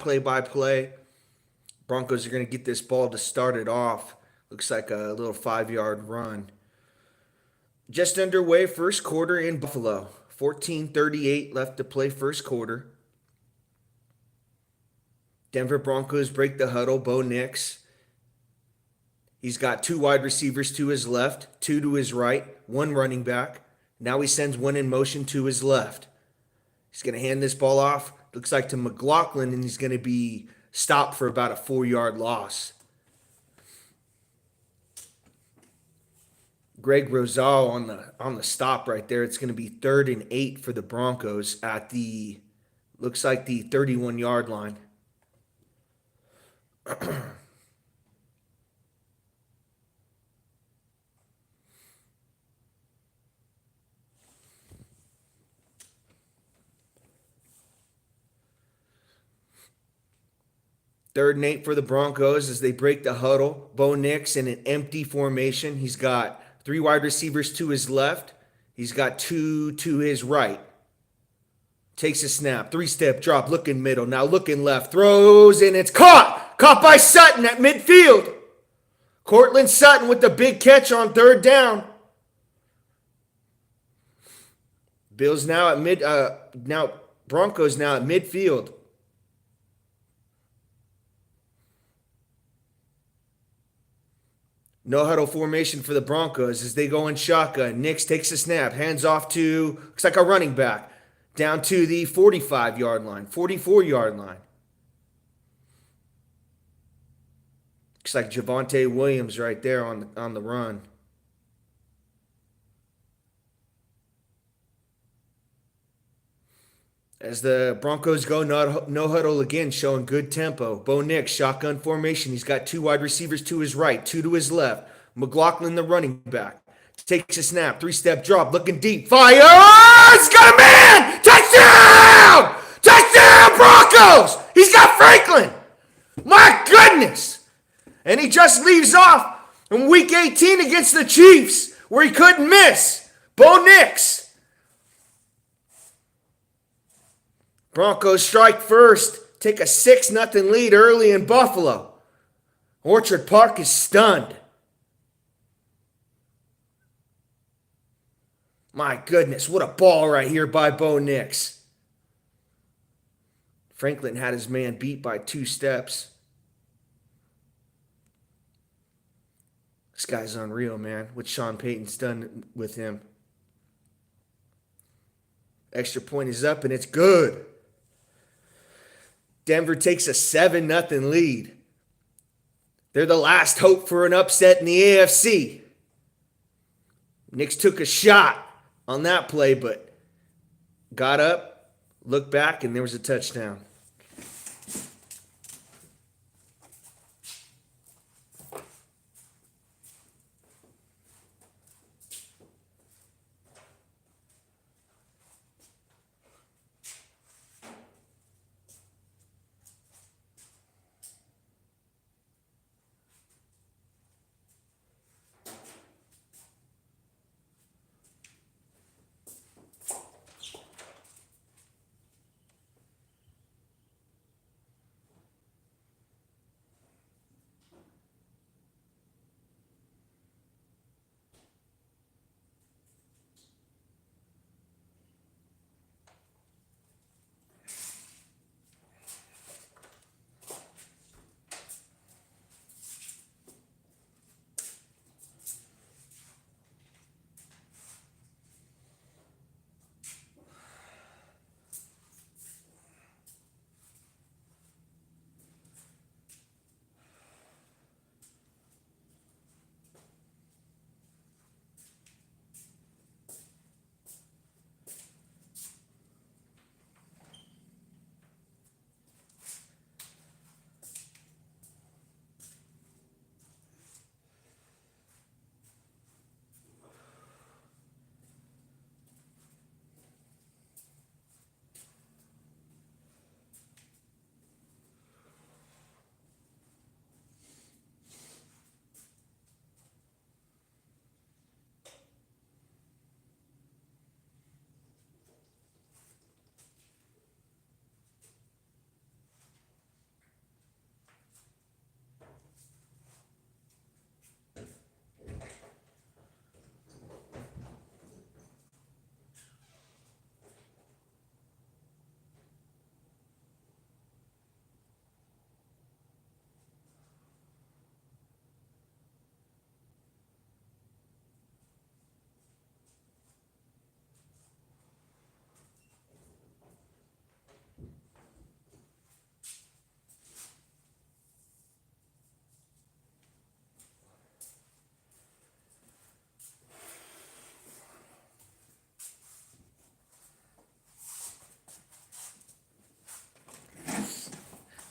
play-by-play. Broncos are going to get this ball to start it off. Looks like a little 5-yard run. Just underway, first quarter in Buffalo. 14:38 left to play first quarter. Denver Broncos break the huddle. Bo Nix. He's got 2 wide receivers to his left, 2 to his right, 1 running back. Now he sends 1 in motion to his left. He's going to hand this ball off, looks like to McLaughlin, and he's going to be stopped for about a 4-yard loss. Greg Rosal on the stop right there. It's going to be 3rd and 8 for the Broncos at the, looks like the 31-yard line. Third and 8 for the Broncos as they break the huddle. Bo Nix in an empty formation. He's got 3 wide receivers to his left. He's got 2 to his right. Takes a snap. 3-step drop. Looking middle. Now looking left. Throws and it's caught. Caught by Sutton at midfield. Cortland Sutton with the big catch on 3rd down. Bills now at Broncos now at midfield. No huddle formation for the Broncos as they go in shotgun. Nix takes a snap, hands off to, looks like a running back, down to the 45-yard line, 44-yard line. Looks like Javonte Williams right there on the run. As the Broncos go no huddle again, showing good tempo. Bo Nix, shotgun formation. He's got 2 wide receivers to his right, 2 to his left. McLaughlin, the running back, takes a snap, 3-step drop, looking deep, fires, got a man, touchdown! Touchdown, Broncos! He's got Franklin! My goodness! And he just leaves off in week 18 against the Chiefs, where he couldn't miss. Bo Nix. Broncos strike first, take a 6-0 lead early in Buffalo. Orchard Park is stunned. My goodness, what a ball right here by Bo Nix. Franklin had his man beat by 2 steps. This guy's unreal, man, what Sean Payton's done with him. Extra point is up, and it's good. Denver takes a 7-0 lead. They're the last hope for an upset in the AFC. Nix took a shot on that play, but got up, looked back, and there was a touchdown.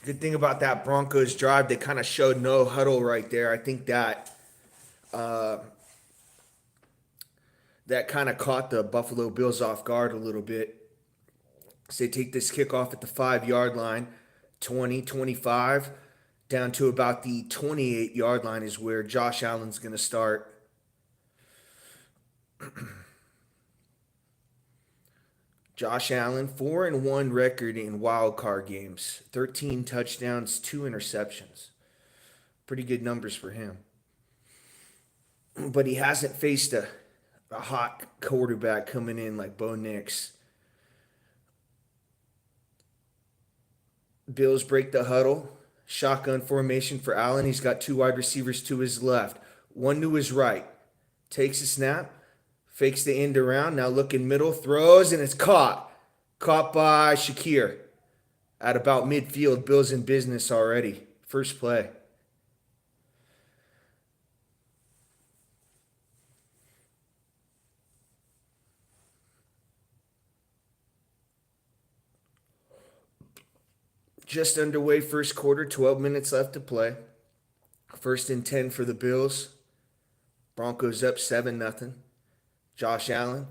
Good thing about that Broncos drive, they kind of showed no huddle right there. I think uh, that kind of caught the Buffalo Bills off guard a little bit. So they take this kickoff at the 5 yard line, 20, 25, down to about the 28 yard line is where Josh Allen's going to start. Josh Allen, 4-1 record in wild card games, 13 touchdowns, 2 interceptions. Pretty good numbers for him. But he hasn't faced a hot quarterback coming in like Bo Nix. Bills break the huddle. Shotgun formation for Allen. He's got two wide receivers to his left, one to his right. Takes a snap, fakes the end around. Now looking middle, throws, and it's caught. Caught by Shakir at about midfield. Bills in business already. First play. Just underway first quarter, 12 minutes left to play. First and 10 for the Bills. Broncos up 7-0. Josh Allen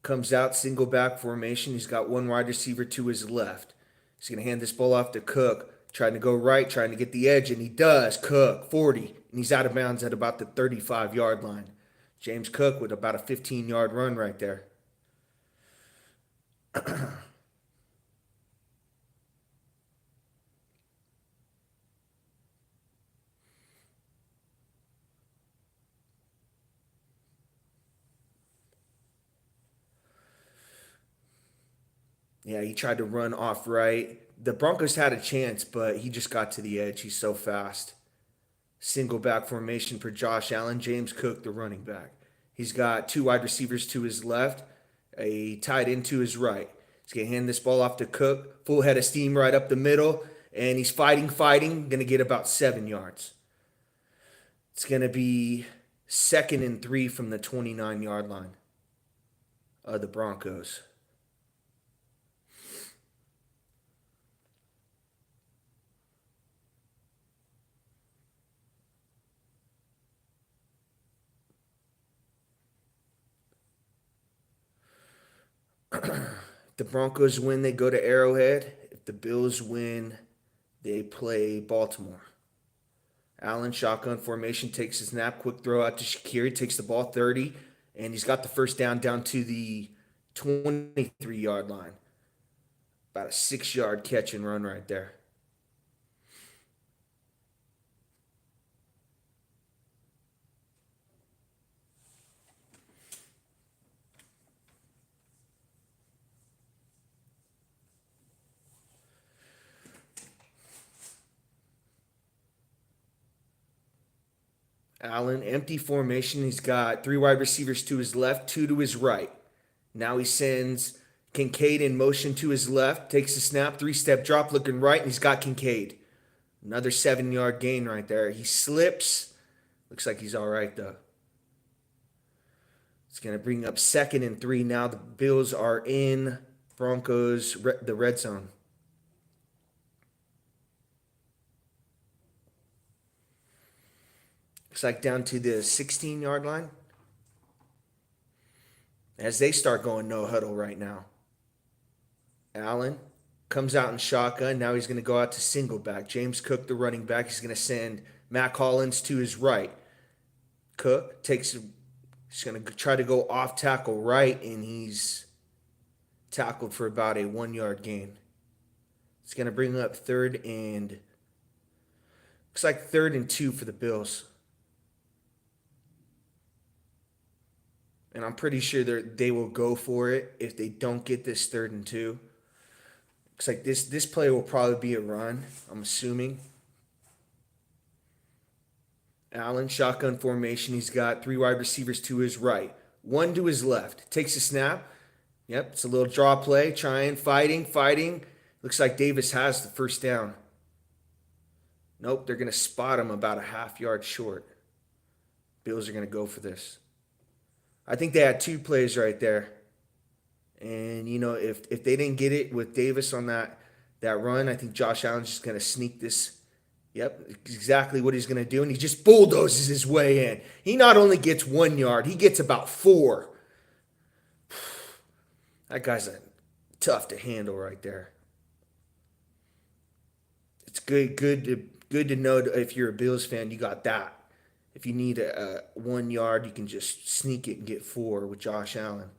comes out, single back formation. He's got one wide receiver to his left. He's going to hand this ball off to Cook, trying to go right, trying to get the edge, and he does. Cook, 40, and he's out of bounds at about the 35-yard line. James Cook with about a 15-yard run right there. Yeah, he tried to run off right. The Broncos had a chance, but he just got to the edge. He's so fast. Single back formation for Josh Allen. James Cook, the running back. He's got two wide receivers to his left, a tight end to his right. He's going to hand this ball off to Cook. Full head of steam right up the middle. And he's fighting. Going to get about 7 yards. It's going to be 2nd and 3 from the 29-yard line of the Broncos. If the Broncos win, they go to Arrowhead. If the Bills win, they play Baltimore. Allen, shotgun formation, takes his snap, quick throw out to Shakir, takes the ball 30, and he's got the first down to the 23-yard line. About a 6-yard catch and run right there. Allen, empty formation. He's got 3 wide receivers to his left, 2 to his right. Now he sends Kincaid in motion to his left, takes a snap, 3-step drop, looking right, and he's got Kincaid. Another 7-yard gain right there. He slips. Looks like he's all right, though. It's going to bring up 2nd and 3. Now the Bills are in Broncos, the red zone. Looks like down to the 16-yard line. As they start going no huddle right now. Allen comes out in shotgun. Now he's going to go out to single back. James Cook, the running back, he's going to send Matt Collins to his right. Cook he's going to try to go off tackle right, and he's tackled for about a 1-yard gain. It's going to bring up looks like 3rd and 2 for the Bills. And I'm pretty sure they will go for it if they don't get this 3rd and 2. Looks like this play will probably be a run, I'm assuming. Allen, shotgun formation. He's got 3 wide receivers to his right, 1 to his left. Takes a snap. Yep, it's a little draw play. Fighting. Looks like Davis has the first down. Nope, they're going to spot him about a half-yard short. Bills are going to go for this. I think they had 2 plays right there. And, if they didn't get it with Davis on that That run, I think Josh Allen's just going to sneak this. Yep, exactly what he's going to do. And he just bulldozes his way in. He not only gets 1 yard, he gets about four. That guy's tough to handle right there. It's good to know if you're a Bills fan, you got that. If you need a 1 yard, you can just sneak it and get four with Josh Allen.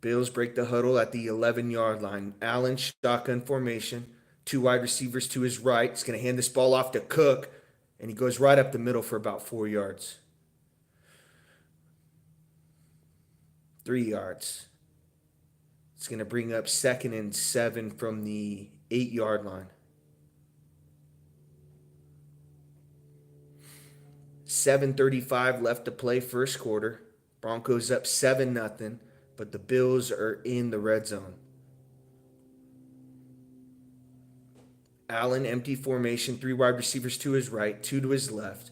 Bills break the huddle at the 11-yard line. Allen, shotgun formation. Two wide receivers to his right. He's going to hand this ball off to Cook, and he goes right up the middle for about 4 yards. 3 yards. It's going to bring up 2nd and 7 from the 8-yard line. 7:35 left to play first quarter. Broncos up 7-0, but the Bills are in the red zone. Allen, empty formation, three wide receivers to his right, two to his left.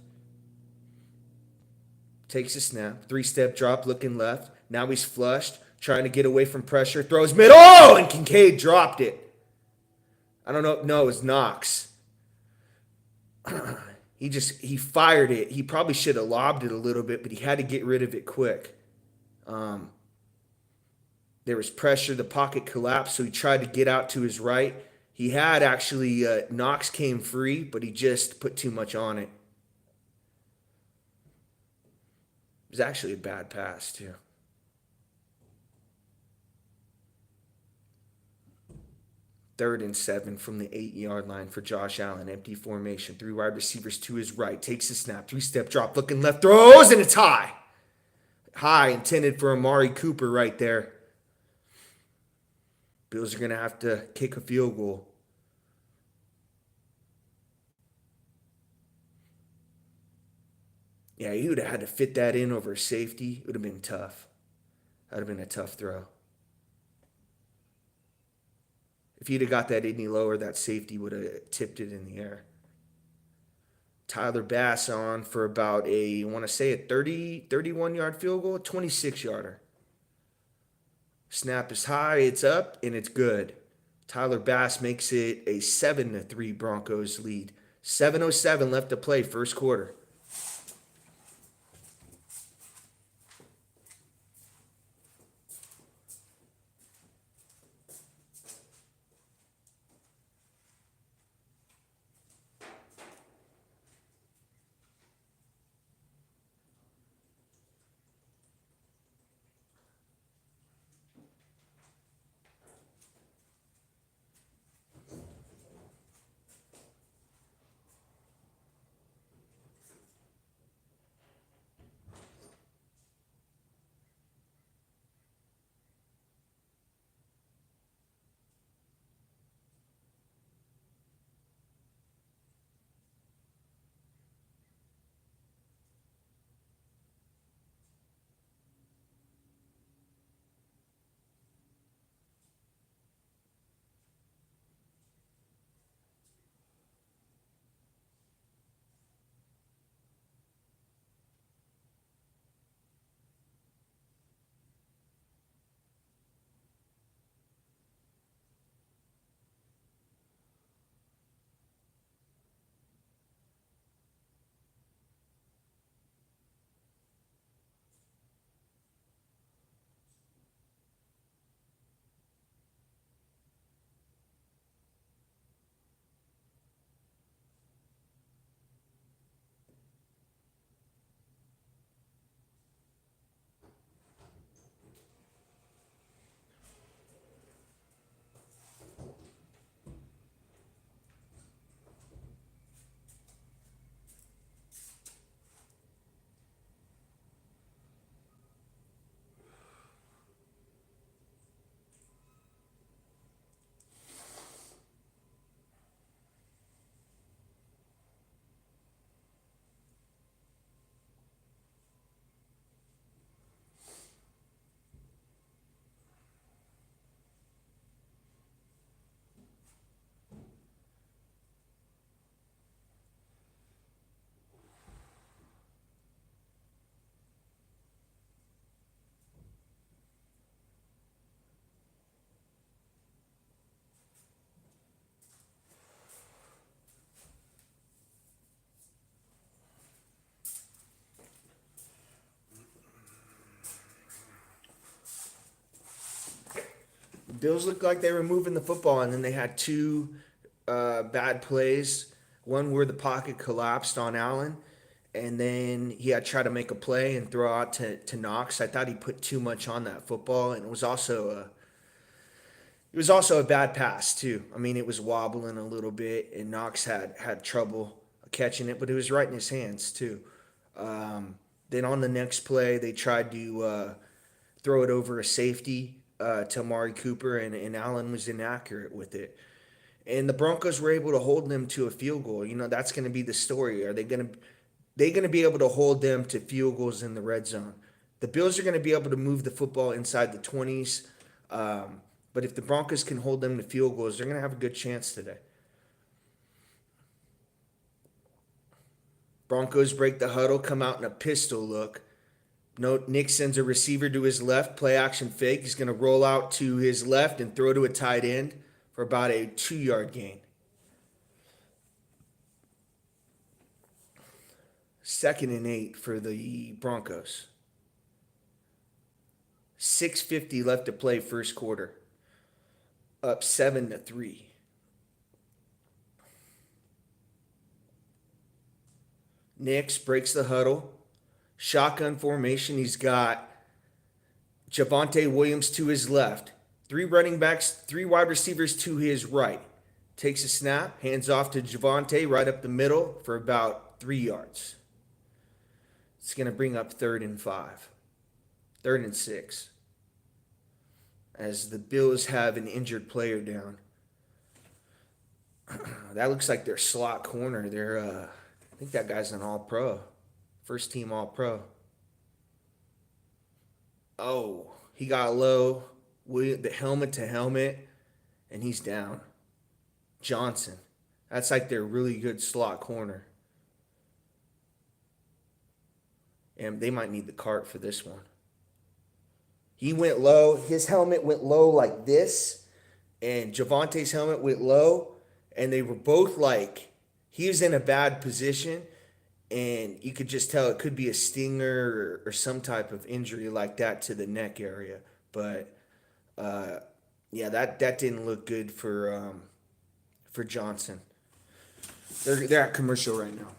Takes a snap, three-step drop, looking left. Now he's flushed, trying to get away from pressure, throws mid. Oh, and Kincaid dropped it. I don't know. No, it was Knox. He fired it. He probably should have lobbed it a little bit, but he had to get rid of it quick. There was pressure. The pocket collapsed, so he tried to get out to his right. He had actually, Knox came free, but he just put too much on it. It was actually a bad pass, too. 3rd and 7 from the 8-yard line for Josh Allen. Empty formation. Three wide receivers to his right. Takes a snap. Three-step drop. Looking left. Throws, and it's high. High, intended for Amari Cooper right there. Bills are going to have to kick a field goal. Yeah, he would have had to fit that in over safety. It would have been tough. That would have been a tough throw. If he'd have got that any lower, that safety would have tipped it in the air. Tyler Bass on for about I want to say a 31-yard field goal, 26-yarder. Snap is high, it's up, and it's good. Tyler Bass makes it a 7-3 Broncos lead. 7:07 left to play, first quarter. The Bills looked like they were moving the football, and then they had two bad plays. One where the pocket collapsed on Allen, and then he had to try to make a play and throw out to Knox. I thought he put too much on that football, and it was also a bad pass too. I mean, it was wobbling a little bit, and Knox had trouble catching it, but it was right in his hands too. Um, then on the next play, they tried to throw it over a safety to Amari Cooper, and Allen was inaccurate with it. And the Broncos were able to hold them to a field goal. That's going to be the story. Are they going to be able to hold them to field goals in the red zone? The Bills are going to be able to move the football inside the 20s. But if the Broncos can hold them to field goals, they're going to have a good chance today. Broncos break the huddle, come out in a pistol look. No, Nick sends a receiver to his left, play action fake. He's going to roll out to his left and throw to a tight end for about a 2-yard gain. 2nd and 8 for the Broncos. 6:50 left to play first quarter. Up 7-3. Nix breaks the huddle. Shotgun formation. He's got Javonte Williams to his left. 3 running backs, 3 wide receivers to his right. Takes a snap, hands off to Javonte right up the middle for about 3 yards. It's going to bring up 3rd and 5. 3rd and 6. As the Bills have an injured player down. That looks like their slot corner. I think that guy's an all-pro. First team all-pro. Oh, he got low. The helmet to helmet, and he's down. Johnson. That's like their really good slot corner. And they might need the cart for this one. He went low. His helmet went low like this, and Javante's helmet went low, and they were both like, he was in a bad position, and you could just tell it could be a stinger or some type of injury like that to the neck area. But yeah, that didn't look good for Johnson. They're at commercial right now.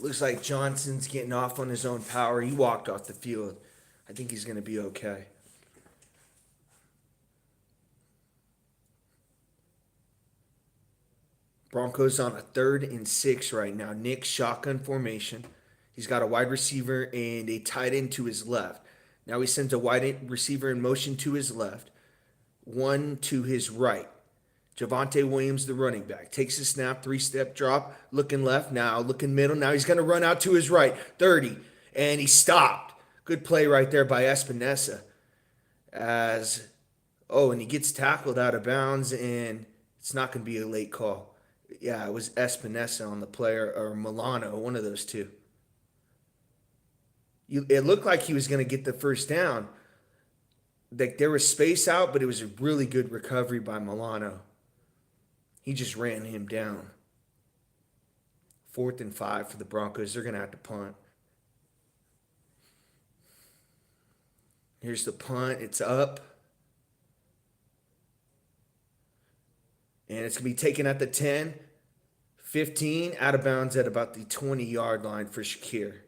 Looks like Johnson's getting off on his own power. He walked off the field. I think he's going to be okay. Broncos on a 3rd and 6 right now. Nick shotgun formation. He's got a wide receiver and a tight end to his left. Now he sends a wide receiver in motion to his left, one to his right. Javonte Williams, the running back, takes a snap, three-step drop, looking left now, looking middle. Now he's going to run out to his right, 30, and he stopped. Good play right there by Espinosa. And he gets tackled out of bounds, and it's not going to be a late call. Yeah, it was Espinosa on the player, or Milano, one of those two. It looked like he was going to get the first down. Like there was space out, but it was a really good recovery by Milano. He just ran him down. 4th and 5 for the Broncos. They're going to have to punt. Here's the punt. It's up. And it's going to be taken at the 10, 15, out of bounds at about the 20-yard line for Shakir.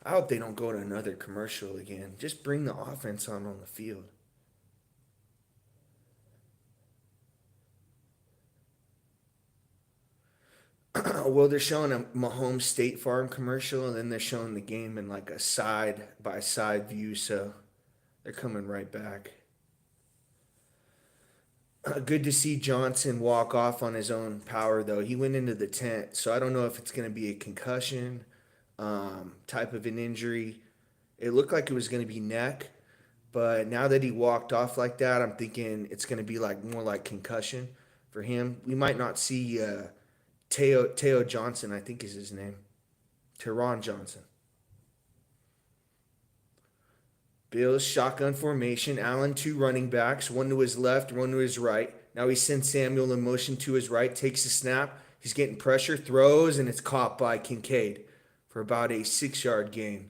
I hope they don't go to another commercial again. Just bring the offense on the field. Well, they're showing a Mahomes State Farm commercial, and then they're showing the game in like a side-by-side view, so they're coming right back. Good to see Johnson walk off on his own power, though. He went into the tent, so I don't know if it's going to be a concussion type of an injury. It looked like it was going to be neck, but now that he walked off like that, I'm thinking it's going to be like more like concussion for him. We might not see Teo Johnson, I think is his name. Teron Johnson. Bills shotgun formation. Allen, two running backs, one to his left, one to his right. Now he sends Samuel in motion to his right, takes a snap. He's getting pressure, throws, and it's caught by Kincaid for about a 6-yard gain.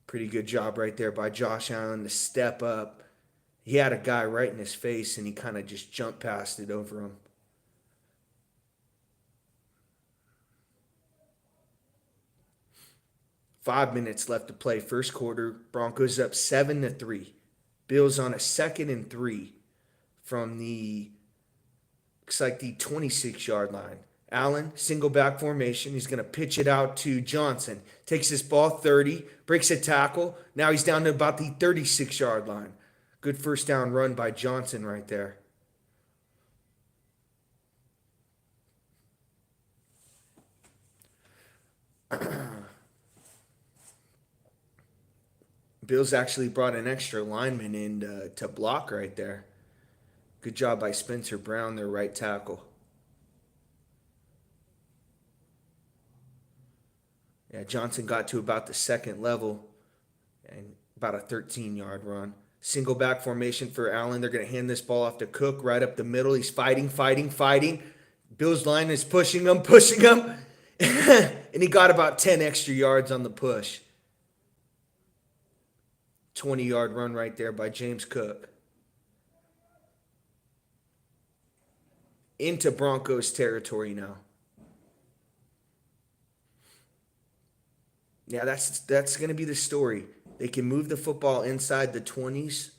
Pretty good job right there by Josh Allen to step up. He had a guy right in his face, and he kind of just jumped past it over him. Five minutes left to play. First quarter. Broncos up 7-3. Bills on a 2nd and 3 from looks like the 26-yard line. Allen, single back formation. He's going to pitch it out to Johnson. Takes this ball 30, breaks a tackle. Now he's down to about the 36-yard line. Good first down run by Johnson right there. Bills actually brought an extra lineman in to block right there. Good job by Spencer Brown, their right tackle. Yeah, Johnson got to about the second level and about a 13-yard run. Single back formation for Allen. They're going to hand this ball off to Cook right up the middle. He's fighting. Bills line is pushing him. And he got about 10 extra yards on the push. 20-yard run right there by James Cook. Into Broncos territory now. Yeah, that's going to be the story. They can move the football inside the 20s,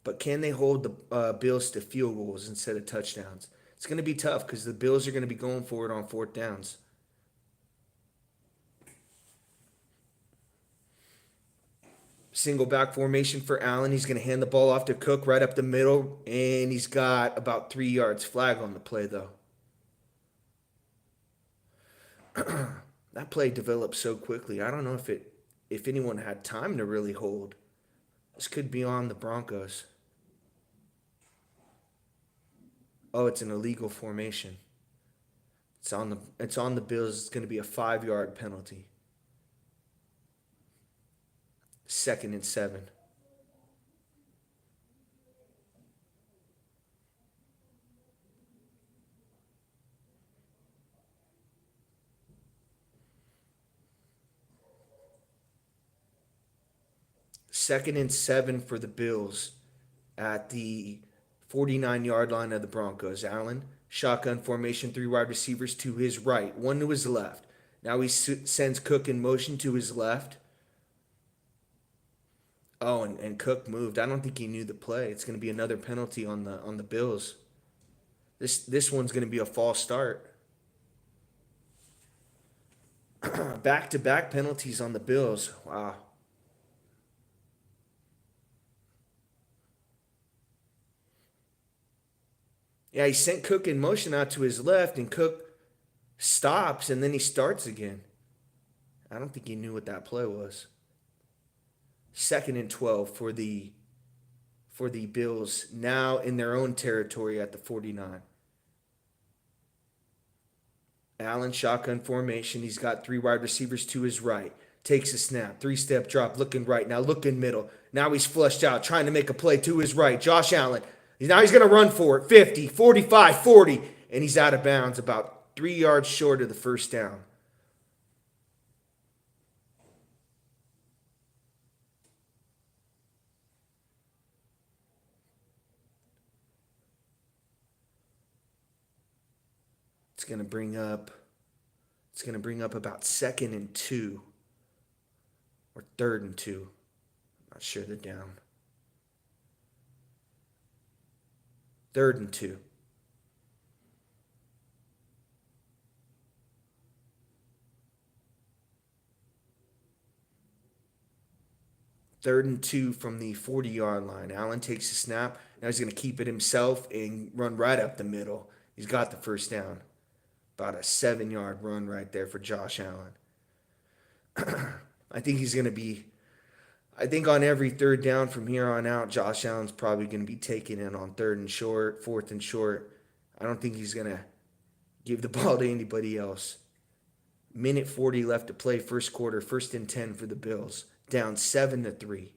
but can they hold the Bills to field goals instead of touchdowns? It's going to be tough because the Bills are going to be going for it on 4th downs. Single back formation for Allen. He's going to hand the ball off to Cook right up the middle, and he's got about 3 yards. Flag on the play, though. That play developed so quickly. I don't know if anyone had time to really hold. This could be on the Broncos. Oh, it's an illegal formation. It's on the Bills. It's going to be a 5-yard penalty. 2nd and 7. Second and 7 for the Bills at the 49-yard line of the Broncos. Allen, shotgun formation, 3 wide receivers to his right, 1 to his left. Now he sends Cook in motion to his left. Oh, and Cook moved. I don't think he knew the play. It's going to be another penalty on the Bills. This one's going to be a false start. Back to back penalties on the Bills. Wow. Yeah, he sent Cook in motion out to his left, and Cook stops, and then he starts again. I don't think he knew what that play was. 2nd and 12 for the Bills, now in their own territory at the 49. Allen shotgun formation. He's got three wide receivers to his right. Takes a snap. Three-step drop. Looking right. Now looking middle. Now he's flushed out. Trying to make a play to his right. Josh Allen. Now he's going to run for it. 50, 45, 40. And he's out of bounds about 3 yards short of the first down. It's going to bring up about 2nd and 2 or 3rd and 2. Not sure the down. 3rd and 2. 3rd and 2 from the 40-yard line. Allen takes a snap. Now he's going to keep it himself and run right up the middle. He's got the first down. About a 7-yard run right there for Josh Allen. I think on every third down from here on out, Josh Allen's probably going to be taking it on 3rd and short, 4th and short. I don't think he's going to give the ball to anybody else. Minute 40 left to play, first quarter, 1st and 10 for the Bills. Down 7-3.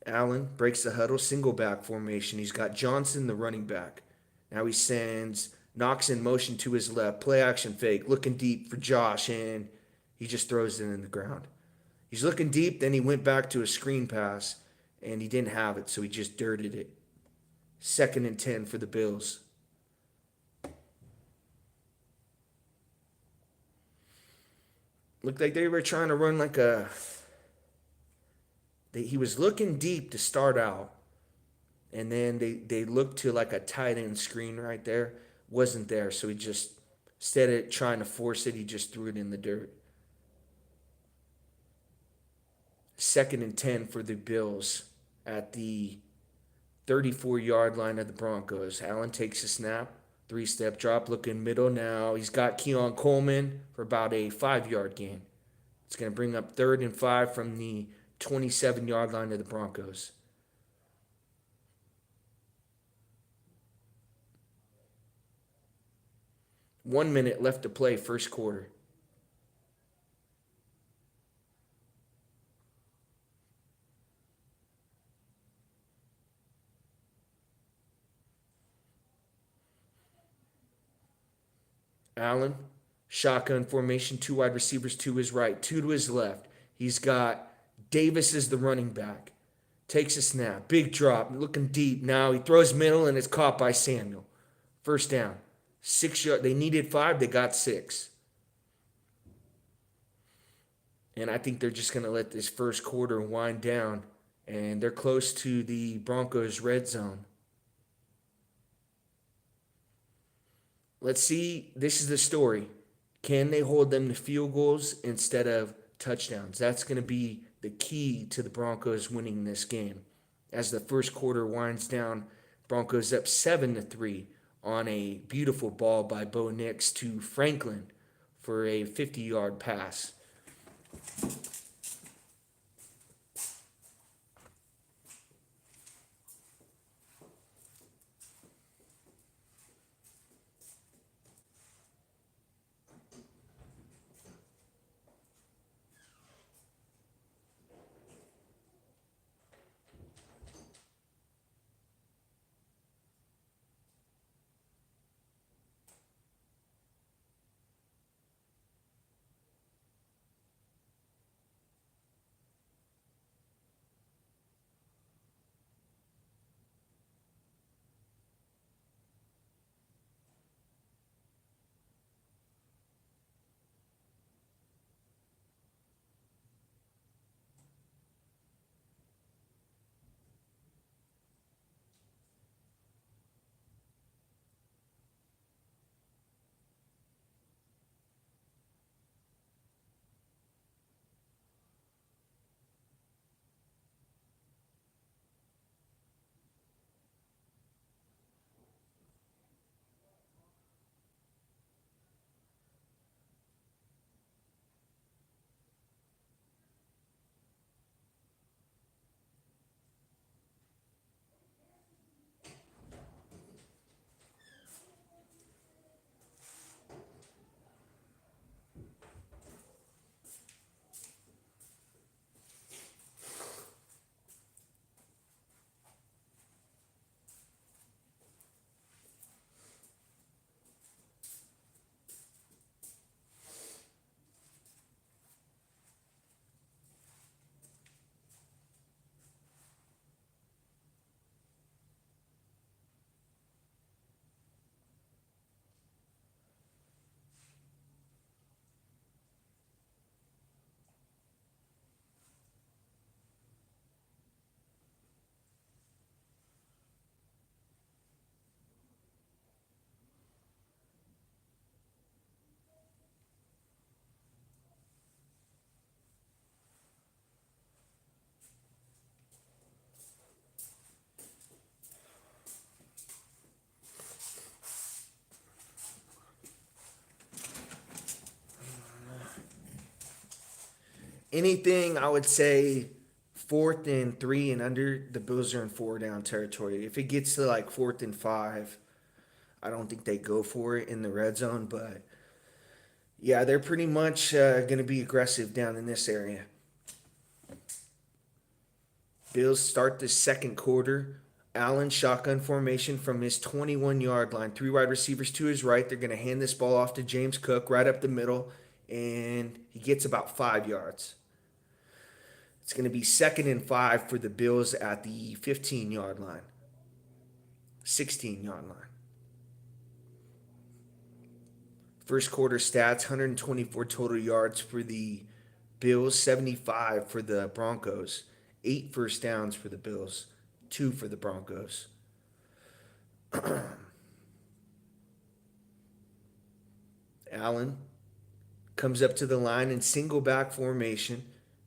Allen breaks the huddle, single back formation. He's got Johnson, the running back. Now he sends Knox in motion to his left. Play action fake, looking deep for Josh, and he just throws it in the ground. He's looking deep, then he went back to a screen pass, and he didn't have it, so he just dirted it. 2nd and 10 for the Bills. Looked like they were trying to run like he was looking deep to start out, and then they looked to like a tight end screen right there. Wasn't there, so he just, instead of trying to force it, he just threw it in the dirt. 2nd and 10 for the Bills at the 34-yard line of the Broncos. Allen takes a snap, three-step drop, looking middle now. He's got Keon Coleman for about a 5-yard gain. It's going to bring up 3rd and 5 from the 27-yard line of the Broncos. One minute left to play, first quarter. Allen, shotgun formation, two wide receivers to his right, two to his left. He's got Davis as the running back. Takes a snap, big drop, looking deep. Now he throws middle and it's caught by Samuel. First down. 6 yards. They needed 5, they got 6. And I think they're just going to let this first quarter wind down. And they're close to the Broncos' red zone. Let's see. This is the story. Can they hold them to field goals instead of touchdowns? That's going to be the key to the Broncos winning this game. As the first quarter winds down, Broncos up 7-3 on a beautiful ball by Bo Nix to Franklin for a 50-yard pass. Anything I would say 4th and 3 and under, the Bills are in 4 down territory. If it gets to like 4th and 5, I don't think they go for it in the red zone, but yeah, they're pretty much going to be aggressive down in this area. Bills start the second quarter. Allen shotgun formation from his 21-yard line. 3 wide receivers to his right. They're going to hand this ball off to James Cook right up the middle, and he gets about 5 yards. It's going to be 2nd and 5 for the Bills at the 15-yard line, 16-yard line. First quarter stats: 124 total yards for the Bills, 75 for the Broncos. 8 first downs for the Bills, 2 for the Broncos. Allen comes up to the line in single back formation.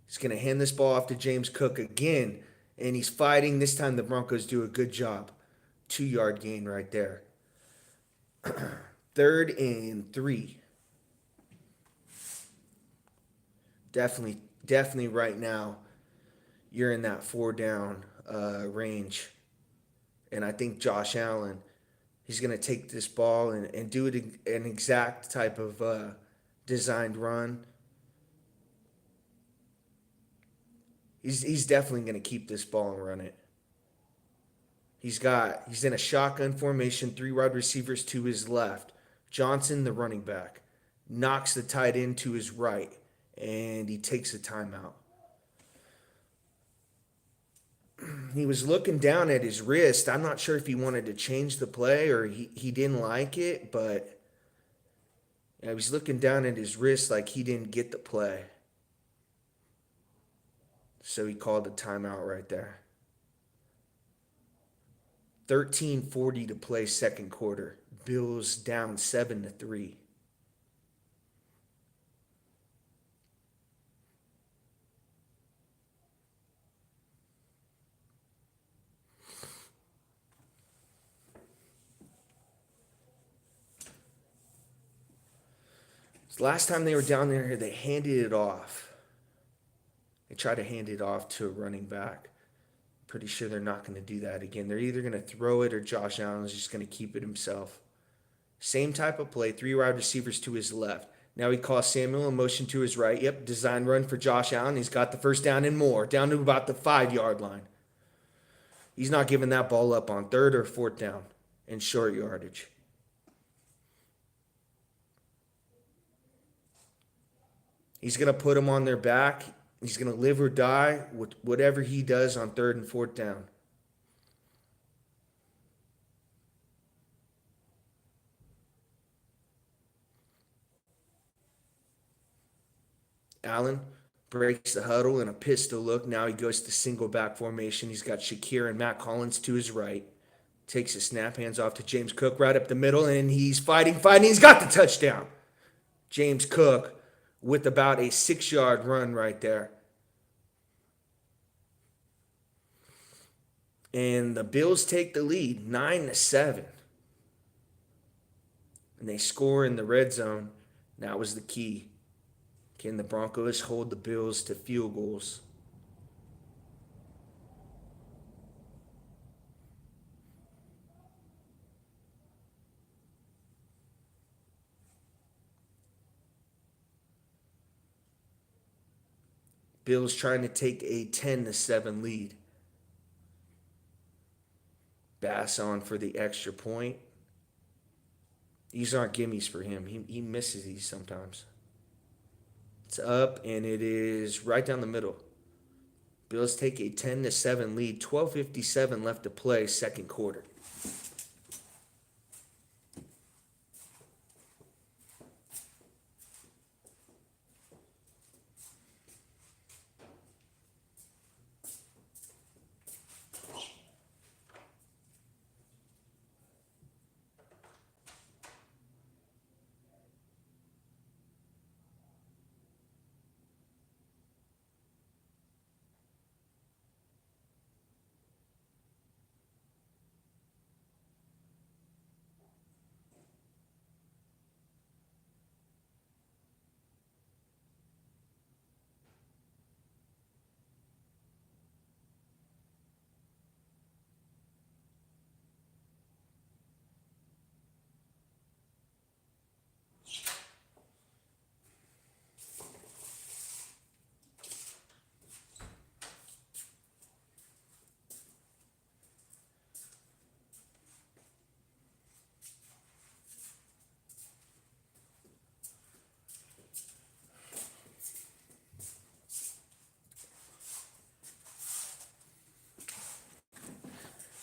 He's going to hand this ball off to James Cook again, and he's fighting. This time the Broncos do a good job. 2-yard gain right there. 3rd and 3. Definitely right now, you're in that 4 down range. And I think Josh Allen, he's going to take this ball and do it an exact type of designed run. He's definitely going to keep this ball and run it. He's in a shotgun formation, 3 wide receivers to his left. Johnson, the running back, knocks the tight end to his right, and he takes a timeout. He was looking down at his wrist. I'm not sure if he wanted to change the play or he didn't like it, but he was looking down at his wrist like he didn't get the play. So he called a timeout right there. 13:40 to play second quarter. Bills down 7-3. Last time they were down there, they handed it off. They tried to hand it off to a running back. Pretty sure they're not going to do that again. They're either going to throw it or Josh Allen's just going to keep it himself. Same type of play, 3 wide receivers to his left. Now he calls Samuel in motion to his right. Yep, design run for Josh Allen. He's got the first down and more, down to about the 5-yard line. He's not giving that ball up on 3rd or 4th down in short yardage. He's going to put them on their back. He's going to live or die with whatever he does on 3rd and 4th down. Allen breaks the huddle in a pistol look. Now he goes to single back formation. He's got Shakir and Matt Collins to his right. Takes a snap, hands off to James Cook right up the middle, and he's fighting. He's got the touchdown. James Cook with about a 6-yard run right there. And the Bills take the lead, 9-7. And they score in the red zone. That was the key. Can the Broncos hold the Bills to field goals? Bills trying to take a 10-7 lead. Bass on for the extra point. These aren't gimmies for him. He misses these sometimes. It's up, and it is right down the middle. Bills take a 10-7 lead. 12:57 left to play, second quarter.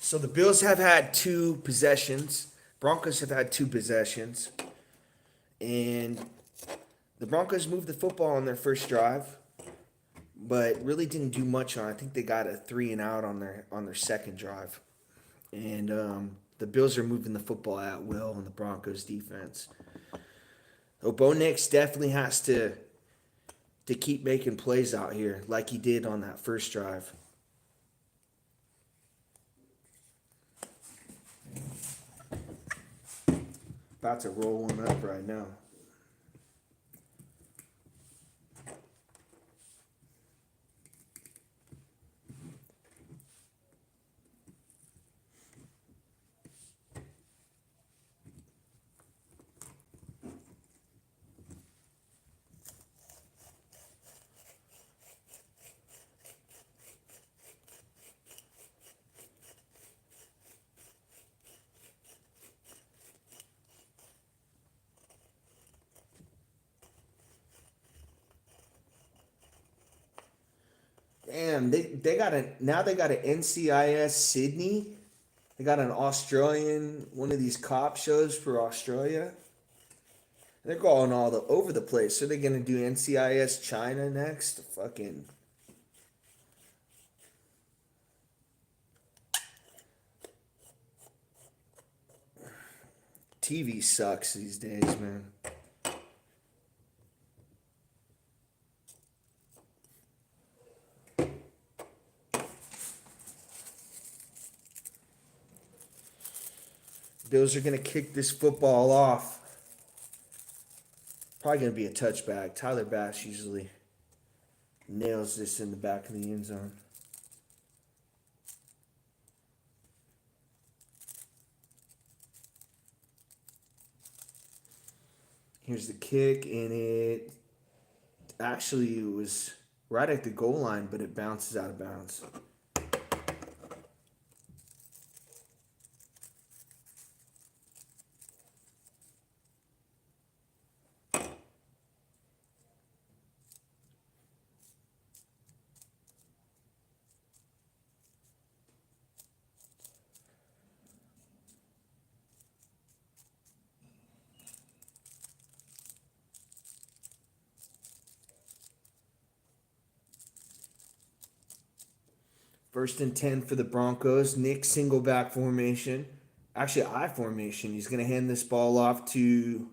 So the Bills have had two possessions. Broncos have had two possessions. And the Broncos moved the football on their first drive, but really didn't do much on it. I think they got a 3-and-out on their second drive. And the Bills are moving the football at will on the Broncos defense. So Bo Nix definitely has to keep making plays out here like he did on that first drive. About to roll one up right now. Damn, they got an NCIS Sydney. They got an Australian, one of these cop shows for Australia. They're going over the place. So they're gonna do NCIS China next. Fucking TV sucks these days, man. Bills are gonna kick this football off. Probably gonna be a touchback. Tyler Bass usually nails this in the back of the end zone. Here's the kick, and it was right at the goal line, but it bounces out of bounds. First and 10 for the Broncos. Nick single back formation. Actually, I formation. He's going to hand this ball off to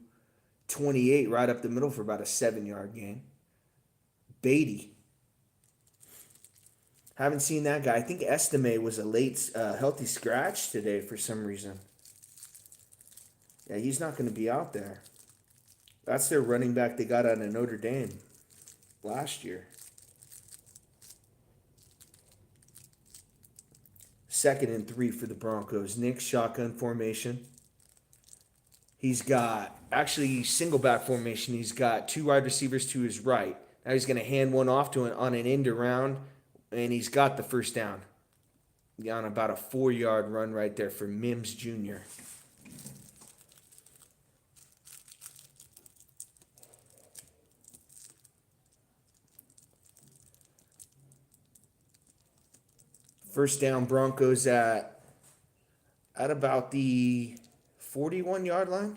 28 right up the middle for about a 7-yard gain. Beatty. Haven't seen that guy. I think Estime was a late healthy scratch today for some reason. Yeah, he's not going to be out there. That's their running back they got out of Notre Dame last year. Second and 3 for the Broncos. Nick shotgun formation. He's got, actually single back formation. He's got two wide receivers to his right. Now he's going to hand one off on an end around, and he's got the first down. On about a 4-yard run right there for Mims Jr. First down Broncos at about the 41-yard line.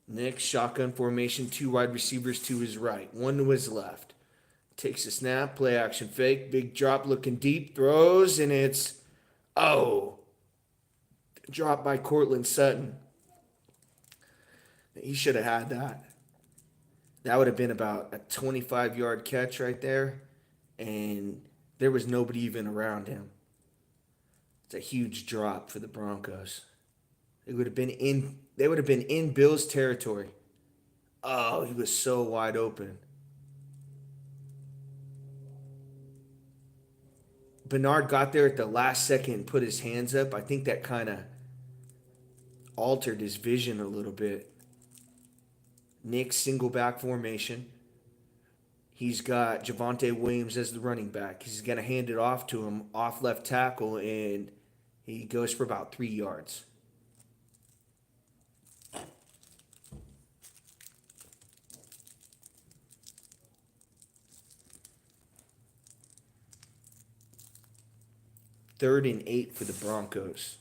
Nick, shotgun formation, two wide receivers to his right, one to his left. Takes a snap, play action fake, big drop looking deep, throws, and it's, dropped by Cortland Sutton. He should have had that. That would have been about a 25-yard catch right there, and there was nobody even around him. It's a huge drop for the Broncos. They would have been in Bills territory. Oh, he was so wide open. Bernard got there at the last second and put his hands up. I think that kind of altered his vision a little bit. Nick single back formation. He's got Javonte Williams as the running back. He's going to hand it off to him off left tackle, and he goes for about 3 yards. Third and 8 for the Broncos.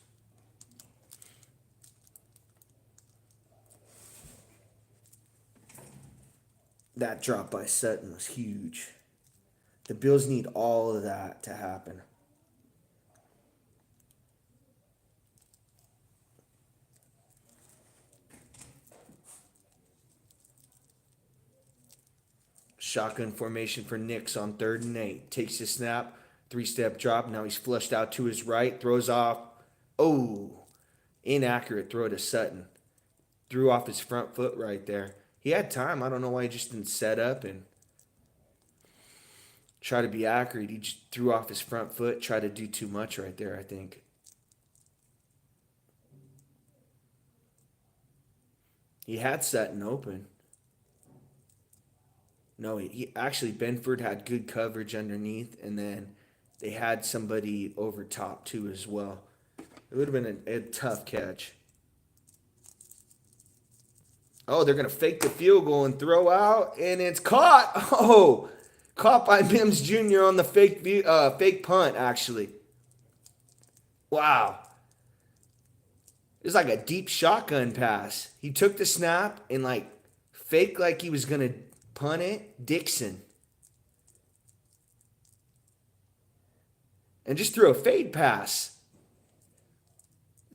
That drop by Sutton was huge. The Bills need all of that to happen. Shotgun formation for Nix on 3rd and 8. Takes the snap, 3-step drop. Now he's flushed out to his right, throws off. Oh, inaccurate throw to Sutton. Threw off his front foot right there. He had time. I don't know why he just didn't set up and try to be accurate. He just threw off his front foot, tried to do too much right there, I think. He had Sutton open. No, he actually, Benford had good coverage underneath, and then they had somebody over top too as well. It would have been a tough catch. Oh, they're going to fake the field goal and throw out, and it's caught. Oh, caught by Mims Jr. on the fake punt, actually. Wow. It was like a deep shotgun pass. He took the snap and faked like he was going to punt it. Dixon. And just threw a fade pass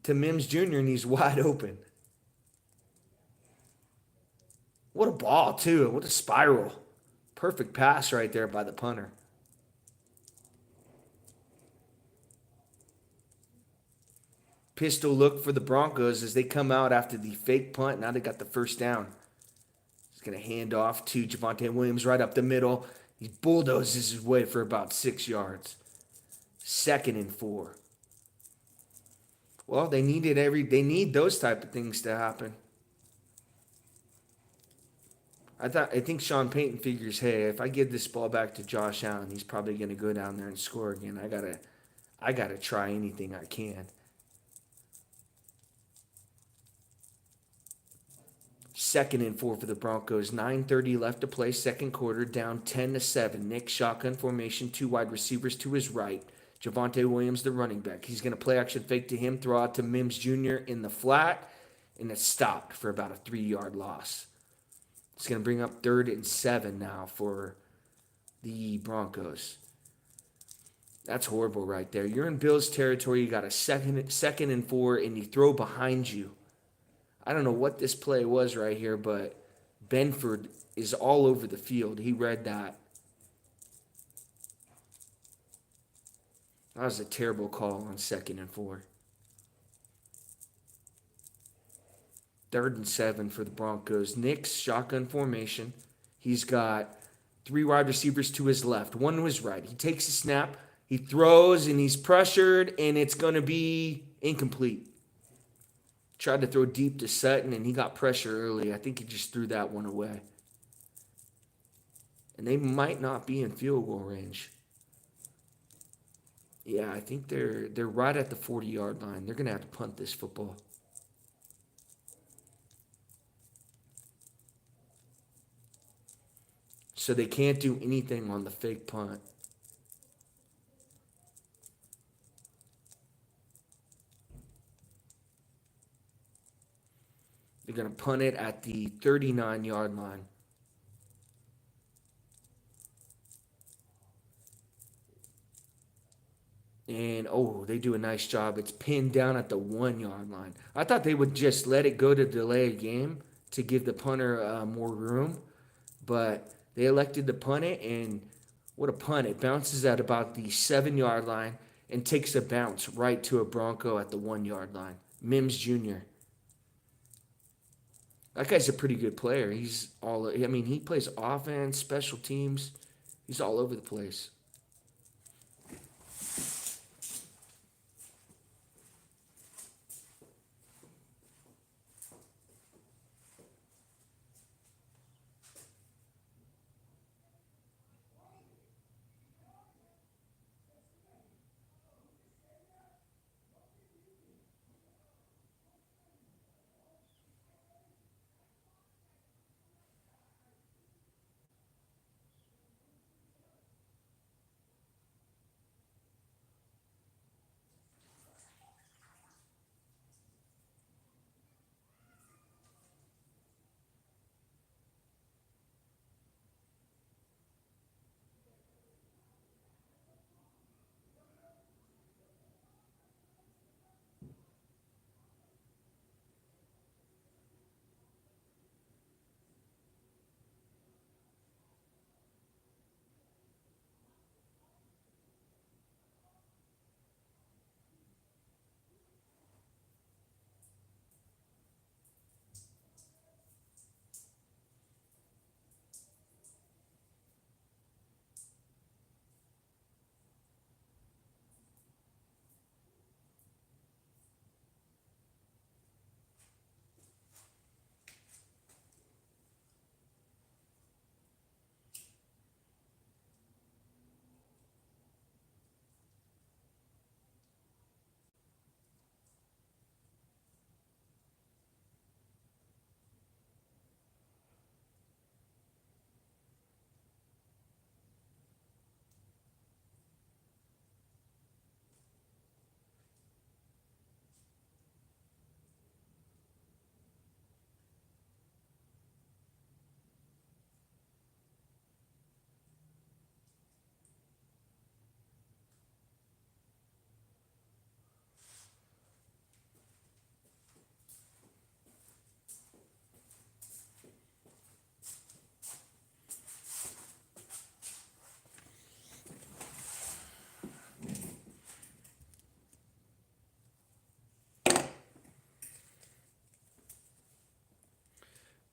to Mims Jr. and he's wide open. What a ball, too. What a spiral. Perfect pass right there by the punter. Pistol look for the Broncos as they come out after the fake punt. Now they got the first down. He's going to hand off to Javonte Williams right up the middle. He bulldozes his way for about 6 yards. 2nd and 4. Well, they need those type of things to happen. I think Sean Payton figures, hey, if I give this ball back to Josh Allen, he's probably going to go down there and score again. I gotta try anything I can. 2nd and 4 for the Broncos. 9:30 left to play, second quarter, down 10-7. Nick shotgun formation, 2 wide receivers to his right. Javonte Williams, the running back. He's going to play action fake to him, throw out to Mims Jr. in the flat, and it's stopped for about a 3-yard loss. It's going to bring up 3rd and 7 now for the Broncos. That's horrible right there. You're in Bills territory. You got a second and 4, and you throw behind you. I don't know what this play was right here, but Benford is all over the field. He read that. That was a terrible call on 2nd and 4. 3rd and 7 for the Broncos. Nick's shotgun formation. He's got 3 wide receivers to his left, 1 to his right. He takes a snap, he throws, and he's pressured, and it's going to be incomplete. Tried to throw deep to Sutton, and he got pressure early. I think he just threw that one away. And they might not be in field goal range. Yeah, I think they're right at the 40-yard line. They're going to have to punt this football. So they can't do anything on the fake punt. They're going to punt it at the 39-yard line. And, they do a nice job. It's pinned down at the 1-yard line. I thought they would just let it go to delay a game to give the punter more room. But they elected to punt it, and what a punt. It bounces at about the 7-yard line and takes a bounce right to a Bronco at the 1-yard line. Mims Jr. That guy's a pretty good player. He plays offense, special teams. He's all over the place.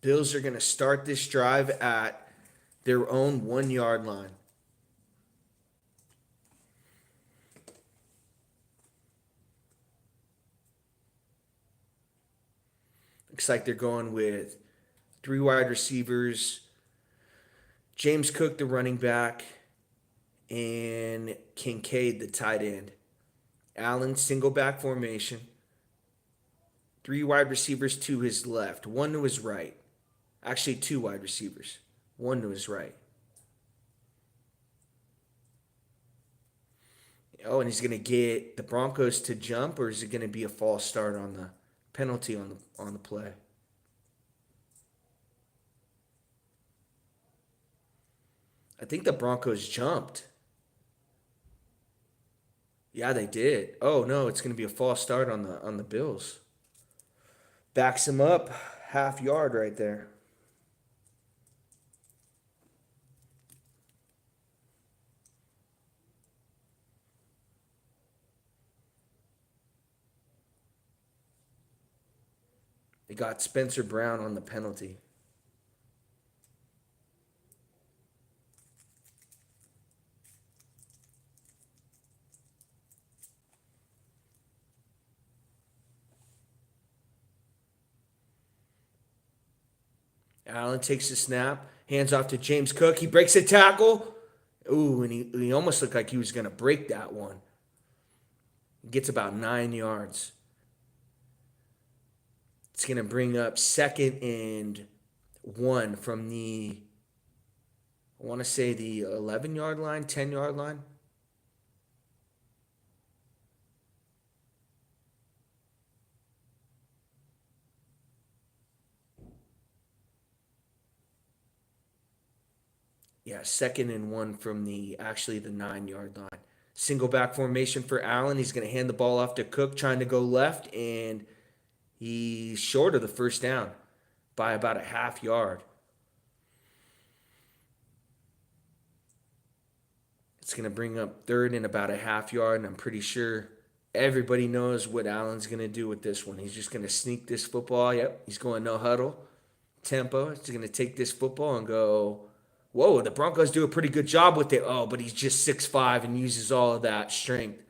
Bills are going to start this drive at their own 1 yard line. Looks like they're going with three wide receivers, James Cook, the running back, and Kincaid, the tight end. Allen, single back formation. Three wide receivers to his left, one to his right. Actually, two wide receivers, one to his right. Oh, and he's going to get the Broncos to jump, or is it going to be a false start on the penalty on the play? I think the Broncos jumped. Yeah, they did. Oh no, it's going to be a false start on the Bills. Backs him up, half yard right there. They got Spencer Brown on the penalty. Allen takes the snap, hands off to James Cook. He breaks a tackle. Ooh, and he almost looked like he was going to break that one. Gets about 9 yards. It's going to bring up 2nd and 1 from the, I want to say the 11-yard line, 10-yard line. Yeah, 2nd and 1 from the 9-yard line. Single back formation for Allen. He's going to hand the ball off to Cook, trying to go left, and he's short of the first down by about a half yard. It's going to bring up 3rd and about a half yard, and I'm pretty sure everybody knows what Allen's going to do with this one. He's just going to sneak this football. Yep, he's going no huddle tempo. He's going to take this football and go, whoa, the Broncos do a pretty good job with it. Oh, but he's just 6'5" and uses all of that strength.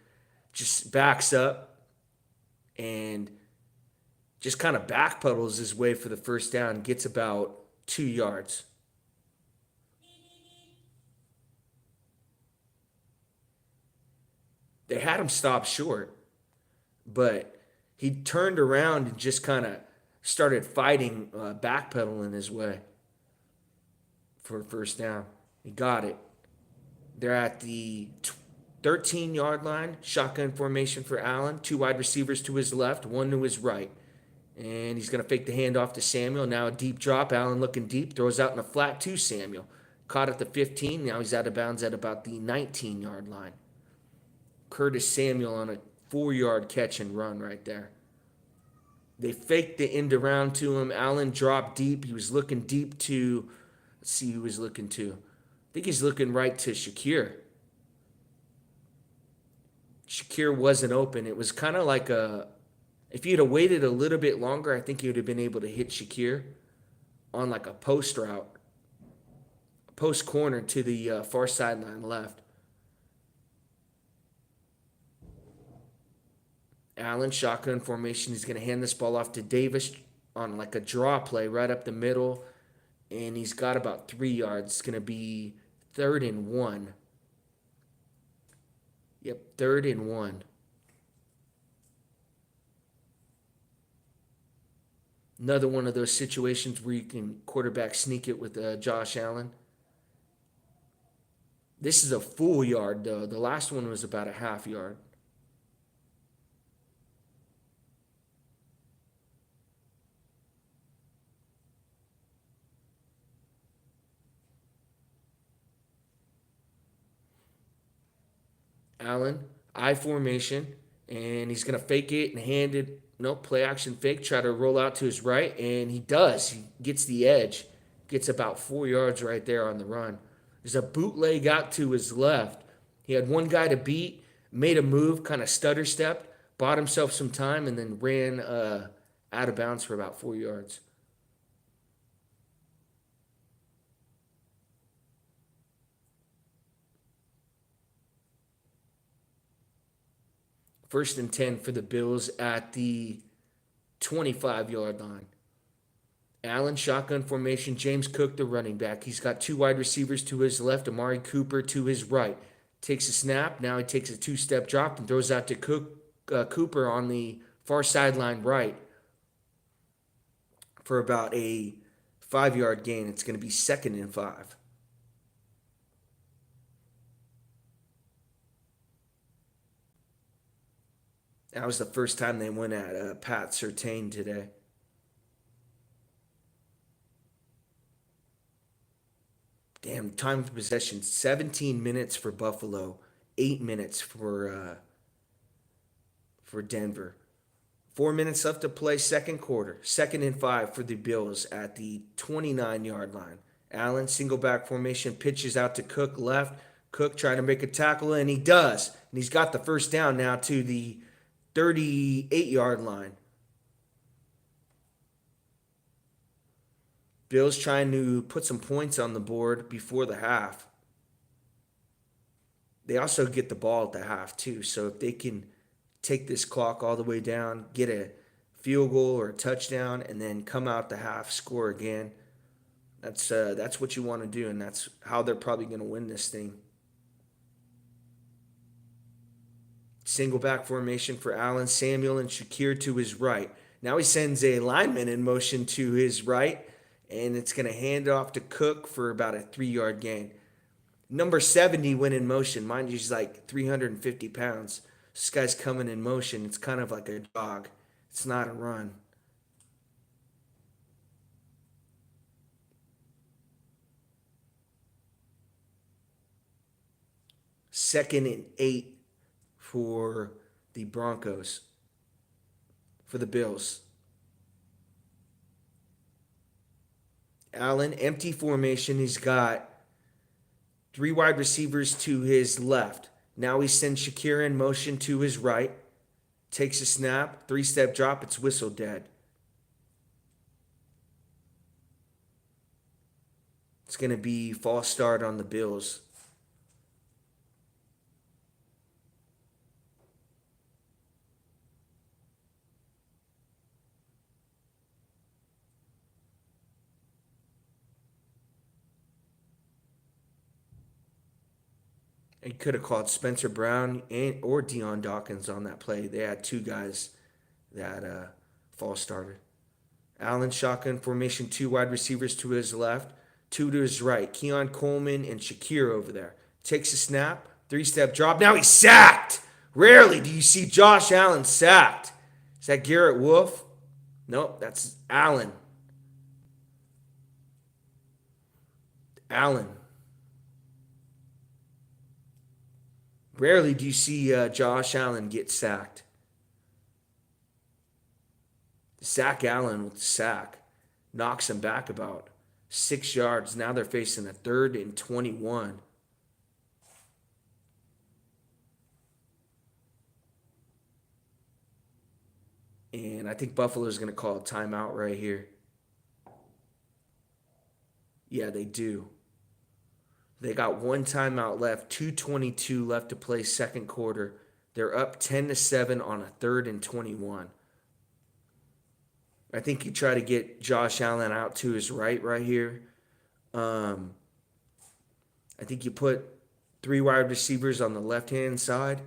Just backs up and just kind of backpedals his way for the first down. Gets about 2 yards. They had him stop short, but he turned around and just kind of started fighting, backpedaling his way for a first down. He got it. They're at the 13-yard line. Shotgun formation for Allen. Two wide receivers to his left, one to his right. And he's going to fake the handoff to Samuel. Now a deep drop. Allen looking deep. Throws out in a flat to Samuel. Caught at the 15. Now he's out of bounds at about the 19-yard line. Curtis Samuel on a 4-yard catch and run right there. They faked the end around to him. Allen dropped deep. He was looking deep to, let's see who he was looking to. I think he's looking right to Shakir. Shakir wasn't open. It was kind of like if he had waited a little bit longer, I think he would have been able to hit Shakir on like a post route, post corner to the far sideline left. Allen, shotgun formation. He's going to hand this ball off to Davis on like a draw play right up the middle. And he's got about 3 yards. It's going to be 3rd and 1. Yep, 3rd and 1. Another one of those situations where you can quarterback sneak it with Josh Allen. This is a full yard, though. The last one was about a half yard. Allen, I formation, and he's going to fake it and hand it. No, play action fake, try to roll out to his right, and he does. He gets the edge, gets about 4 yards right there on the run. There's a bootleg out to his left. He had one guy to beat, made a move, kind of stutter stepped, bought himself some time, and then ran out of bounds for about 4 yards. First and 10 for the Bills at the 25-yard line. Allen, shotgun formation. James Cook, the running back. He's got two wide receivers to his left, Amari Cooper to his right. Takes a snap. Now he takes a two-step drop and throws out to Cooper on the far sideline right for about a 5-yard gain. It's going to be 2nd and 5. That was the first time they went at Pat Surtain today. Damn, time of possession 17 minutes for Buffalo, 8 minutes for Denver. 4 minutes left to play, second quarter. 2nd and 5 for the Bills at the 29-yard line. Allen, single back formation, pitches out to Cook left. Cook trying to make a tackle, and he does. And he's got the first down now to the 38-yard line. Bills trying to put some points on the board before the half. They also get the ball at the half, too. So if they can take this clock all the way down, get a field goal or a touchdown, and then come out the half, score again, that's what you want to do, and that's how they're probably going to win this thing. Single back formation for Allen, Samuel, and Shakir to his right. Now he sends a lineman in motion to his right, and it's going to hand off to Cook for about a 3-yard gain. Number 70 went in motion. Mind you, he's like 350 pounds. This guy's coming in motion. It's kind of like a jog. It's not a run. Second and 8 for the Broncos, for the Bills. Allen, empty formation. He's got 3 wide receivers to his left. Now he sends Shakir in motion to his right. Takes a snap, 3-step drop. It's whistle dead. It's going to be false start on the Bills. He could have called Spencer Brown or Deion Dawkins on that play. They had 2 guys that false started. Allen, shotgun formation, 2 wide receivers to his left, 2 to his right. Keon Coleman and Shakir over there. Takes a snap, 3-step drop. Now he's sacked. Rarely do you see Josh Allen sacked. Is that Garrett Wolf? Nope, that's Allen. Allen. Rarely do you see Josh Allen get sacked. Zach Allen with the sack knocks him back about 6 yards. Now they're facing a 3rd and 21. And I think Buffalo's going to call a timeout right here. Yeah, they do. They got 1 timeout left, 2:22 left to play second quarter. They're up 10-7 on a 3rd and 21. I think you try to get Josh Allen out to his right here. I think you put 3 wide receivers on the left-hand side,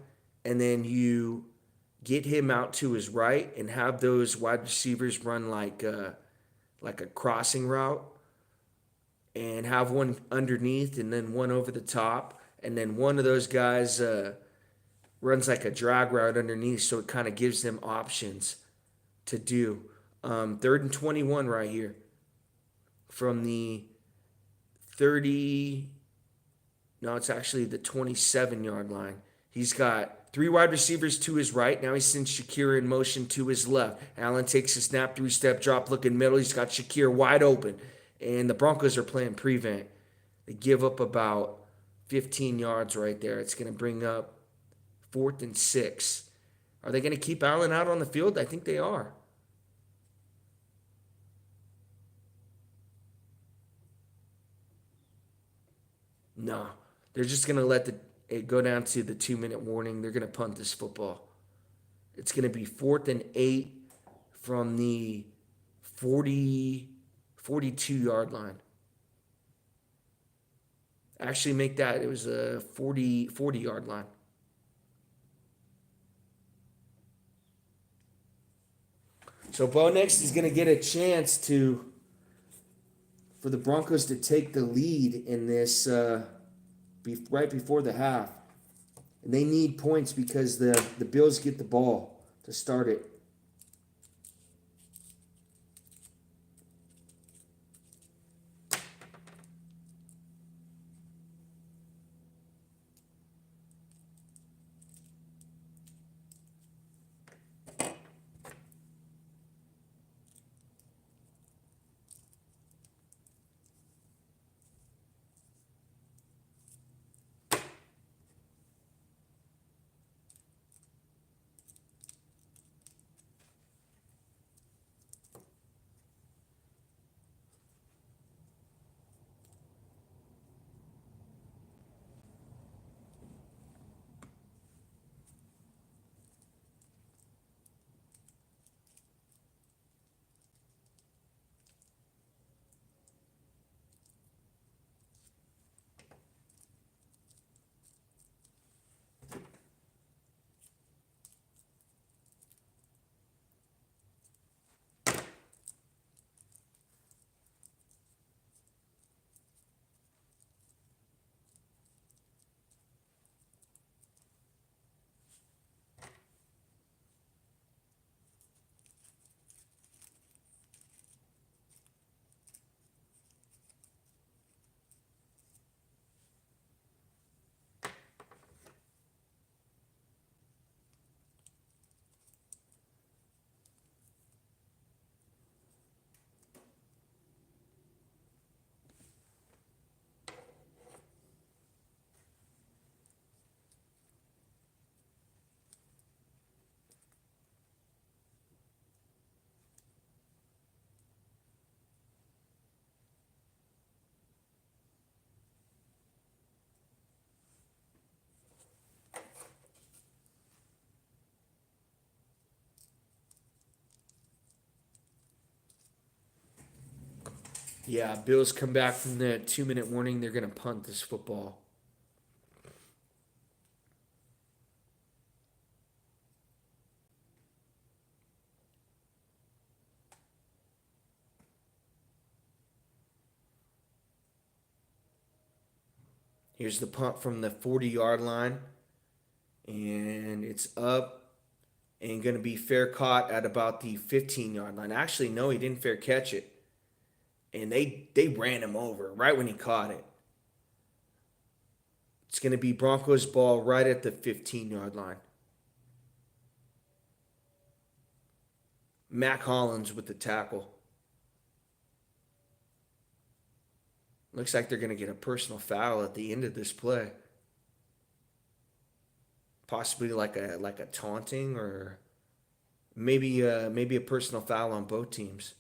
and then you get him out to his right and have those wide receivers run like a crossing route, and have one underneath and then one over the top, and then one of those guys runs like a drag route underneath, so it kind of gives them options to do. 3rd and 21 right here from the 30. No, it's actually the 27-yard line. He's got 3 wide receivers to his right. Now he sends Shakir in motion to his left. Allen takes a snap, 3-step drop, looking middle. He's got Shakir wide open. And the Broncos are playing prevent. They give up about 15 yards right there. It's going to bring up 4th and 6. Are they going to keep Allen out on the field? I think they are. No. They're just going to let it go down to the 2-minute warning. They're going to punt this football. It's going to be 4th and 8 from the 40, 42-yard line. Actually, make that, it was a 40-yard line. So Bo Nix is going to get a chance for the Broncos to take the lead in this right before the half. And they need points because the Bills get the ball to start it. Yeah, Bills come back from the 2-minute warning. They're going to punt this football. Here's the punt from the 40-yard line. And it's up and going to be fair caught at about the 15-yard line. Actually, no, he didn't fair catch it. And they ran him over right when he caught it. It's going to be Broncos ball right at the 15-yard line. Mac Hollins with the tackle. Looks like they're going to get a personal foul at the end of this play. Possibly like a taunting, or maybe a personal foul on both teams.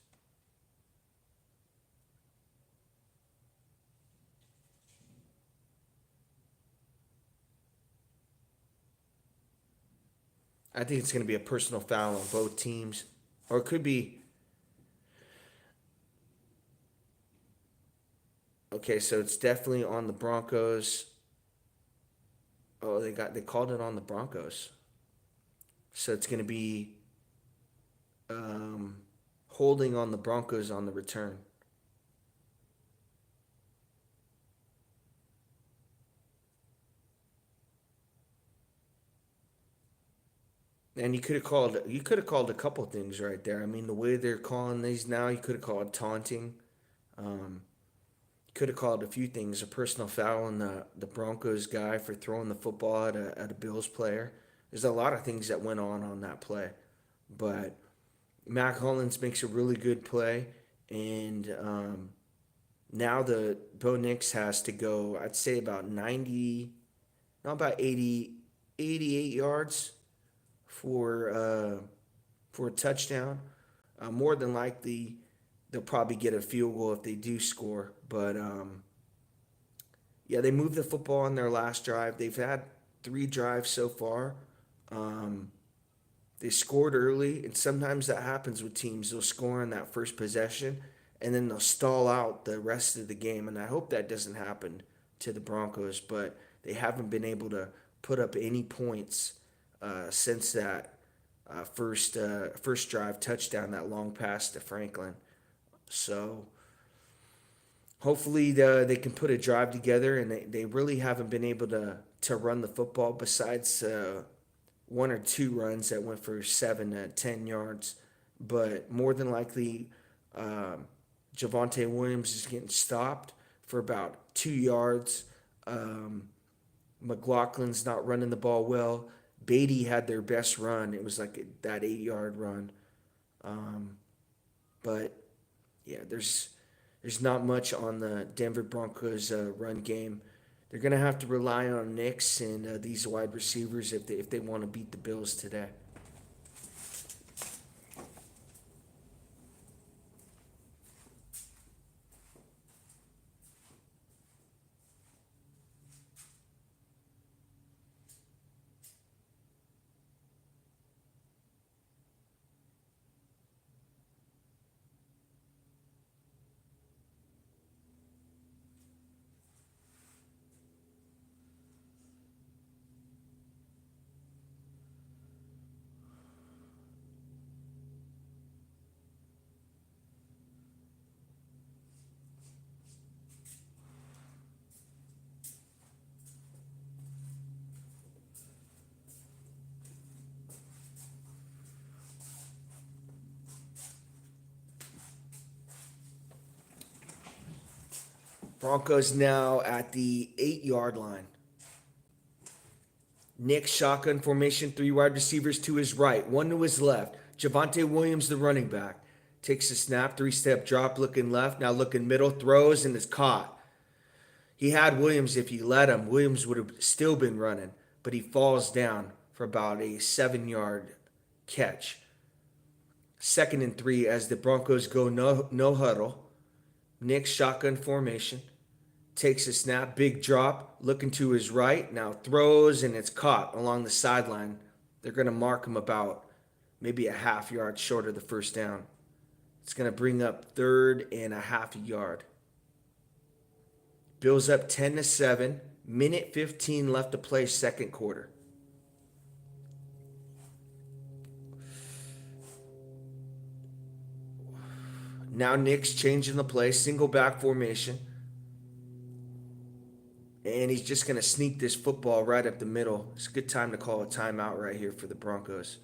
I think it's going to be a personal foul on both teams, or it could be. Okay, so it's definitely on the Broncos. Oh, they called it on the Broncos. So it's going to be um, holding on the Broncos on the return. And you could have called a couple things right there. I mean, the way they're calling these now, you could have called taunting. Um, could have called a few things. A personal foul on the Broncos guy for throwing the football at a Bills player. There's a lot of things that went on that play. But Mac Hollins makes a really good play. And now the Bo Nix has to go, I'd say about 90, not about 80, 88 yards for a touchdown. More than likely, they'll probably get a field goal if they do score. But yeah, they moved the football on their last drive. They've had 3 drives so far. Um, They scored early, and sometimes that happens with teams. They'll score on that first possession, and then they'll stall out the rest of the game. And I hope that doesn't happen to the Broncos, but they haven't been able to put up any points since that first drive touchdown, that long pass to Franklin. So hopefully they can put a drive together, and they really haven't been able to run the football besides one or two runs that went for 7 to 10 yards. But more than likely, Javonte Williams is getting stopped for about 2 yards. McLaughlin's not running the ball well. Beatty had their best run. It was like that 8 yard run. But yeah, there's not much on the Denver Broncos run game. They're gonna have to rely on Nix and these wide receivers if they want to beat the Bills today. Broncos now at the 8 yard line. Nick shotgun formation, three wide receivers to his right, one to his left. Javonte Williams, the running back, takes a snap, three-step drop, looking left, now looking middle, throws, and is caught. He had Williams if he let him. Williams would have still been running, but he falls down for about a 7 yard catch. 2nd and 3 as the Broncos go no huddle. Nick shotgun formation. Takes a snap, big drop, looking to his right, now throws, and it's caught along the sideline. They're going to mark him about maybe a half yard short of the first down. It's going to bring up 3.5 yards. Bills up 10-7, minute 15 left to play, second quarter. Now Nick's changing the play, single back formation. And he's just going to sneak this football right up the middle. It's a good time to call a timeout right here for the Broncos.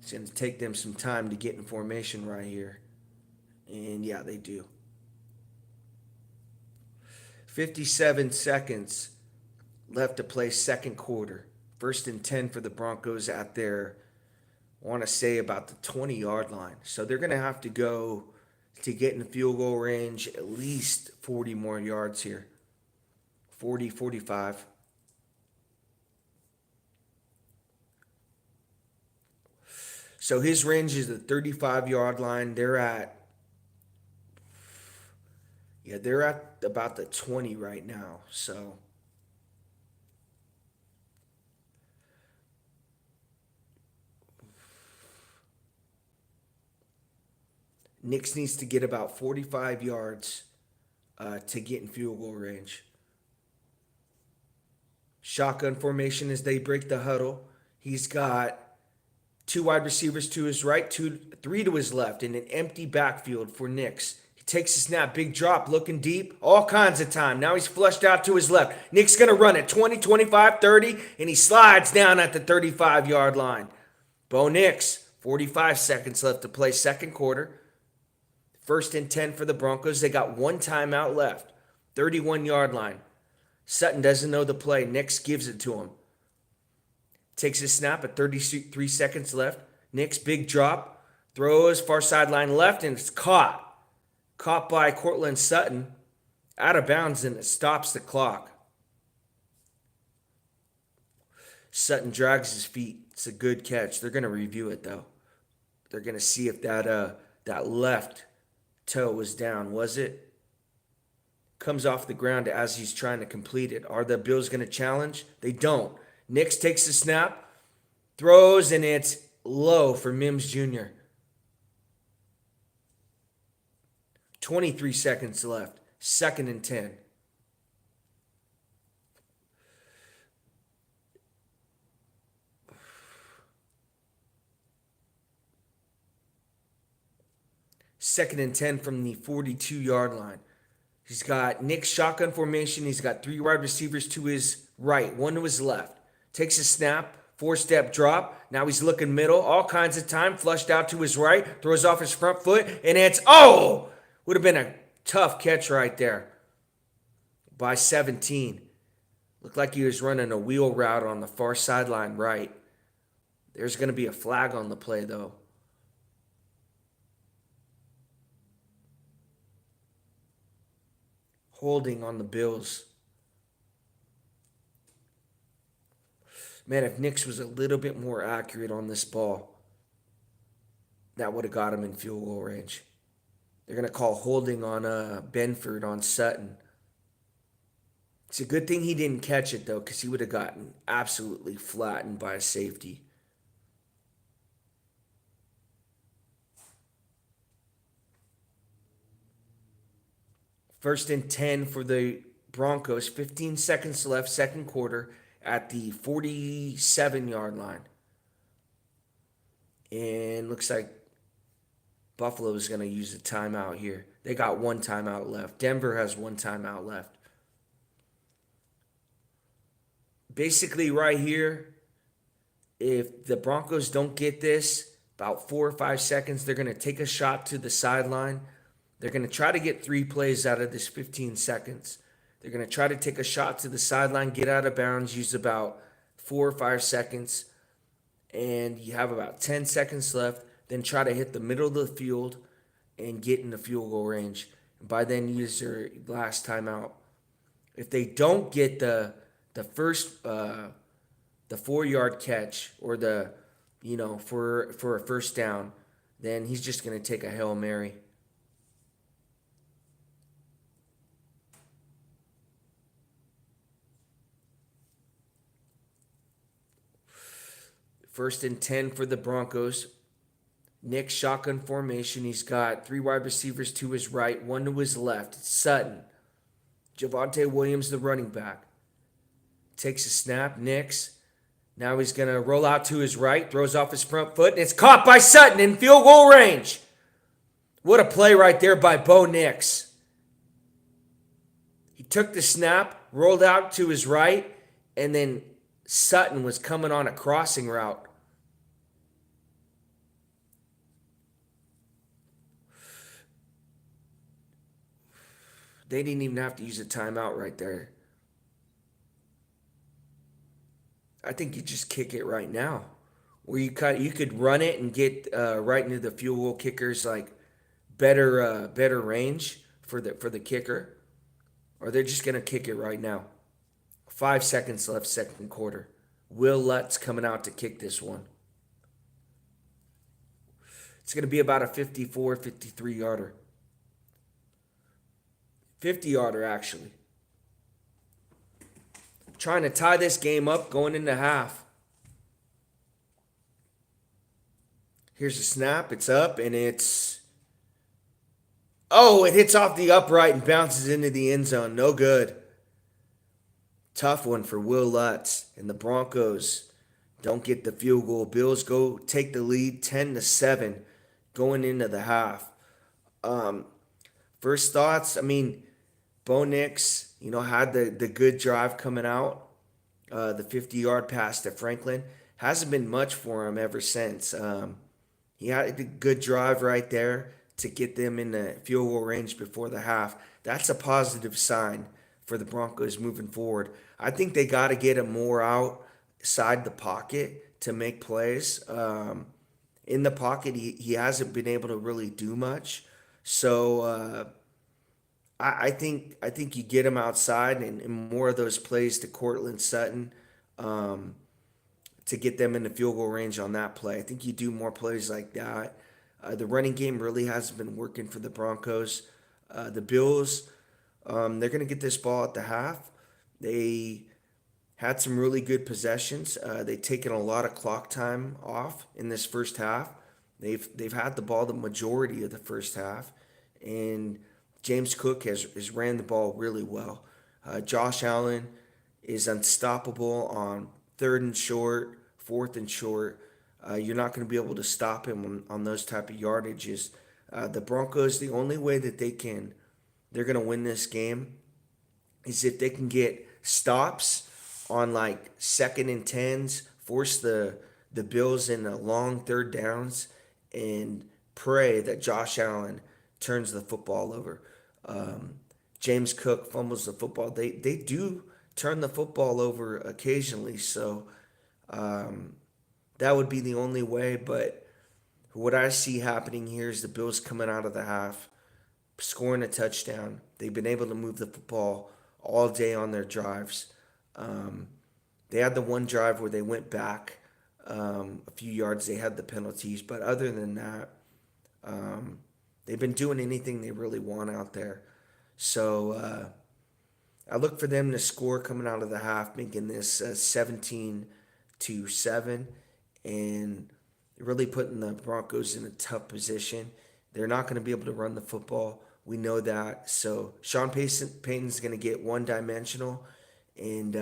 It's going to take them some time to get in formation right here. And yeah, they do. 57 seconds left to play, second quarter. 1st and 10 for the Broncos at their, I want to say, about the 20-yard line. So they're going to have to go to get in field goal range at least 40 more yards here. 40, 45. So his range is the 35-yard line. They're at about the 20 right now. So Nix needs to get about 45 yards to get in field goal range. Shotgun formation as they break the huddle. He's got two wide receivers to his right, three to his left, in an empty backfield for Nix. He takes a snap, big drop, looking deep, all kinds of time. Now he's flushed out to his left. Nick's going to run it 20, 25, 30, and he slides down at the 35-yard line. Bo Nix, 45 seconds left to play, second quarter. 1st and 10 for the Broncos. They got one timeout left. 31-yard line. Sutton doesn't know the play. Nix gives it to him. Takes his snap at 33 seconds left. Nix, big drop. Throws far sideline left, and it's caught. Caught by Cortland Sutton. Out of bounds, and it stops the clock. Sutton drags his feet. It's a good catch. They're going to review it, though. They're going to see if that left toe was down. Was it? Comes off the ground as he's trying to complete it. Are the Bills going to challenge? They don't. Nix takes the snap, throws, and it's low for Mims Jr. 23 seconds left. Second and 10. Second and 10 from the 42-yard line. He's got Nick's shotgun formation. He's got three wide receivers to his right, one to his left. Takes a snap, four-step drop. Now he's looking middle, all kinds of time. Flushed out to his right, throws off his front foot, and it's, oh! Would have been a tough catch right there by 17. Looked like he was running a wheel route on the far sideline right. There's going to be a flag on the play, though. Holding on the Bills. Man, if Nix was a little bit more accurate on this ball, that would have got him in field goal range. They're going to call holding on Benford on Sutton. It's a good thing he didn't catch it, though, because he would have gotten absolutely flattened by a safety. First and 10 for the Broncos. 15 seconds left, second quarter, at the 47-yard line. And looks like Buffalo is going to use a timeout here. They got one timeout left. Denver has one timeout left. Basically, right here, if the Broncos don't get this, about 4 or 5 seconds, they're going to take a shot to the sideline. They're going to try to get 3 plays out of this 15 seconds. They're going to try to take a shot to the sideline, get out of bounds, use about 4 or 5 seconds, and you have about 10 seconds left. Then try to hit the middle of the field and get in the field goal range. And by then, use their last timeout. If they don't get the first the 4-yard catch or for a first down, then he's just going to take a Hail Mary. First and 10 for the Broncos. Nick shotgun formation. He's got 3 wide receivers to his right, one to his left. Sutton. Javonte Williams, the running back. Takes a snap. Nix. Now he's going to roll out to his right, throws off his front foot, and it's caught by Sutton in field goal range. What a play right there by Bo Nix. He took the snap, rolled out to his right, and then Sutton was coming on a crossing route. They didn't even have to use a timeout right there. I think you just kick it right now. Where you could run it and get right into the field goal kicker's better range for the kicker. Or they're just gonna kick it right now. 5 seconds left, second quarter. Will Lutz coming out to kick this one. It's going to be about a 54, 53-yarder. 50-yarder, actually. Trying to tie this game up going into half. Here's a snap. It's up, and it's... Oh, it hits off the upright and bounces into the end zone. No good. Tough one for Will Lutz. And the Broncos don't get the field goal. Bills go take the lead 10-7 going into the half. First thoughts, Bo Nix, had the good drive coming out. The 50-yard pass to Franklin. Hasn't been much for him ever since. He had a good drive right there to get them in the field goal range before the half. That's a positive sign for the Broncos moving forward. I think they got to get him more outside the pocket to make plays. In the pocket, he hasn't been able to really do much. So I think you get him outside and more of those plays to Cortland Sutton to get them in the field goal range on that play. I think you do more plays like that. The running game really hasn't been working for the Broncos. The Bills, they're going to get this ball at the half. They had some really good possessions. They've taken a lot of clock time off in this first half. They've had the ball the majority of the first half, and James Cook has ran the ball really well. Josh Allen is unstoppable on third and short, fourth and short. You're not going to be able to stop him on those type of yardages. The Broncos, the only way that they're going to win this game is if they can get stops on like second and tens, force the Bills into long third downs, and pray that Josh Allen turns the football over. Um, James Cook fumbles the football. They do turn the football over occasionally, so that would be the only way. But what I see happening here is the Bills coming out of the half, scoring a touchdown. They've been able to move the football all day on their drives. Um, they had the one drive where they went back a few yards. They had the penalties, but other than that, um, they've been doing anything they really want out there. So I look for them to score coming out of the half, making this 17-7, and really putting the Broncos in a tough position. They're not going to be able to run the football. We know that. So Sean Payton's going to get one dimensional, and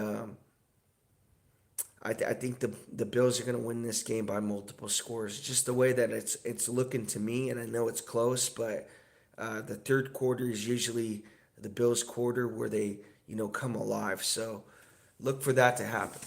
I think the Bills are going to win this game by multiple scores. Just the way that it's looking to me, and I know it's close, but the third quarter is usually the Bills' quarter where they come alive. So look for that to happen.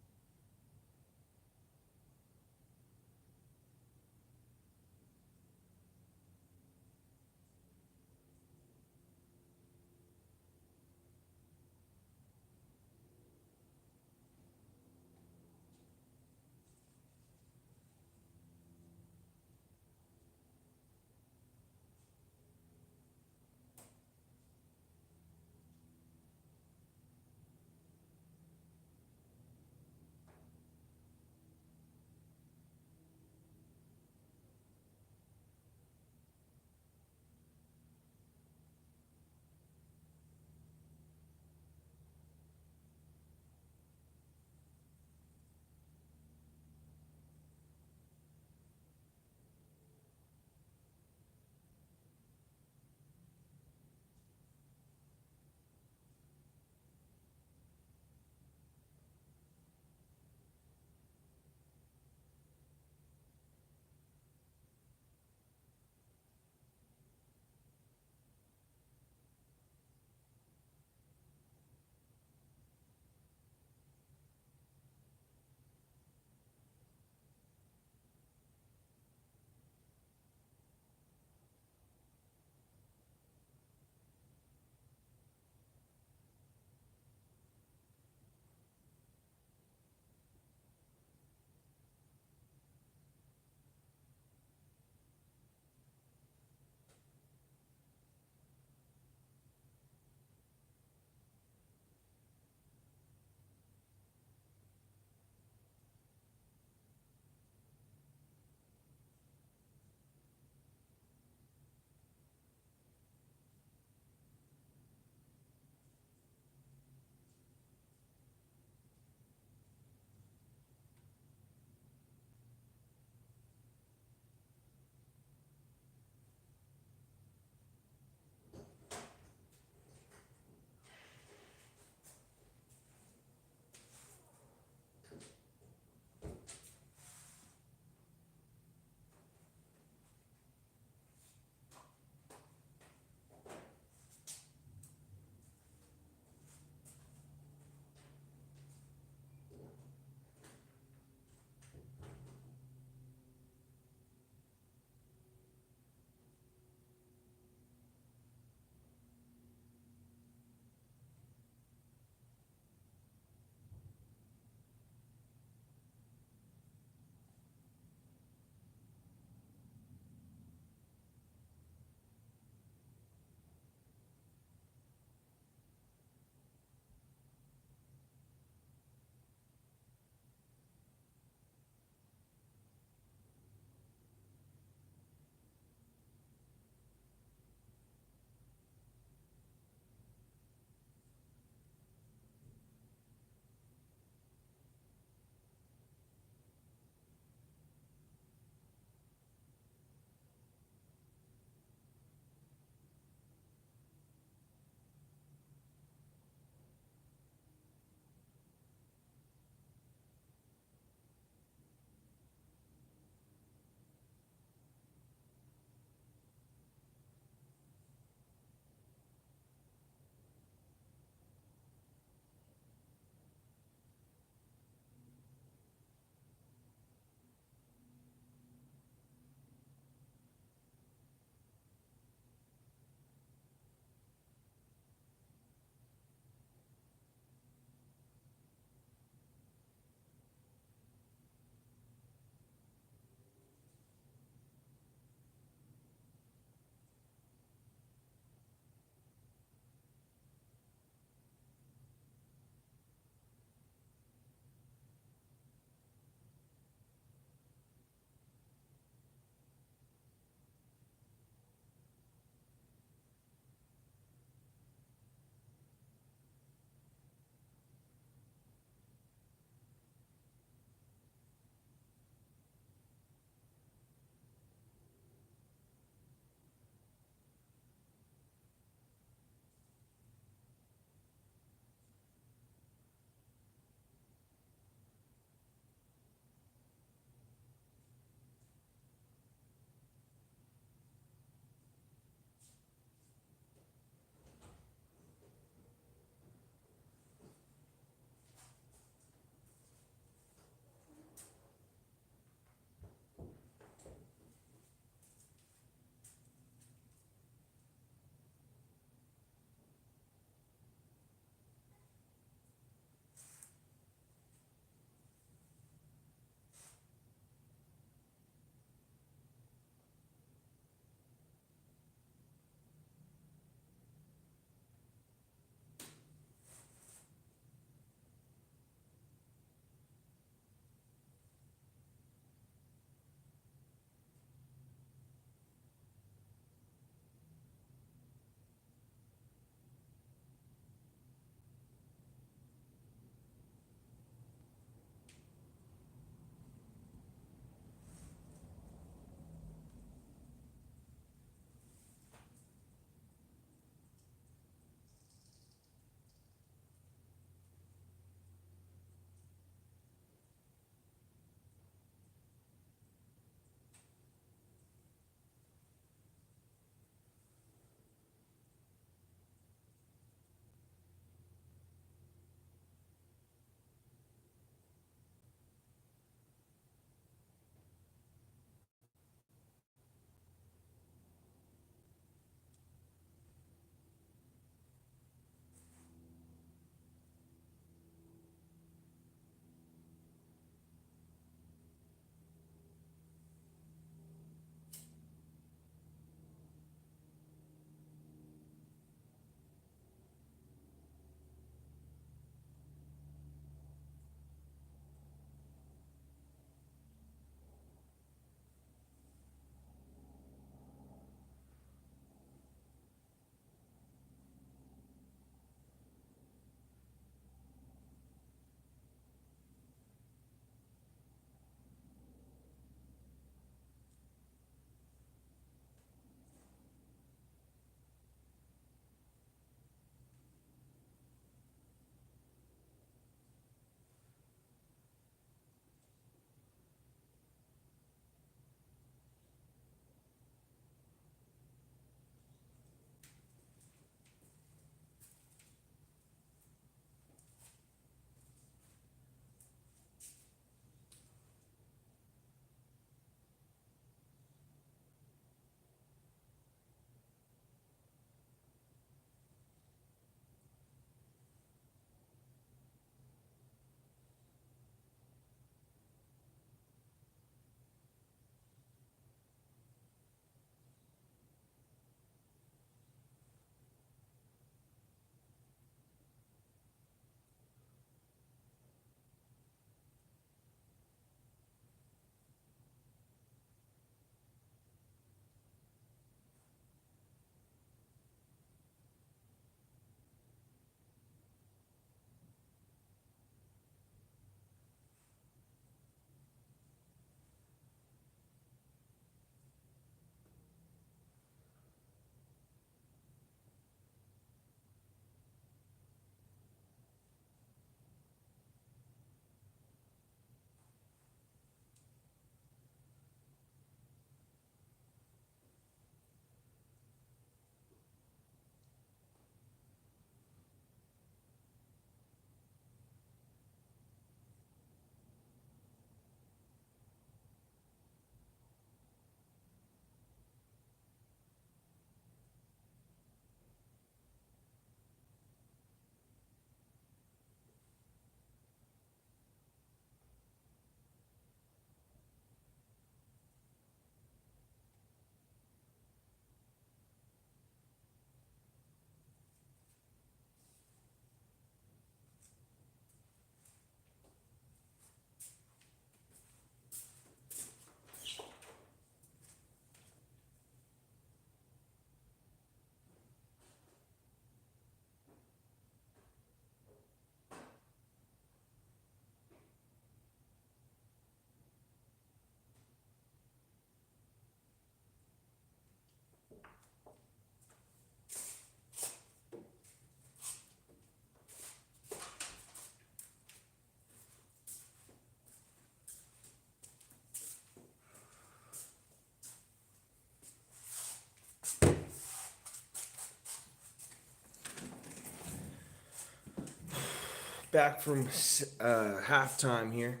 Back from halftime here.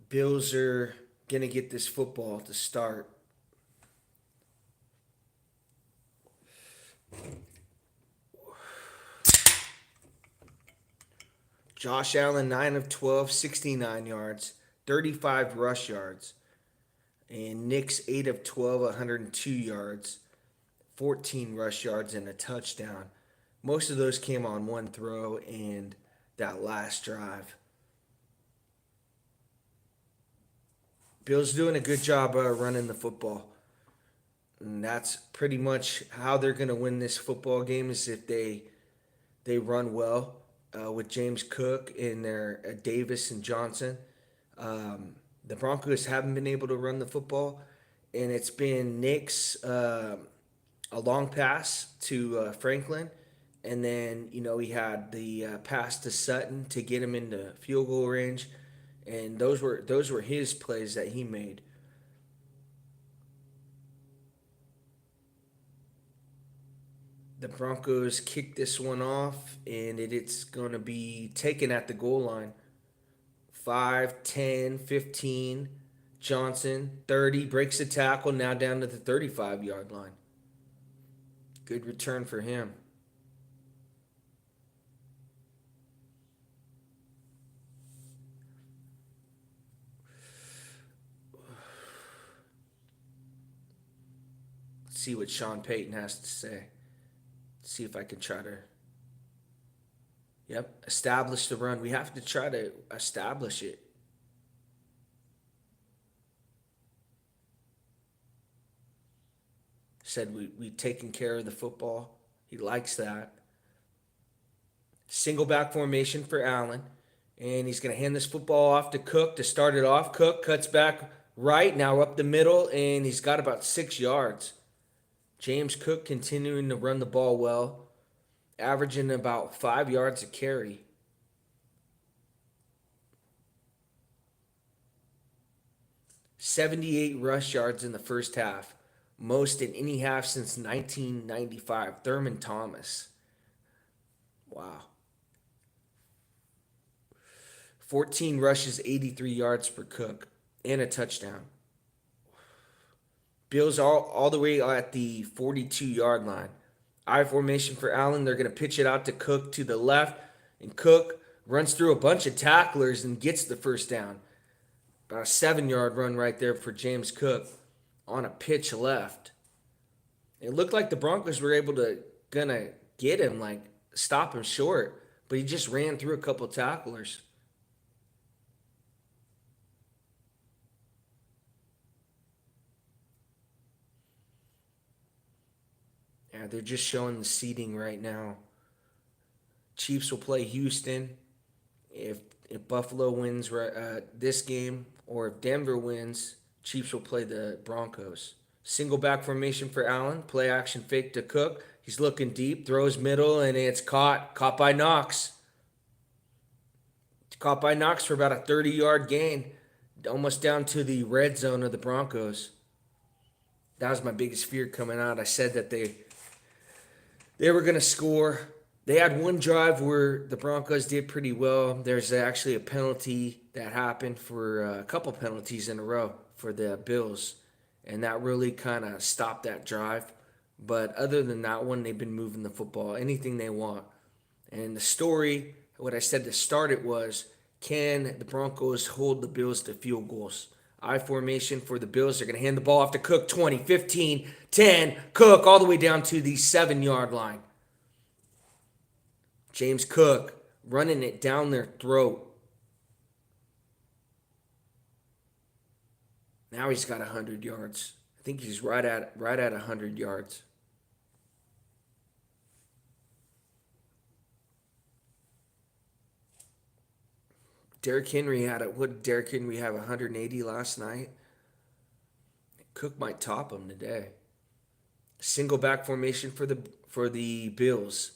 Bills are going to get this football to start. Josh Allen, 9 of 12, 69 yards, 35 rush yards. And Nick's 8 of 12, 102 yards, 14 rush yards, and a touchdown. Most of those came on one throw and that last drive. Bills doing a good job running the football. And that's pretty much how they're going to win this football game is if they run well with James Cook and their Davis and Johnson. The Broncos haven't been able to run the football, and it's been Nick's a long pass to Franklin, and then he had the pass to Sutton to get him into field goal range, and those were his plays that he made. The Broncos kicked this one off, and it's going to be taken at the goal line. 5, 10, 15. Johnson, 30, breaks the tackle, now down to the 35-yard line. Good return for him. Let's see what Sean Payton has to say. See if I can try to establish the run. We have to try to establish it. Said we taking care of the football. He likes that. Single back formation for Allen. And he's going to hand this football off to Cook to start it off. Cook cuts back right, now up the middle, and he's got about 6 yards. James Cook continuing to run the ball well, averaging about 5 yards a carry. "78 rush yards in the first half, most in any half since 1995. Thurman Thomas. Wow. 14 rushes, 83 yards for Cook, and a touchdown. Bills all the way at the 42-yard line. I formation for Allen. They're going to pitch it out to Cook to the left, and Cook runs through a bunch of tacklers and gets the first down. About a 7-yard run right there for James Cook on a pitch left. It looked like the Broncos were able to gonna get him, like stop him short, but he just ran through a couple tacklers. Yeah, they're just showing the seeding right now. Chiefs will play Houston. If Buffalo wins this game, or if Denver wins, Chiefs will play the Broncos. Single back formation for Allen. Play action fake to Cook. He's looking deep, throws middle, and it's caught by Knox. Caught by Knox for about a 30-yard gain, almost down to the red zone of the Broncos. That was my biggest fear coming out. I said that they were going to score. They had one drive where the Broncos did pretty well. There's actually a penalty that happened for a couple penalties in a row for the Bills, and that really kind of stopped that drive. But other than that one, they've been moving the football, anything they want. And the story, what I said to start it was, can the Broncos hold the Bills to field goals? I formation for the Bills. They're going to hand the ball off to Cook, 20, 15, 10. Cook all the way down to the 7-yard line. James Cook running it down their throat. Now he's got 100 yards. I think he's right at 100 yards. Derrick Henry what did Derrick Henry have, 180 last night? Cook might top him today. Single back formation for the Bills.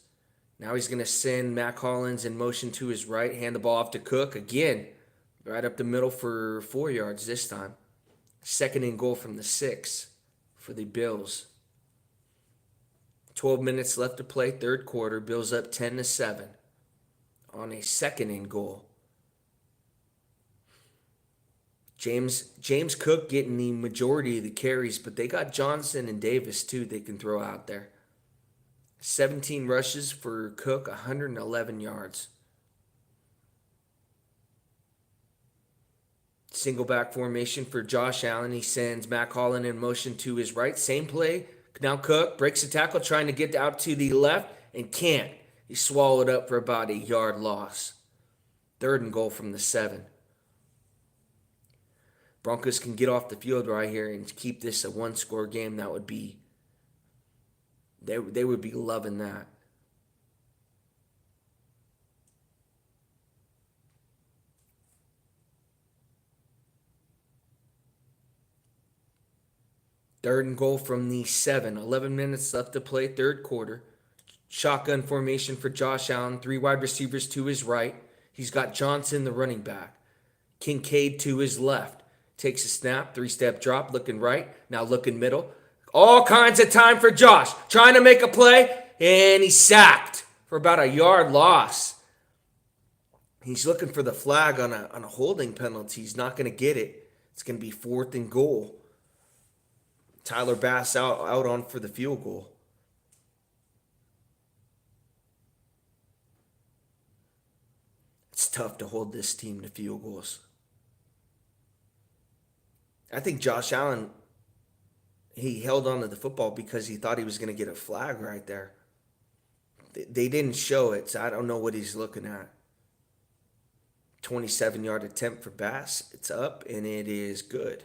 Now he's going to send Mac Hollins in motion to his right, hand the ball off to Cook again, right up the middle for 4 yards this time. Second and goal from the 6 for the Bills. 12 minutes left to play, third quarter. Bills up 10-7. on a second and goal. James Cook getting the majority of the carries, but they got Johnson and Davis too they can throw out there. 17 rushes for Cook, 111 yards. Single back formation for Josh Allen. He sends Mac Holland in motion to his right. Same play. Now Cook breaks the tackle, trying to get out to the left, and can't. He's swallowed up for about a yard loss. Third and goal from the 7. Broncos can get off the field right here and keep this a one-score game. That would be, they would be loving that. Third and goal from the 7. 11 minutes left to play, third quarter. Shotgun formation for Josh Allen. 3 wide receivers to his right. He's got Johnson, the running back. Kincaid to his left. Takes a snap, 3-step drop, looking right, now looking middle. All kinds of time for Josh. Trying to make a play, and he's sacked for about a yard loss. He's looking for the flag on a holding penalty. He's not going to get it. It's going to be 4th and goal. Tyler Bass out on for the field goal. It's tough to hold this team to field goals. I think Josh Allen, he held on to the football because he thought he was going to get a flag right there. They didn't show it, so I don't know what he's looking at. 27-yard attempt for Bass. It's up, and it is good.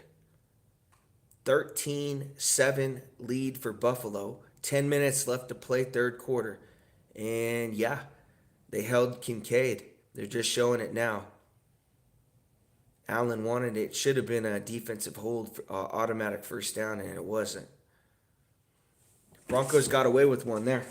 13-7 lead for Buffalo. 10 minutes left to play, third quarter. And yeah, they held Kincaid. They're just showing it now. Allen wanted it. Should have been a defensive hold, automatic first down, and it wasn't. Broncos got away with one there.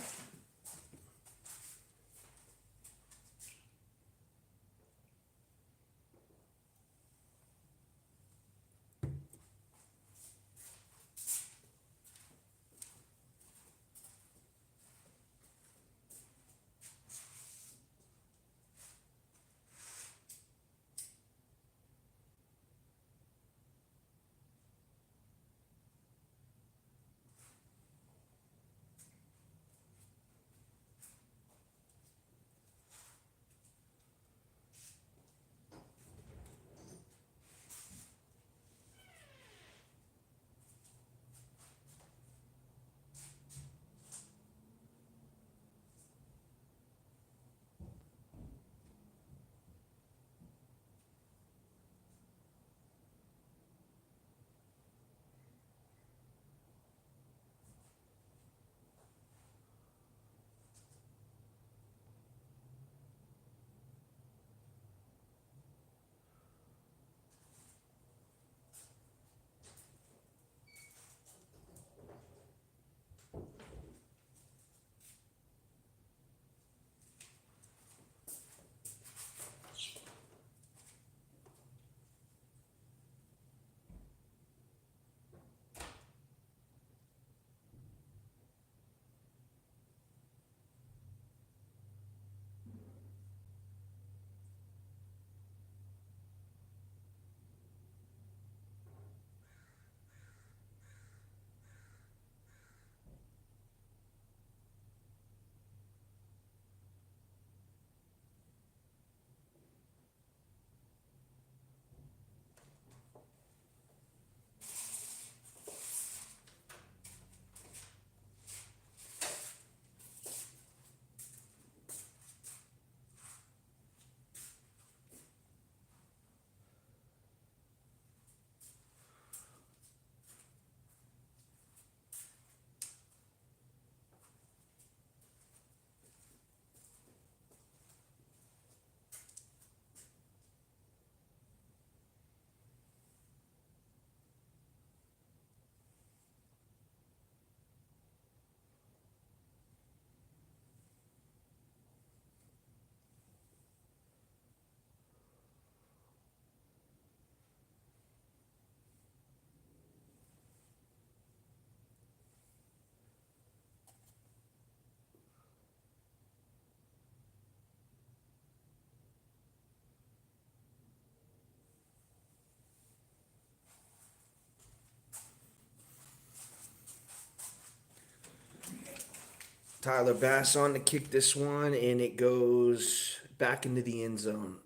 Tyler Bass on to kick this one, and it goes back into the end zone.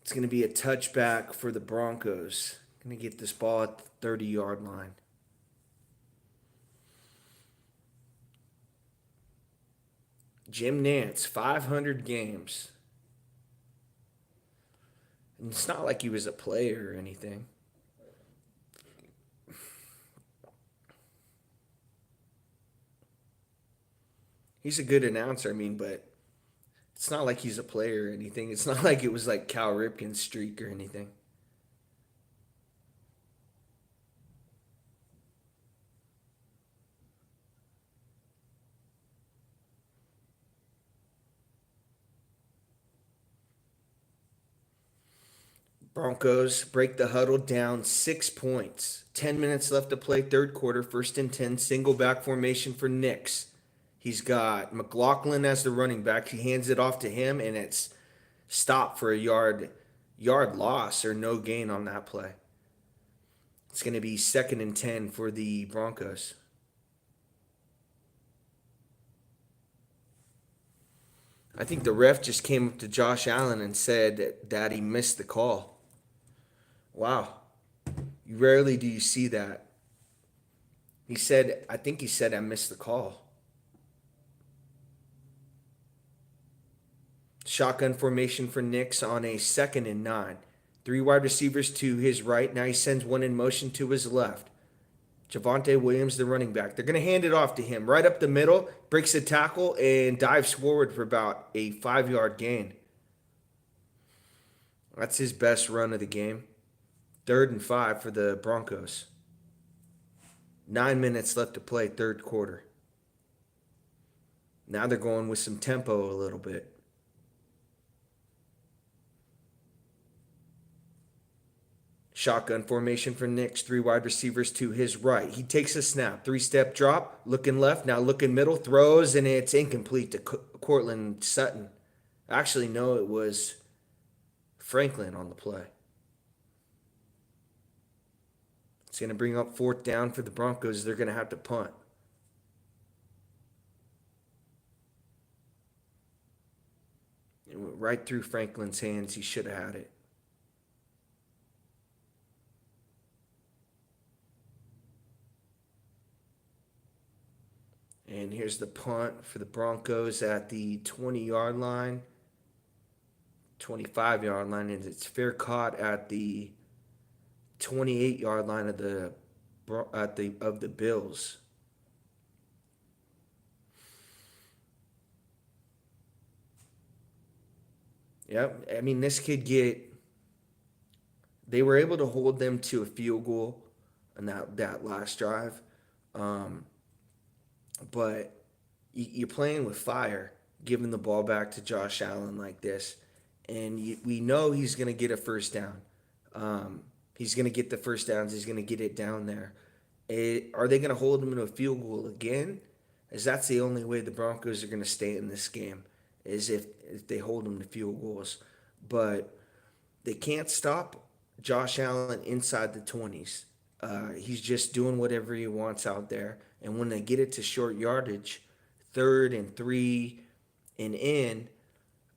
It's going to be a touchback for the Broncos. Going to get this ball at the 30-yard line. Jim Nantz, 500 games. And it's not like he was a player or anything. He's a good announcer, but it's not like he's a player or anything. It's not like it was like Cal Ripken's streak or anything. Broncos break the huddle down 6 points. 10 minutes left to play, third quarter, 1st and 10, single back formation for Nix. He's got McLaughlin as the running back. He hands it off to him, and it's stopped for a yard loss or no gain on that play. It's going to be 2nd and 10 for the Broncos. I think the ref just came up to Josh Allen and said that he missed the call. Wow. Rarely do you see that. I think he said I missed the call. Shotgun formation for Nix on a 2nd and 9. 3 wide receivers to his right. Now he sends one in motion to his left. Javonte Williams, the running back. They're going to hand it off to him right up the middle, breaks a tackle, and dives forward for about a 5-yard gain. That's his best run of the game. 3rd and 5 for the Broncos. 9 minutes left to play, third quarter. Now they're going with some tempo a little bit. Shotgun formation for Nix. 3 wide receivers to his right. He takes a snap. 3-step drop. Looking left. Now looking middle. Throws, and it's incomplete to Cortland Sutton. Actually, no, it was Franklin on the play. It's going to bring up 4th down for the Broncos. They're going to have to punt. It went right through Franklin's hands. He should have had it. And here's the punt for the Broncos at the 20-yard line, 25-yard line, and it's fair caught at the 28-yard line of the Bills. Yep, this could get. They were able to hold them to a field goal on that last drive. But you're playing with fire, giving the ball back to Josh Allen like this. And we know he's going to get a first down. He's going to get the first downs. He's going to get it down there. Are they going to hold him to a field goal again? As that's the only way the Broncos are going to stay in this game, is if they hold him to field goals. But they can't stop Josh Allen inside the 20s. He's just doing whatever he wants out there. And when they get it to short yardage, 3rd and 3 and in,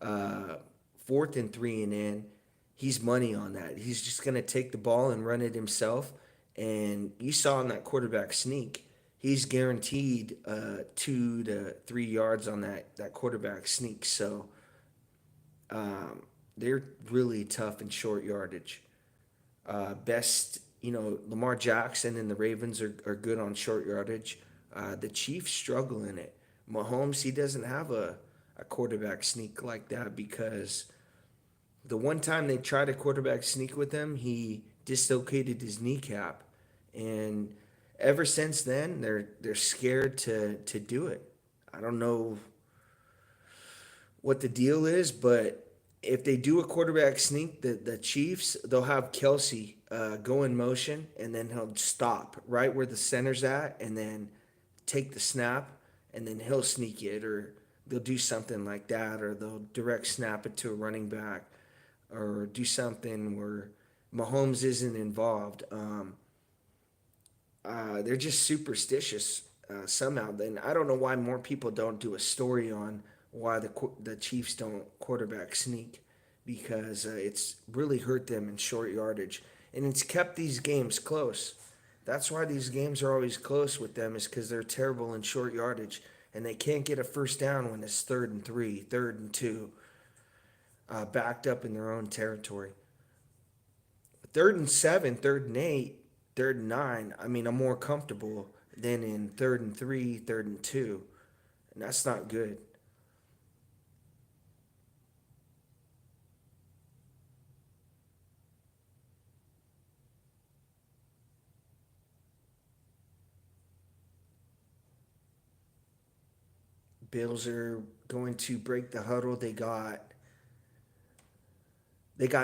4th and 3 and in, he's money on that. He's just going to take the ball and run it himself. And you saw in that quarterback sneak, he's guaranteed 2 to 3 yards on that quarterback sneak. So they're really tough in short yardage. Lamar Jackson and the Ravens are good on short yardage. The Chiefs struggle in it. Mahomes, he doesn't have a quarterback sneak like that, because the one time they tried a quarterback sneak with him, he dislocated his kneecap. And ever since then, they're scared to do it. I don't know what the deal is, but if they do a quarterback sneak, the Chiefs, they'll have Kelsey go in motion, and then he'll stop right where the center's at, and then take the snap, and then he'll sneak it, or they'll do something like that, or they'll direct snap it to a running back, or do something where Mahomes isn't involved. They're just superstitious somehow. Then I don't know why more people don't do a story on why the Chiefs don't quarterback sneak, because it's really hurt them in short yardage, and it's kept these games close. That's why these games are always close with them, is because they're terrible in short yardage, and they can't get a first down when it's 3rd and 3, 3rd and 2, backed up in their own territory. 3rd and 7, 3rd and 8, 3rd and 9. I mean, I'm more comfortable than in 3rd and 3, 3rd and 2, and that's not good. Bills are going to break the huddle. They got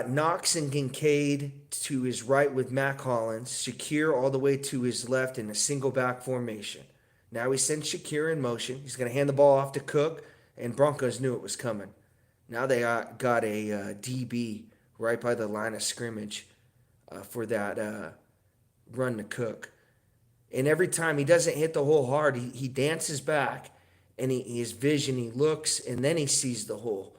Knox and Kincaid to his right with Mac Hollins, Shakir all the way to his left in a single back formation. Now he sends Shakir in motion. He's going to hand the ball off to Cook, and Broncos knew it was coming. Now they got a DB right by the line of scrimmage for that run to Cook. And every time he doesn't hit the hole hard, he dances back, and his vision, he looks, and then he sees the hole.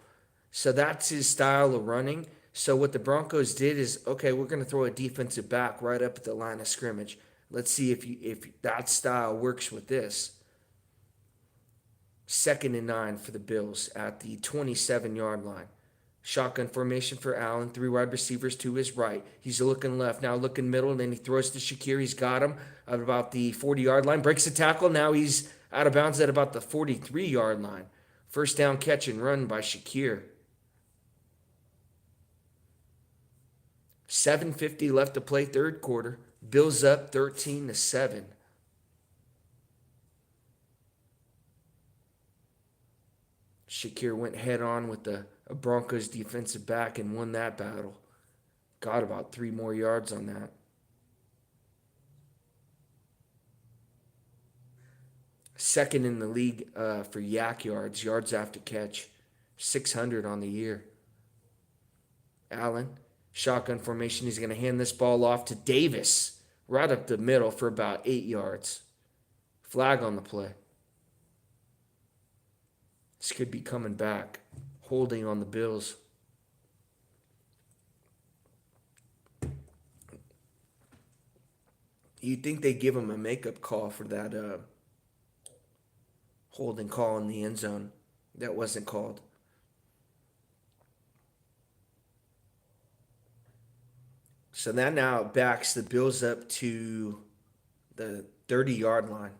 So that's his style of running. So what the Broncos did is, okay, we're going to throw a defensive back right up at the line of scrimmage. Let's see if that style works with this. 2nd and 9 for the Bills at the 27-yard line. Shotgun formation for Allen. 3 wide receivers to his right. He's looking left, now looking middle, and then he throws to Shakir. He's got him at about the 40-yard line. Breaks the tackle. Now he's out of bounds at about the 43-yard line. First down catch and run by Shakir. 7:50 left to play, third quarter. Bills up 13-7. Shakir went head on with a Broncos defensive back and won that battle. Got about 3 more yards on that. Second in the league for yak yards after catch. 600 on the year. Allen, shotgun formation. He's going to hand this ball off to Davis right up the middle for about 8 yards. Flag on the play. This could be coming back. Holding on the Bills. You'd think they give him a makeup call for that holding call in the end zone. That wasn't called. So that now backs the Bills up to the 30-yard line.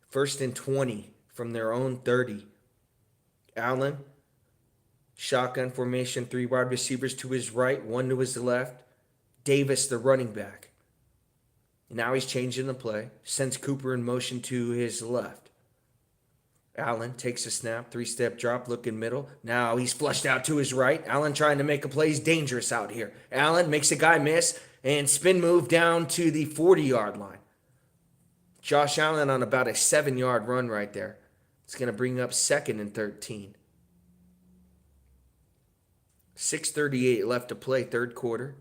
First and 20 from their own 30. Allen, shotgun formation, 3 wide receivers to his right, 1 to his left. Davis, the running back. Now he's changing the play. Sends Cooper in motion to his left. Allen takes a snap, 3-step drop, looking middle. Now he's flushed out to his right. Allen trying to make a play. He's dangerous out here. Allen makes a guy miss and spin move down to the 40-yard line. Josh Allen on about a 7-yard run right there. It's going to bring up 2nd and 13. 6:38 left to play, third quarter.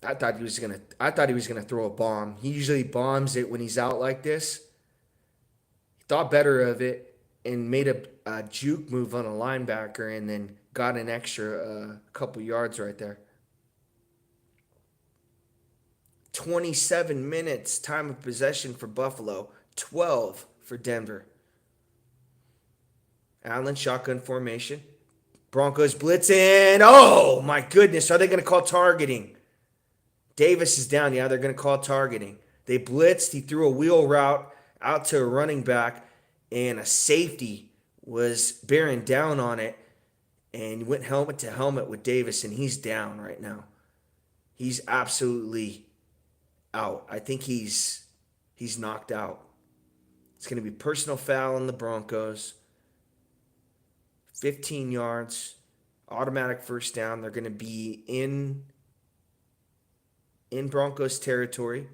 I thought he was gonna throw a bomb. He usually bombs it when he's out like this. He thought better of it and made a juke move on a linebacker, and then got an extra couple yards right there. 27 minutes time of possession for Buffalo, 12 for Denver. Allen, shotgun formation. Broncos blitzing. Oh, my goodness. Are they going to call targeting? Davis is down. Yeah, they're going to call targeting. They blitzed. He threw a wheel route out to a running back, and a safety was bearing down on it, and went helmet to helmet with Davis, and he's down right now. He's absolutely out. I think he's knocked out. It's going to be personal foul on the Broncos. 15 yards, automatic first down. They're going to be in Broncos territory.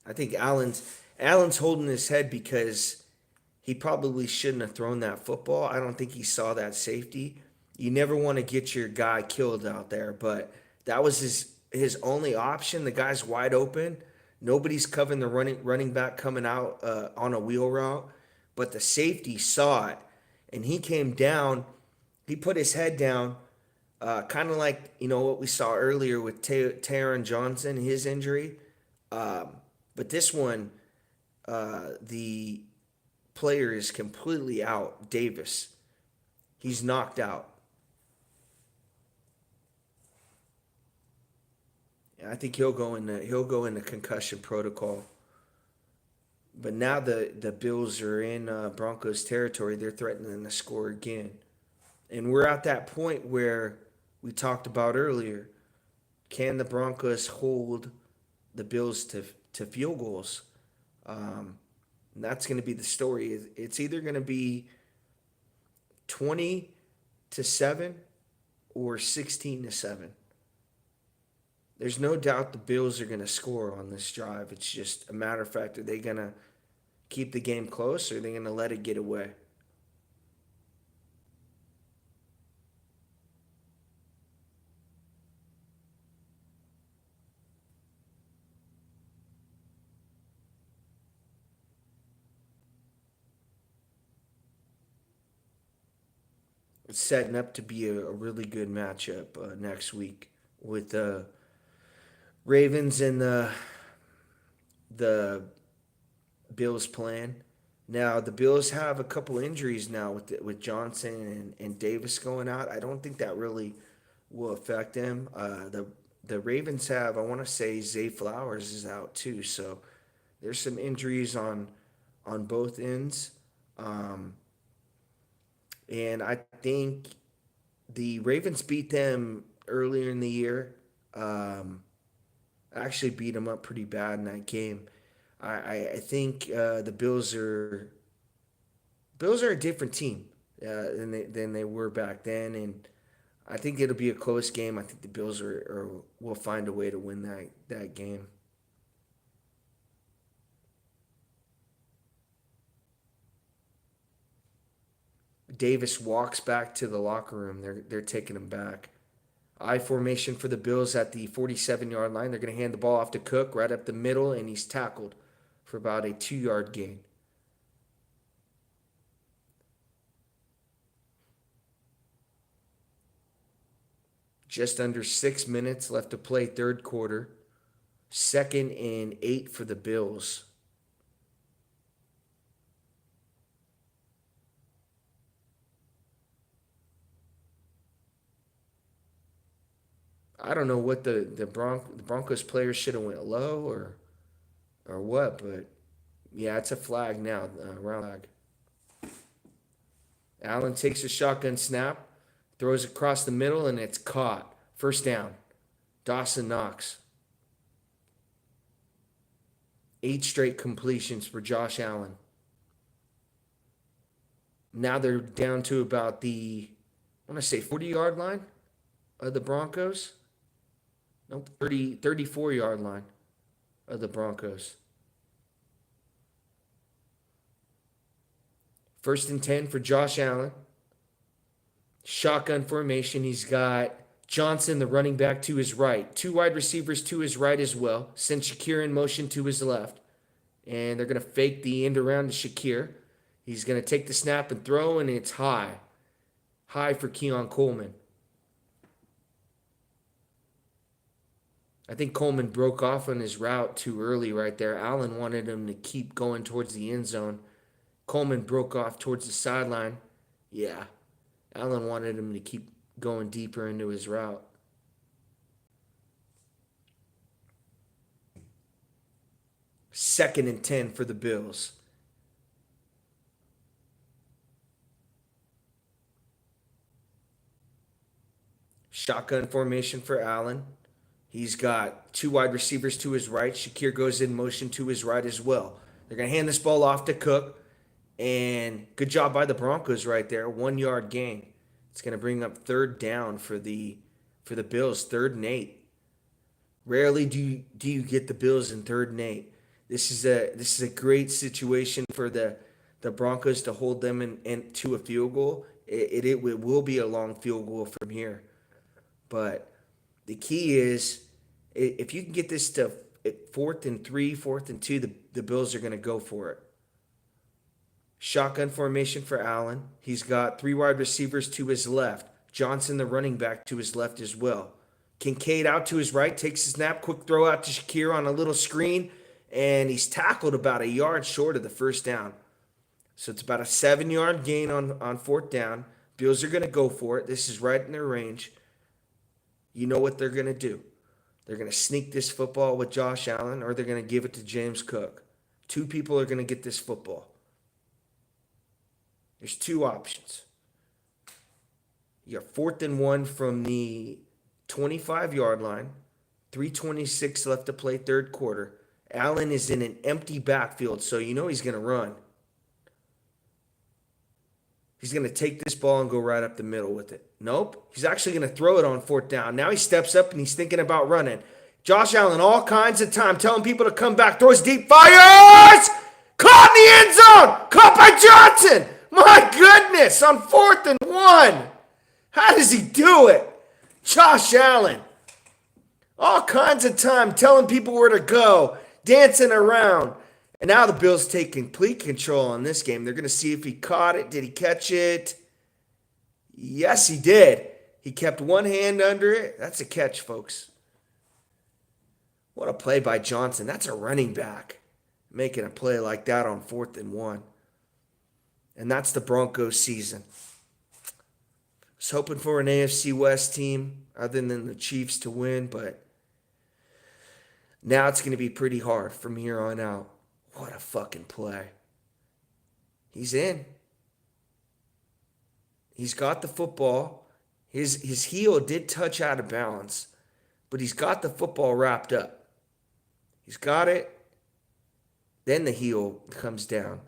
I think Allen's holding his head because he probably shouldn't have thrown that football. I don't think he saw that safety. You never want to get your guy killed out there, but that was his only option. The guy's wide open. Nobody's covering the running back coming out on a wheel route, but the safety saw it, and he came down. He put his head down, kind of like what we saw earlier with Taron Johnson, his injury. Um, but this one, the player is completely out. Davis, he's knocked out. I think he'll go into concussion protocol. But now the Bills are in Broncos territory. They're threatening to score again, and we're at that point where we talked about earlier. Can the Broncos hold the Bills to field goals? And that's going to be the story. It's either going to be 20-7 or 16-7. There's no doubt the Bills are going to score on this drive. It's just a matter of fact, are they going to keep the game close or are they going to let it get away? It's setting up to be a really good matchup next week with the Ravens and the Bills playing. Now the Bills have a couple injuries now with Johnson and Davis going out. I don't think that really will affect them. The Ravens have, I want to say, Zay Flowers is out too. So there's some injuries on both ends. Um, and I think the Ravens beat them earlier in the year. Um, Actually beat them up pretty bad in that game. I think the Bills are a different team than they were back then, and I think it'll be a close game. I think the Bills will find a way to win that game. Davis walks back to the locker room. They're taking him back. I formation for the Bills at the 47-yard line. They're going to hand the ball off to Cook right up the middle, and he's tackled for about a 2-yard gain. Just under 6 minutes left to play, third quarter. 2nd and 8 for the Bills. I don't know what the Broncos players should have went low or what, but yeah, it's a flag now, round flag. Allen takes a shotgun snap, throws across the middle, and it's caught. First down. Dawson Knox. 8 straight completions for Josh Allen. Now they're down to about I want to say 40-yard line of the Broncos. Nope, 34-yard line of the Broncos. 1st and 10 for Josh Allen. Shotgun formation. He's got Johnson, the running back, to his right. 2 wide receivers to his right as well. Send Shakir in motion to his left. And they're going to fake the end around to Shakir. He's going to take the snap and throw, and it's high. High for Keon Coleman. I think Coleman broke off on his route too early right there. Allen wanted him to keep going towards the end zone. Coleman broke off towards the sideline. Yeah, Allen wanted him to keep going deeper into his route. 2nd and 10 for the Bills. Shotgun formation for Allen. He's got 2 wide receivers to his right. Shakir goes in motion to his right as well. They're going to hand this ball off to Cook. And good job by the Broncos right there. 1-yard gain. It's going to bring up third down for the Bills. 3rd and 8. Rarely do you get the Bills in 3rd and 8. This is a great situation for the Broncos to hold them in to a field goal. It will be a long field goal from here, but the key is if you can get this to fourth and three, fourth and two, the Bills are going to go for it. Shotgun formation for Allen. He's got three wide receivers to his left. Johnson, the running back, to his left as well. Kincaid out to his right, takes a snap, quick throw out to Shakir on a little screen, and he's tackled about a yard short of the first down. So it's about a 7-yard gain on fourth down. Bills are going to go for it. This is right in their range. You know what they're going to do. They're going to sneak this football with Josh Allen, or they're going to give it to James Cook. Two people are going to get this football. There's two options. You got fourth and one from the 25-yard line. 3:26 left to play, third quarter. Allen is in an empty backfield, so you know he's going to run. He's going to take this ball and go right up the middle with it. Nope. He's actually going to throw it on fourth down. Now he steps up and he's thinking about running. Josh Allen, all kinds of time, telling people to come back. Throws deep, fires! Caught in the end zone! Caught by Johnson! My goodness, on fourth and one. How does he do it? Josh Allen. All kinds of time telling people where to go, dancing around. And now the Bills take complete control on this game. They're going to see if he caught it. Did he catch it? Yes, he did. He kept one hand under it. That's a catch, folks. What a play by Johnson. That's a running back making a play like that on fourth and one. And that's the Broncos season. I was hoping for an AFC West team other than the Chiefs to win, but now it's going to be pretty hard from here on out. What a fucking play. He's in. He's got the football. His heel did touch out of bounds, but he's got the football wrapped up. He's got it. Then the heel comes down.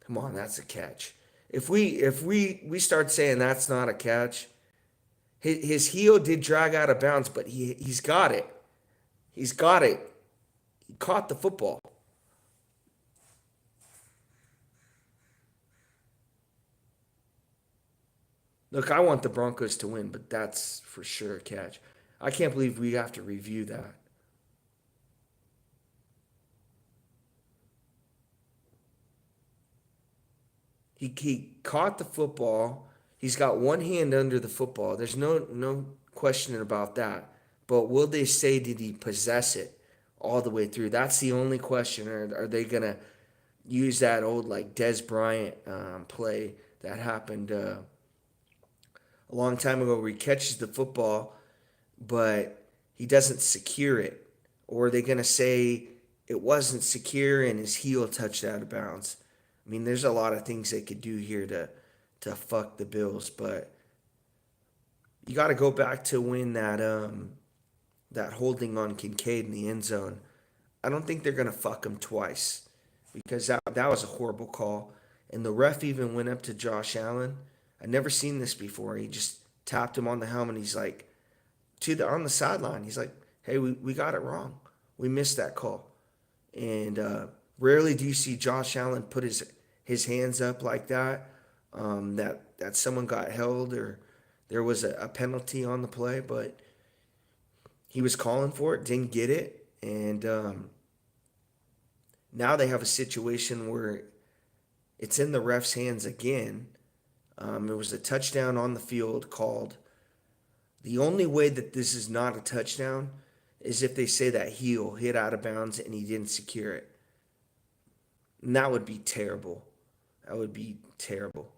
Come on, that's a catch. If we start saying that's not a catch, his heel did drag out of bounds, but he's got it. He's got it. He caught the football. Look, I want the Broncos to win, but that's for sure a catch. I can't believe we have to review that. He caught the football. He's got one hand under the football. There's no question about that. But will they say, did he possess it all the way through? That's the only question. Or are they going to use that old like Des Bryant play that happened a long time ago where he catches the football, but he doesn't secure it? Or are they going to say it wasn't secure and his heel touched out of bounds? I mean, there's a lot of things they could do here to fuck the Bills, but you got to go back to when that holding on Kincaid in the end zone. I don't think they're going to fuck him twice because that was a horrible call. And the ref even went up to Josh Allen. I'd never seen this before. He just tapped him on the helmet. He's like, on the sideline. He's like, hey, we got it wrong. We missed that call. And rarely do you see Josh Allen put his hands up like that, that someone got held or there was a penalty on the play, but he was calling for it, didn't get it, and now they have a situation where it's in the ref's hands again. It was a touchdown on the field called. The only way that this is not a touchdown is if they say that heel hit out of bounds and he didn't secure it. And that would be terrible. That would be terrible.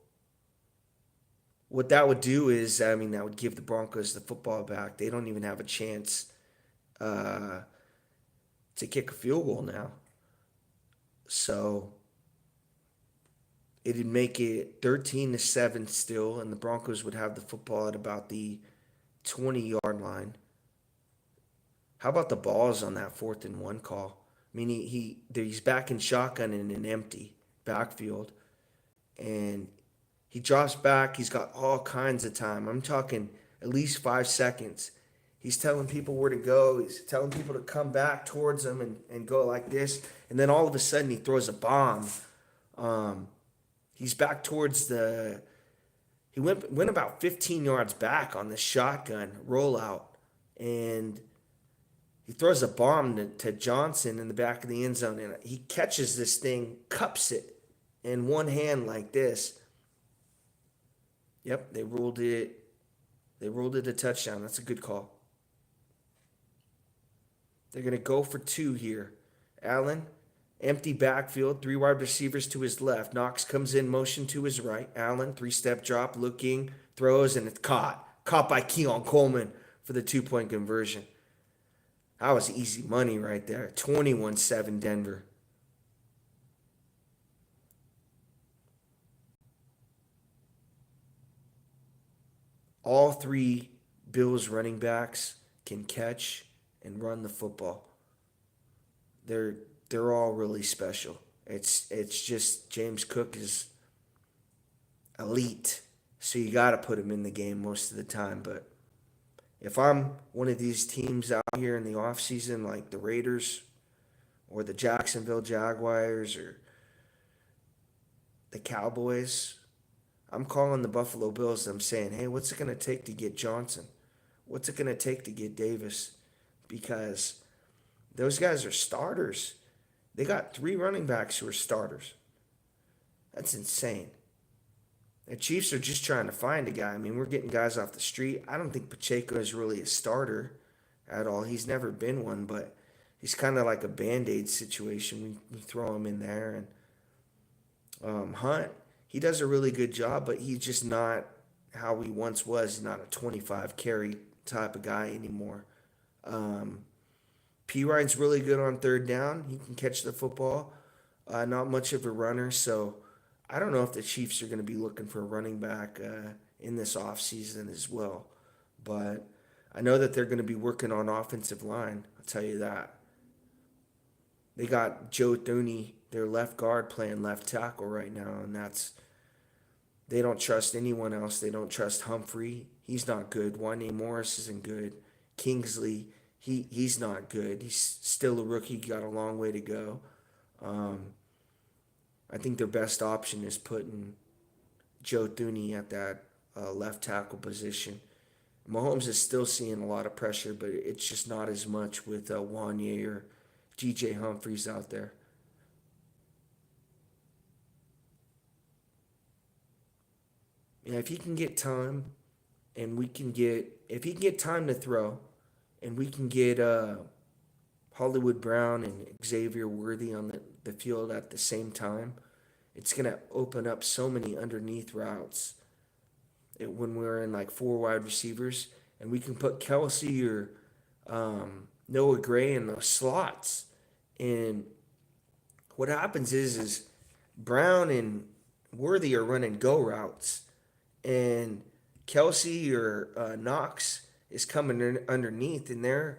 What that would do is, that would give the Broncos the football back. They don't even have a chance to kick a field goal now. So it'd make it 13-7 still, and the Broncos would have the football at about the 20-yard line. How about the balls on that fourth and one call? I mean, he's back in shotgun in an empty backfield, and he drops back. He's got all kinds of time. I'm talking at least 5 seconds. He's telling people where to go. He's telling people to come back towards him and go like this. And then all of a sudden he throws a bomb. Um, he's back towards the. He went about 15 yards back on the shotgun rollout, and he throws a bomb to Johnson in the back of the end zone, and he catches this thing, cups it in one hand like this. Yep, they ruled it. They ruled it a touchdown. That's a good call. They're going to go for two here. Allen, empty backfield, three wide receivers to his left. Knox comes in motion to his right. Allen, three-step drop, looking, throws, and it's caught. Caught by Keon Coleman for the two-point conversion. That was easy money right there. 21-7 Denver. All three Bills running backs can catch and run the football. They're they're all really special. It's just James Cook is elite. So you got to put him in the game most of the time, but if I'm one of these teams out here in the offseason like the Raiders or the Jacksonville Jaguars or the Cowboys, I'm calling the Buffalo Bills and I'm saying, hey, what's it going to take to get Johnson? What's it going to take to get Davis? Because those guys are starters. They got three running backs who are starters. That's insane. The Chiefs are just trying to find a guy. I mean, we're getting guys off the street. I don't think Pacheco is really a starter at all. He's never been one, but he's kind of like a Band-Aid situation. We throw him in there. And Hunt, he does a really good job, but he's just not how he once was. He's not a 25 carry type of guy anymore. P. Ryan's really good on third down. He can catch the football. Not much of a runner, so I don't know if the Chiefs are going to be looking for a running back in this offseason as well. But I know that they're going to be working on offensive line. I'll tell you that. They got Joe Thuney, their left guard, playing left tackle right now, and they don't trust anyone else. They don't trust Humphrey. He's not good. Wanye Morris isn't good. Kingsley, he's not good. He's still a rookie. Got a long way to go. I think their best option is putting Joe Thuney at that left tackle position. Mahomes is still seeing a lot of pressure, but it's just not as much with Wanye or DJ Humphries out there. Yeah, if he can get time, and if he can get time to throw, and we can get Hollywood Brown and Xavier Worthy on the field at the same time, it's going to open up so many underneath routes when we're in like four wide receivers. And we can put Kelsey or Noah Gray in those slots. And what happens is Brown and Worthy are running go routes. And Kelsey or Knox is coming underneath, and they're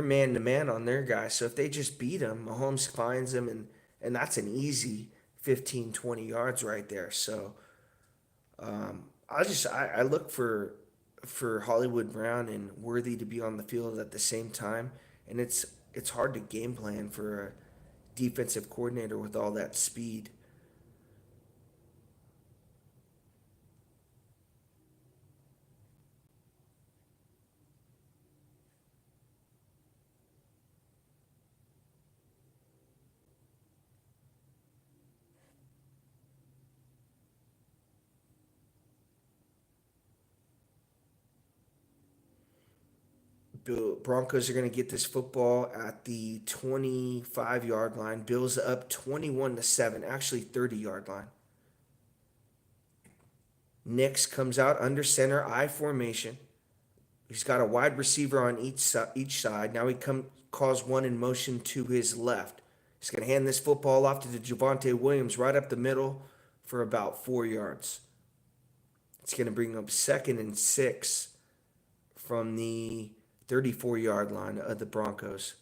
man to man on their guy. So if they just beat him, Mahomes finds him, and that's an easy 15, 20 yards right there. So I look for Hollywood Brown and Worthy to be on the field at the same time, and it's hard to game plan for a defensive coordinator with all that speed. Broncos are going to get this football at the 25-yard line. Bills up 21-7, actually 30-yard line. Nix comes out under center, I formation. He's got a wide receiver on each side. Now calls one in motion to his left. He's going to hand this football off to Javonte Williams right up the middle for about 4 yards. It's going to bring up 2nd and 6 from the 34-yard line of the Broncos.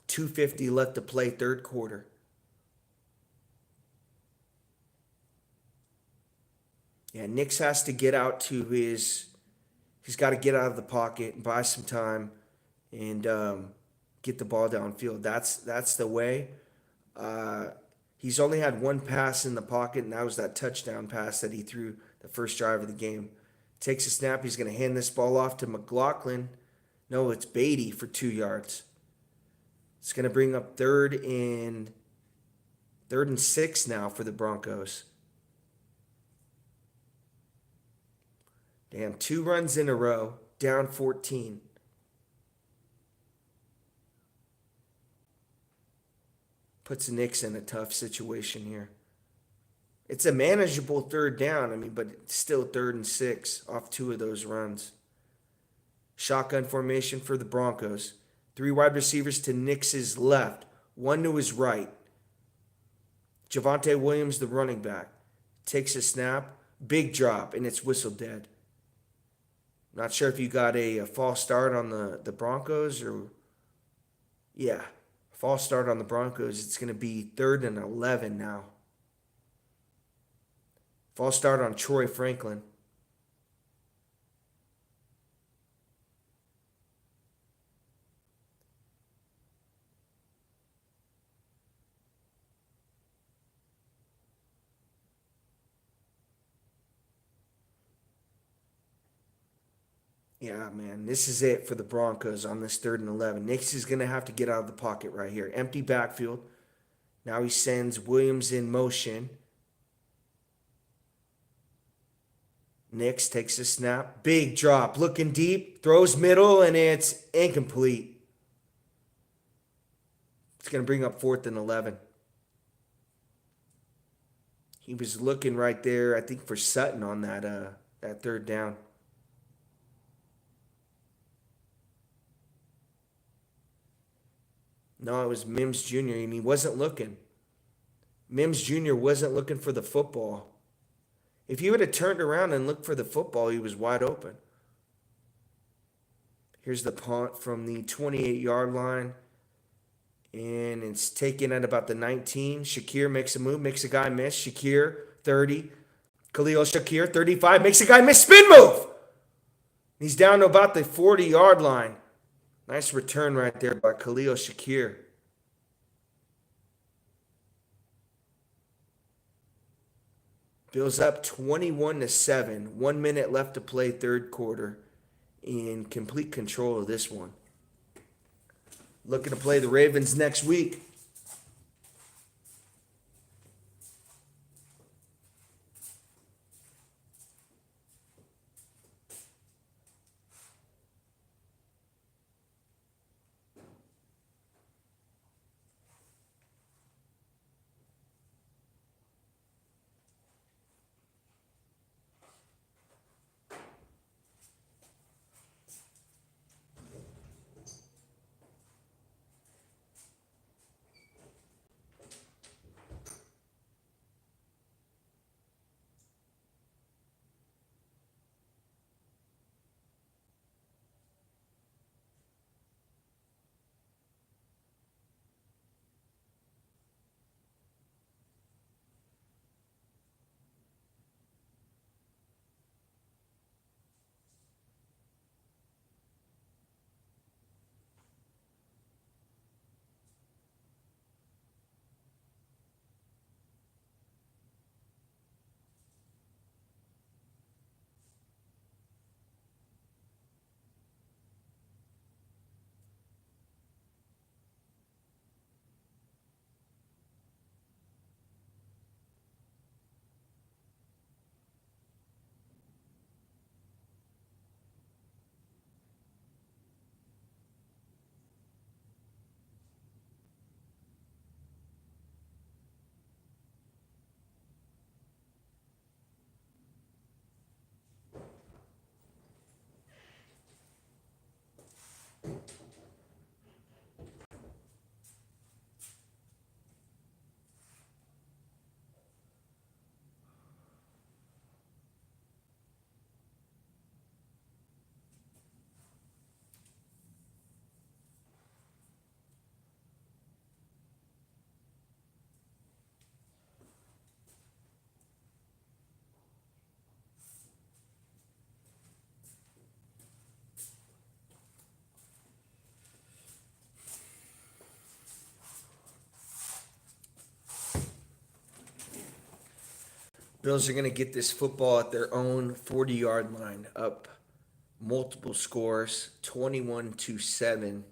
2:50 left to play, third quarter. Yeah, Nix has to get out to his He's got to get out of the pocket and buy some time and get the ball downfield. That's the way. Uh, he's only had one pass in the pocket, and that was that touchdown pass that he threw the first drive of the game. Takes a snap. He's going to hand this ball off to McLaughlin. No, it's Beatty for 2 yards. It's going to bring up third and 6 now for the Broncos. Damn, 2 runs in a row, down 14. Puts the Knicks in a tough situation here. It's a manageable third down, but it's still 3rd and 6 off 2 of those runs. Shotgun formation for the Broncos. 3 wide receivers to Knicks' left, 1 to his right. Javonte Williams, the running back, takes a snap, big drop, and it's whistle dead. Not sure if you got a false start on the Broncos or... Yeah, false start on the Broncos. It's going to be 3rd and 11 now. False start on Troy Franklin. Yeah, man, this is it for the Broncos on this 3rd and 11. Knicks is going to have to get out of the pocket right here. Empty backfield. Now he sends Williams in motion. Knicks takes a snap. Big drop. Looking deep. Throws middle, and it's incomplete. It's going to bring up 4th and 11. He was looking right there, I think, for Sutton on that 3rd down. No, it was Mims Jr., and he wasn't looking. Mims Jr. wasn't looking for the football. If he would have turned around and looked for the football, he was wide open. Here's the punt from the 28-yard line. And it's taken at about the 19. Shakir makes a move, makes a guy miss. Shakir, 30. Khalil Shakir, 35, makes a guy miss. Spin move! He's down to about the 40-yard line. Nice return right there by Khalil Shakir. Bills up 21-7. 1 minute left to play, 3rd quarter. In complete control of this one. Looking to play the Ravens next week. Bills are going to get this football at their own 40-yard line, up multiple scores, 21-7.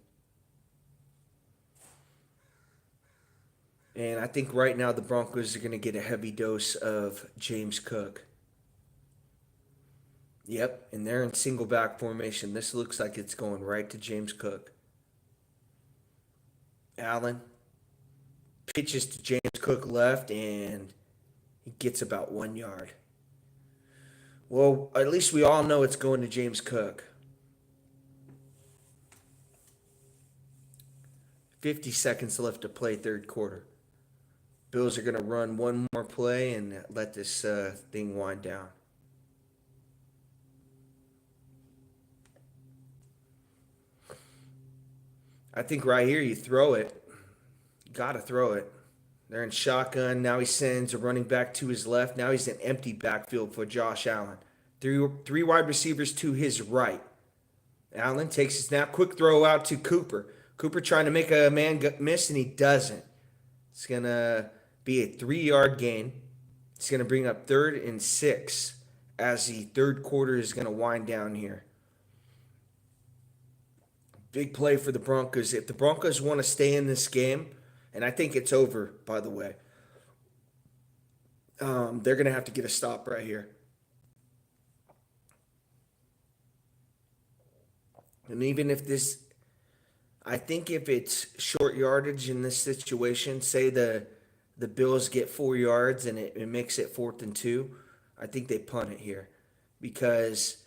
And I think right now the Broncos are going to get a heavy dose of James Cook. Yep, and they're in single back formation. This looks like it's going right to James Cook. Allen pitches to James Cook left, and he gets about 1 yard. Well, at least we all know it's going to James Cook. 50 seconds left to play third quarter. Bills are going to run one more play and let this thing wind down. I think right here you throw it. You got to throw it. They're in shotgun. Now he sends a running back to his left. Now he's an empty backfield for Josh Allen. Three wide receivers to his right. Allen takes a snap. Quick throw out to Cooper. Cooper trying to make a man miss, and he doesn't. It's going to be a 3-yard gain. It's going to bring up 3rd and 6 as the third quarter is going to wind down here. Big play for the Broncos. If the Broncos want to stay in this game, and I think it's over, by the way, they're going to have to get a stop right here. And even if this, I think if it's short yardage in this situation, say the Bills get 4 yards and it makes it 4th and 2, I think they punt it here because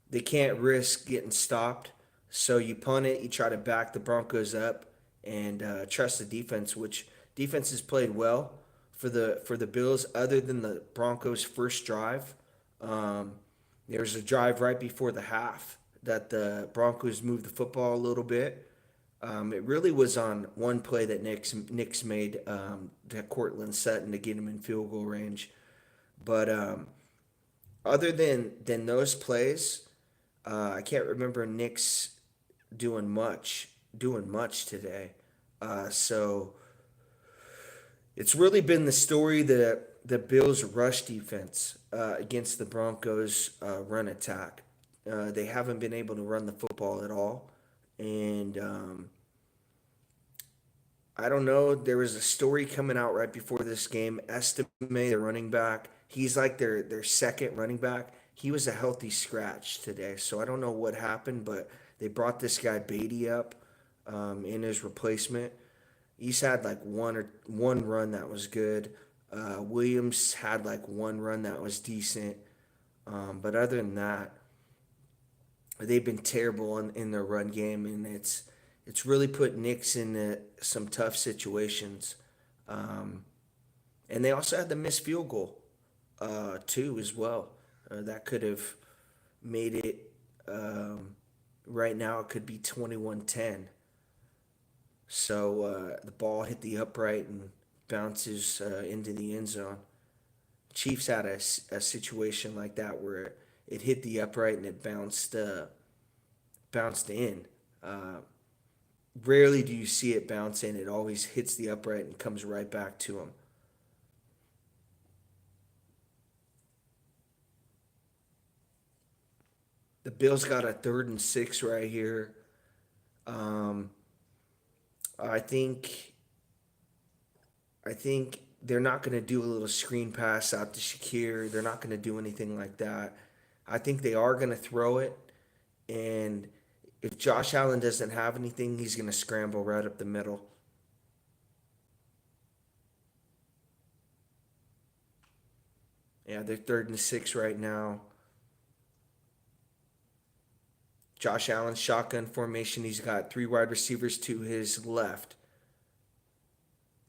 they can't risk getting stopped. So you punt it, you try to back the Broncos up and trust the defense, which defense has played well for the Bills other than the Broncos' first drive. There was a drive right before the half that the Broncos moved the football a little bit. It really was on one play that Knicks made to Cortland Sutton to get him in field goal range. But other than those plays, I can't remember Knicks doing much today. So it's really been the story that the Bills' rush defense against the Broncos' run attack. They haven't been able to run the football at all. And I don't know. There was a story coming out right before this game. Estime, the running back, he's like their second running back. He was a healthy scratch today. So I don't know what happened, but they brought this guy Beatty up in his replacement. He's had like one run that was good. Williams had like one run that was decent. But other than that, they've been terrible in their run game, and it's really put Knicks in some tough situations. And they also had the missed field goal too as well. That could have made it, right now it could be 21-10. So the ball hit the upright and bounces into the end zone. Chiefs had a situation like that where it hit the upright and it bounced in. Rarely do you see it bounce in. It always hits the upright and comes right back to him. The Bills got a 3rd and 6 right here. I think they're not going to do a little screen pass out to Shakir. They're not going to do anything like that. I think they are going to throw it, and if Josh Allen doesn't have anything, he's going to scramble right up the middle. Yeah, they're 3rd and 6 right now. Josh Allen, shotgun formation. He's got 3 wide receivers to his left.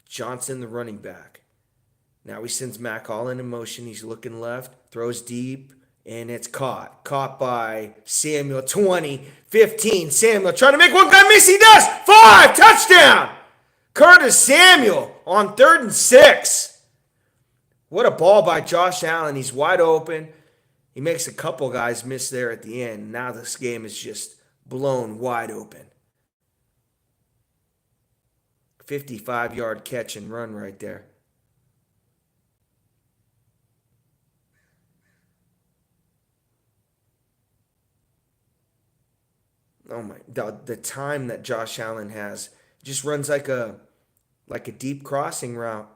Johnson, the running back. Now he sends Mack Hollins in motion. He's looking left, throws deep, and it's caught. Caught by Samuel. 20, 15. Samuel trying to make one guy miss. He does. 5, touchdown. Curtis Samuel on 3rd and 6. What a ball by Josh Allen. He's wide open. He makes a couple guys miss there at the end. Now this game is just blown wide open. 55-yard catch and run right there. Oh my, the time that Josh Allen has, just runs like a deep crossing route,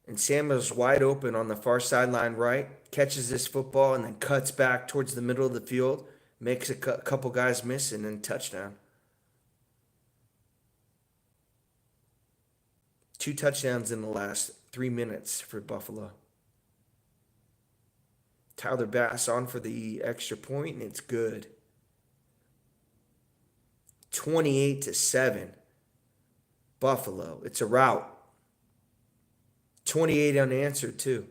and Samuel's wide open on the far sideline right, catches this football and then cuts back towards the middle of the field, makes a couple guys miss, and then touchdown. Two touchdowns in the last 3 minutes for Buffalo. Tyler Bass on for the extra point, and it's good. 28-7. Buffalo. It's a rout. 28 unanswered, too.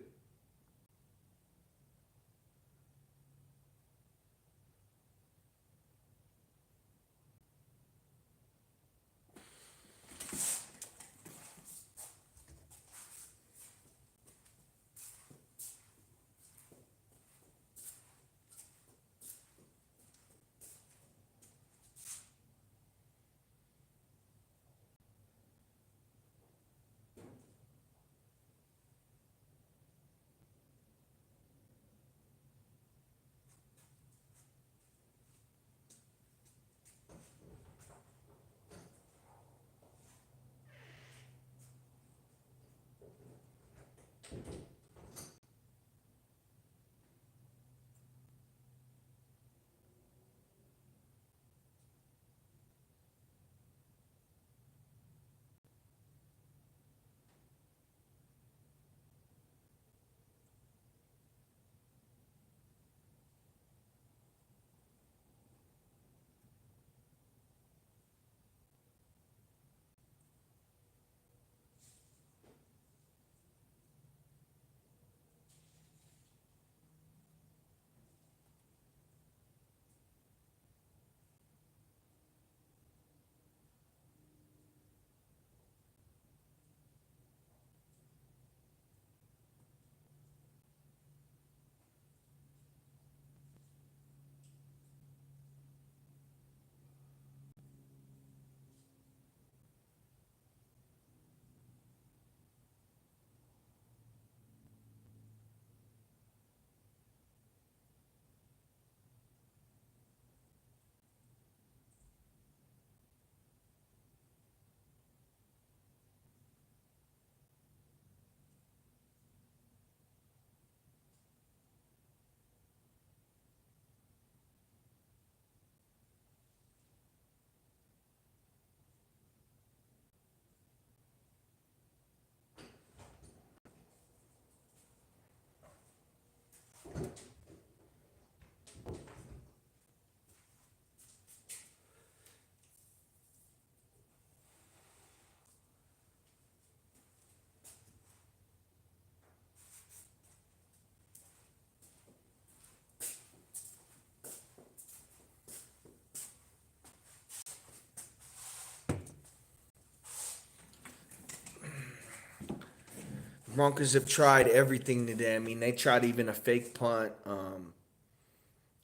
Broncos have tried everything today. I mean, they tried even a fake punt.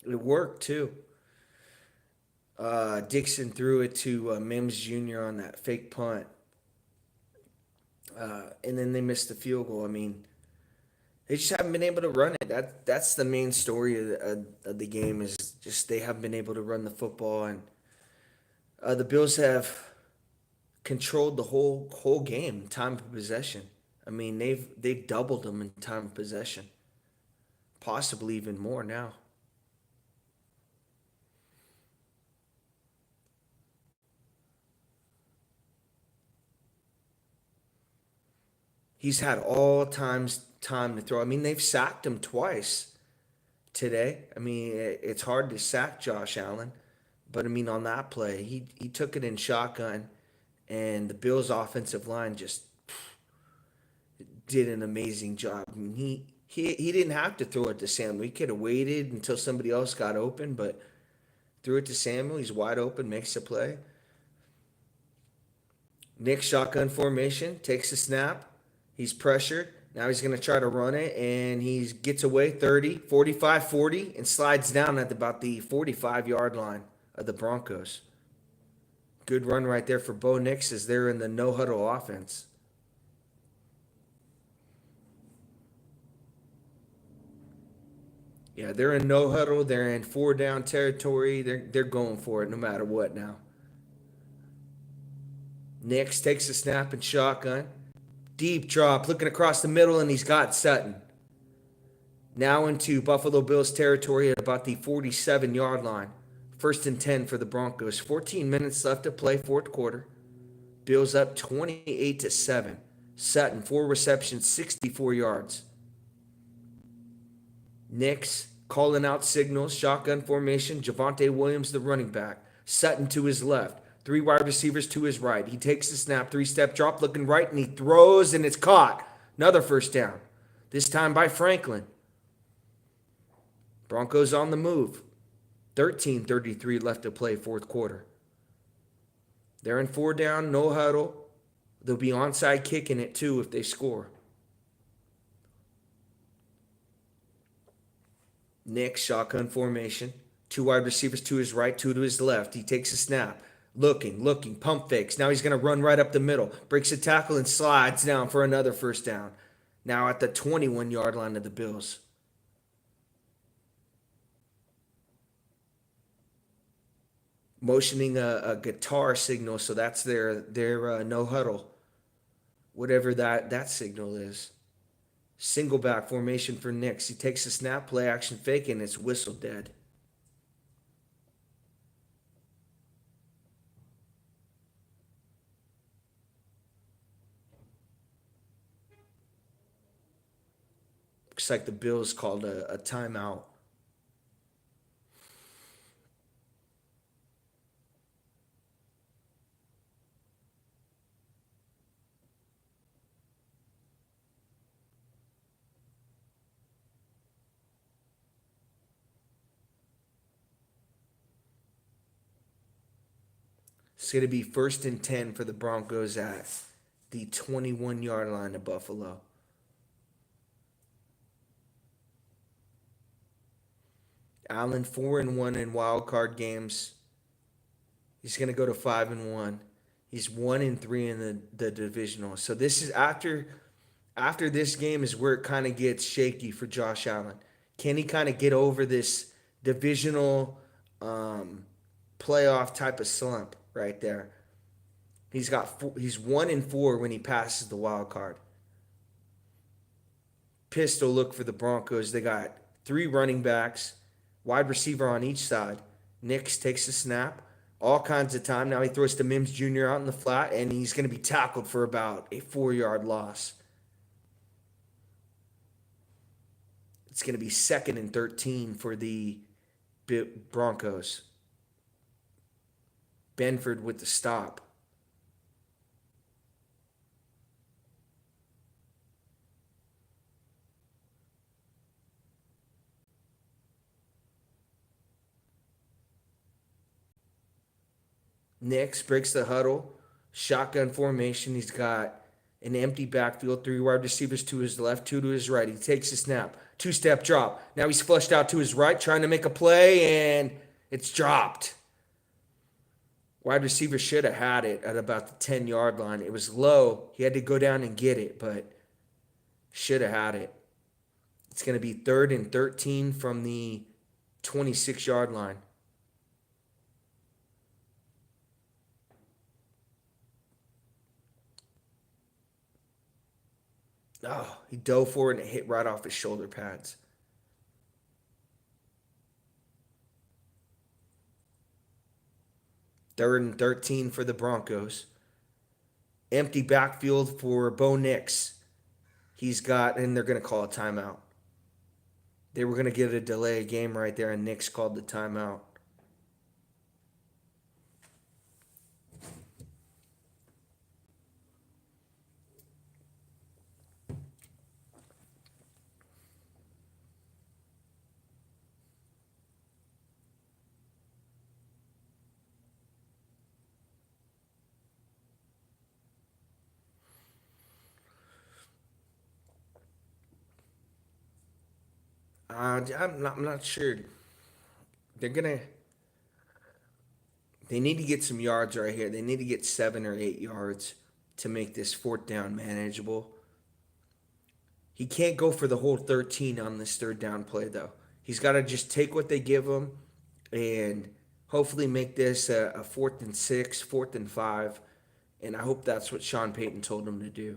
It worked, too. Dixon threw it to Mims Jr. on that fake punt. And then they missed the field goal. I mean, they just haven't been able to run it. That's the main story of the game is just they haven't been able to run the football, and the Bills have controlled the whole game, time of possession. I mean, they've doubled them in time of possession, possibly even more now. He's had all times time to throw. I mean, they've sacked him twice today. I mean, it's hard to sack Josh Allen, but I mean, on that play, he took it in shotgun, and the Bills' offensive line just did an amazing job. I mean, he didn't have to throw it to Samuel. He could have waited until somebody else got open, but threw it to Samuel. He's wide open, makes the play. Nick shotgun formation, takes the snap. He's pressured. Now he's going to try to run it, and he gets away 30, 45, 40, and slides down at about the 45-yard line of the Broncos. Good run right there for Bo Nix as they're in the no-huddle offense. Yeah, they're in no huddle. They're in four down territory. They're going for it no matter what now. Nix takes a snap and shotgun. Deep drop, looking across the middle, and he's got Sutton. Now into Buffalo Bills territory at about the 47-yard line. First and 10 for the Broncos. 14 minutes left to play, fourth quarter. Bills up 28-7. Sutton, 4 receptions, 64 yards. Nix calling out signals, shotgun formation. Javonte Williams, the running back. Sutton to his left. Three wide receivers to his right. He takes the snap, three-step drop, looking right, and he throws, and it's caught. Another first down. This time by Franklin. Broncos on the move. 13:33 left to play, fourth quarter. They're in four down, no huddle. They'll be onside kicking it too if they score. Nick, shotgun formation. Two wide receivers to his right, two to his left. He takes a snap. Looking, pump fakes. Now he's going to run right up the middle. Breaks a tackle and slides down for another first down. Now at the 21-yard line of the Bills. Motioning a guitar signal, so that's their no huddle, whatever that signal is. Single back formation for Nix. He takes a snap, play action fake, and it's whistle dead. Looks like the Bills called a timeout. It's going to be first and 10 for the Broncos at the 21-yard line of Buffalo. Allen 4-1 in wild card games. He's going to go to 5-1. He's 1-3 in the divisional. So this is after this game is where it kind of gets shaky for Josh Allen. Can he kind of get over this divisional playoff type of slump right there? He's 1-4 when he passes the wild card. Pistol look for the Broncos. They got three running backs, wide receiver on each side. Nix takes a snap, all kinds of time. Now he throws to Mims Jr. out in the flat, and he's going to be tackled for about a 4-yard loss. It's going to be 2nd and 13 for the Broncos. Benford with the stop. Nix breaks the huddle. Shotgun formation. He's got an empty backfield. Three wide receivers to his left, two to his right. He takes a snap. Two-step drop. Now he's flushed out to his right, trying to make a play, and it's dropped. Wide receiver should have had it at about the 10-yard line. It was low. He had to go down and get it, but should have had it. It's going to be 3rd and 13 from the 26-yard line. Oh, he dove for it and it hit right off his shoulder pads. 3rd and 13 for the Broncos. Empty backfield for Bo Nix. And they're going to call a timeout. They were going to get a delay of game right there, and Nix called the timeout. I'm not sure. They're gonna. They need to get some yards right here. They need to get 7 or 8 yards to make this fourth down manageable. He can't go for the whole 13 on this third down play though. He's got to just take what they give him and hopefully make this a 4th and 6, 4th and 5. And I hope that's what Sean Payton told him to do.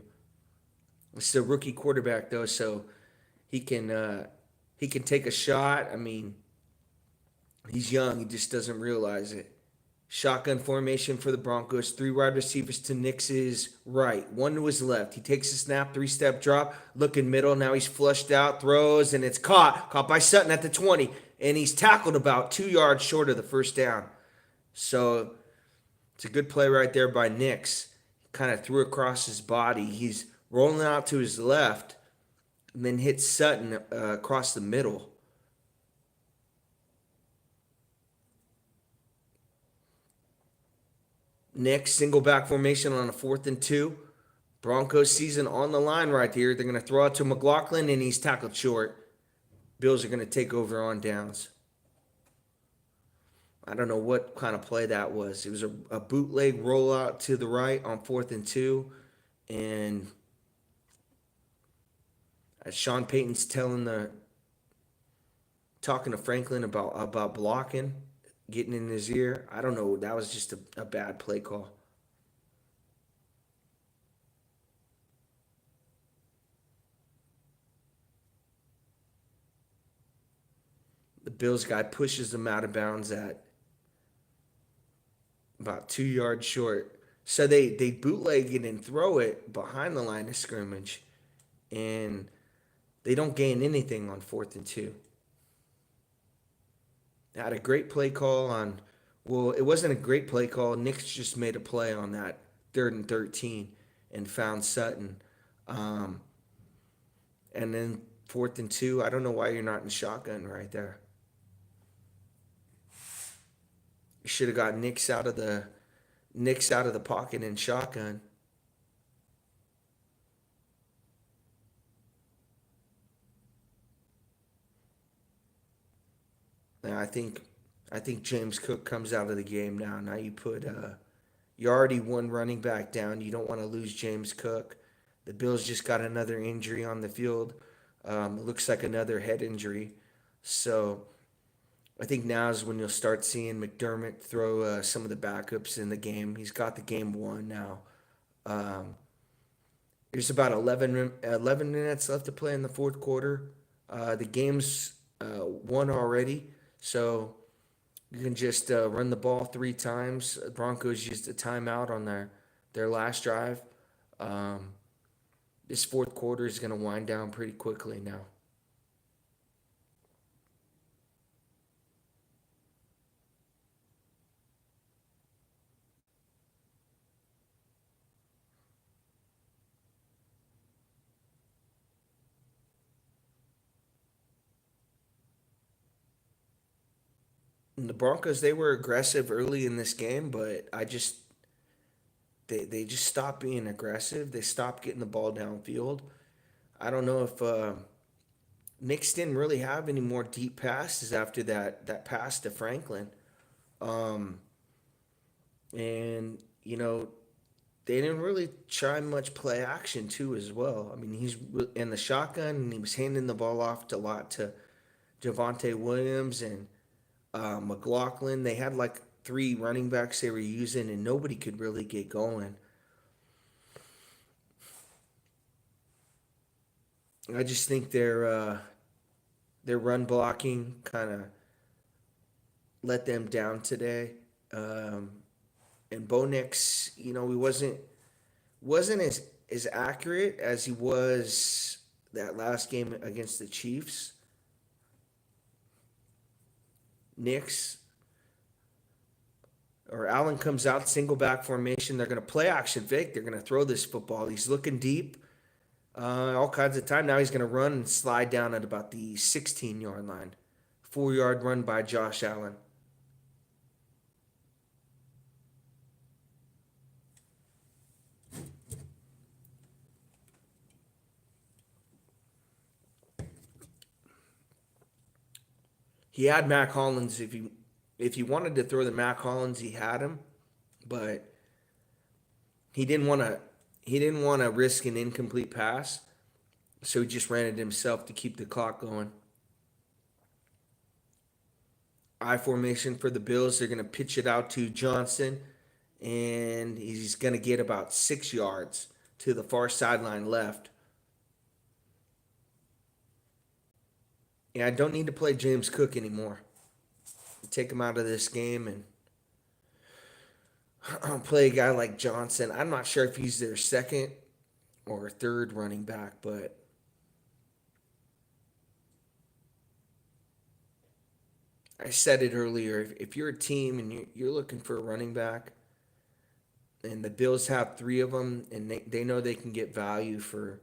It's a rookie quarterback though, so he can take a shot. I mean, he's young. He just doesn't realize it. Shotgun formation for the Broncos. 3 wide receivers to Nix's right, 1 to his left. He takes a snap, 3-step drop, looking middle. Now he's flushed out, throws, and it's caught by Sutton at the 20. And he's tackled about 2 yards short of the first down. So it's a good play right there by Nix. Kind of threw across his body. He's rolling out to his left and then hits Sutton across the middle. Nix, single back formation on a 4th and 2. Broncos season on the line right here. They're going to throw out to McLaughlin, and he's tackled short. Bills are going to take over on downs. I don't know what kind of play that was. It was a bootleg rollout to the right on 4th and 2. And as Sean Payton's talking to Franklin about blocking, getting in his ear. I don't know. That was just a bad play call. The Bills guy pushes him out of bounds at about 2 yards short. So they bootleg it and throw it behind the line of scrimmage. And they don't gain anything on 4th and 2. They had a great play call on, well, it wasn't a great play call. Knicks just made a play on that 3rd and 13 and found Sutton. And then 4th and 2, I don't know why you're not in shotgun right there. You should have got Knicks out of the pocket in shotgun. Now I think James Cook comes out of the game now. Now you already one running back down. You don't want to lose James Cook. The Bills just got another injury on the field. Looks like another head injury. So I think now is when you'll start seeing McDermott throw some of the backups in the game. He's got the game won now. Um, there's about 11 minutes left to play in the fourth quarter. The game's won already. So you can just run the ball 3 times. The Broncos used a timeout on their last drive. Um, this fourth quarter is going to wind down pretty quickly now. And the Broncos, they were aggressive early in this game, but they just stopped being aggressive. They stopped getting the ball downfield. I don't know if Knicks didn't really have any more deep passes after that pass to Franklin. Um, and they didn't really try much play action too as well. I mean, he's in the shotgun and he was handing the ball off a lot to Javonte Williams and McLaughlin. They had like 3 running backs they were using, and nobody could really get going. I just think their run blocking kind of let them down today. Um, and Bo Nix, he wasn't as accurate as he was that last game against the Chiefs. Nix or Allen comes out, single back formation. They're going to play action fake. They're going to throw this football. He's looking deep, all kinds of time. Now he's going to run and slide down at about the 16-yard line. 4-yard run by Josh Allen. He had Mac Hollins. If he wanted to throw the Mac Hollins, he had him, but he didn't want to. He didn't want to risk an incomplete pass, so he just ran it himself to keep the clock going. I formation for the Bills. They're going to pitch it out to Johnson, and he's going to get about 6 yards to the far sideline left. Yeah, I don't need to play James Cook anymore. Take him out of this game and I'll play a guy like Johnson. I'm not sure if he's their second or third running back, but I said it earlier. If you're a team and you're looking for a running back, and the Bills have three of them, and they know they can get value for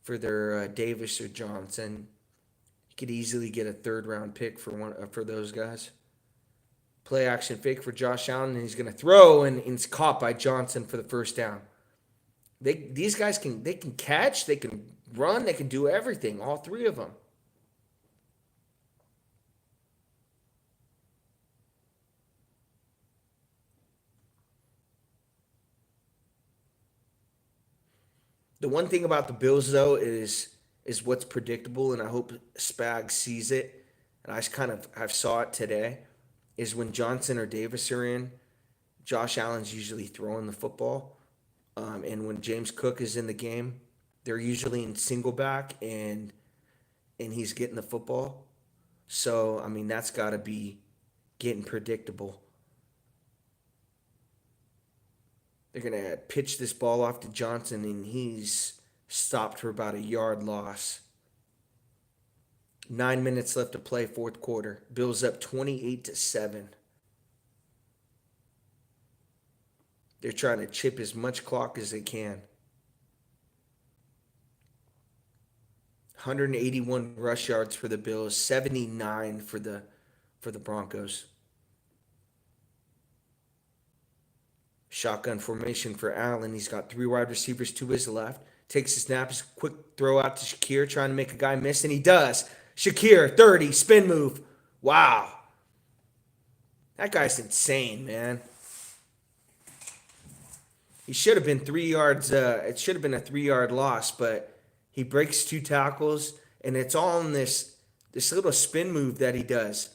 their Davis or Johnson, you could easily get a third round pick for one for those guys. Play action fake for Josh Allen, and he's going to throw, and it's caught by Johnson for the first down. These guys can catch, they can run, they can do everything. All three of them. The one thing about the Bills though is what's predictable, and I hope Spag sees it. And I saw it today. Is when Johnson or Davis are in, Josh Allen's usually throwing the football. And when James Cook is in the game, they're usually in single back and he's getting the football. So, I mean, that's got to be getting predictable. They're going to pitch this ball off to Johnson, and he's stopped for about a yard loss. 9 minutes left to play, fourth quarter. Bills up 28-7. They're trying to chip as much clock as they can. 181 rush yards for the Bills, 79 for the Broncos. Shotgun formation for Allen. He's got three wide receivers to his left. Takes a snap, his quick throw out to Shakir, trying to make a guy miss, and he does. Shakir, 30, spin move. Wow. That guy's insane, man. He should have been 3 yards. It should have been a 3-yard loss, but he breaks two tackles, and it's all in this little spin move that he does,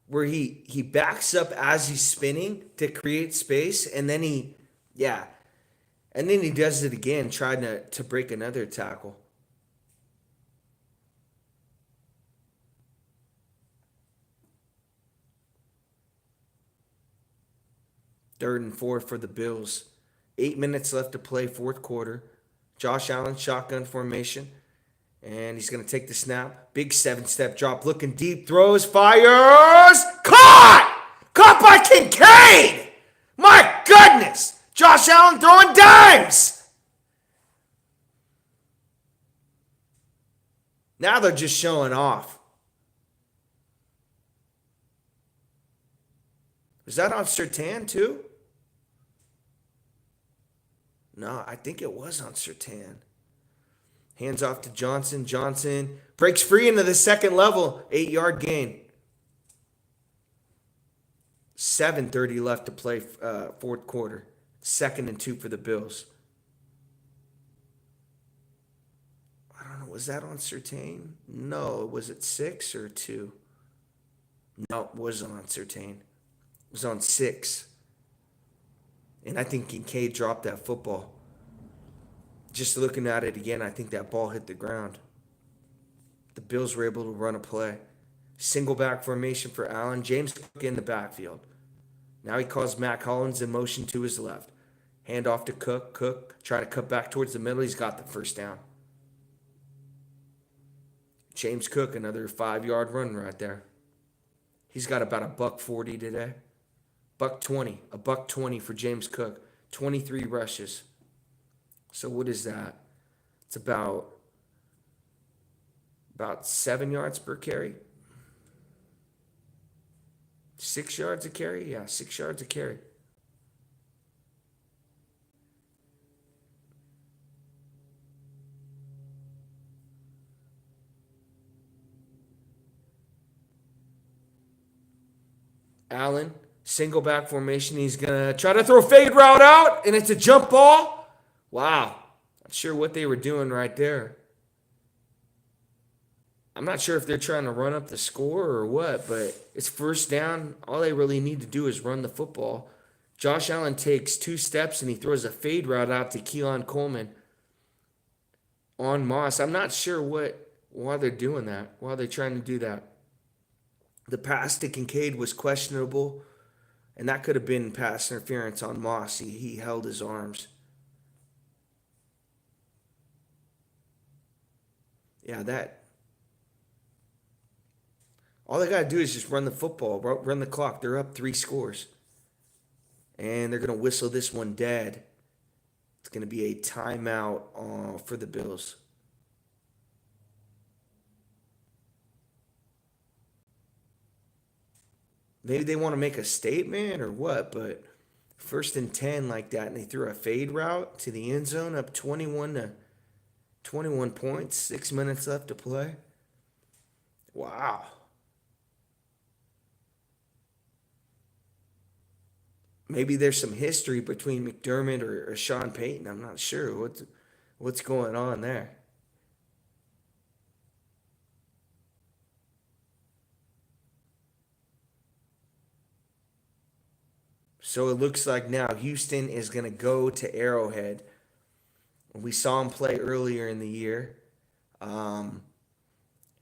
where he backs up as he's spinning to create space, and then he does it again, trying to break another tackle. Third and 4 for the Bills. 8 minutes left to play, fourth quarter. Josh Allen, shotgun formation. And he's going to take the snap. Big 7-step drop, looking deep, throws, fires. Caught! Caught by Kincaid! My goodness! Josh Allen throwing dimes! Now they're just showing off. Was that on Surtain too? No, I think it was on Surtain. Hands off to Johnson. Johnson breaks free into the second level. 8-yard gain. 7:30 left to play, fourth quarter. 2nd and 2 for the Bills. I don't know. Was that on Surtain? No. Was it 6 or 2? No, it wasn't on Surtain. It was on 6. And I think Kincaid dropped that football. Just looking at it again, I think that ball hit the ground. The Bills were able to run a play. Single back formation for Allen. James Cook in the backfield. Now he calls Matt Collins in motion to his left. Hand off to Cook. Cook try to cut back towards the middle. He's got the first down. James Cook, another 5-yard run right there. He's got about $140 today. $120. $120 for James Cook. 23 rushes. So what is that? It's about 7 yards per carry. 6 yards a carry? Yeah, 6 yards a carry. Allen, single back formation. He's going to try to throw a fade route out, and it's a jump ball. Wow. Not sure what they were doing right there. I'm not sure if they're trying to run up the score or what, but it's first down. All they really need to do is run the football. Josh Allen takes 2 steps and he throws a fade route out to Keelan Coleman on Moss. I'm not sure why they're doing that. Why they're trying to do that. The pass to Kincaid was questionable, and that could have been pass interference on Moss. He held his arms. Yeah, that. All they got to do is just run the football, run the clock. They're up 3 scores. And they're going to whistle this one dead. It's going to be a timeout for the Bills. Maybe they want to make a statement or what, but 1st and 10 like that, and they threw a fade route to the end zone up 21 points, 6 minutes left to play. Wow. Maybe there's some history between McDermott or Sean Payton. I'm not sure what's going on there. So it looks like now Houston is going to go to Arrowhead. We saw him play earlier in the year. Um,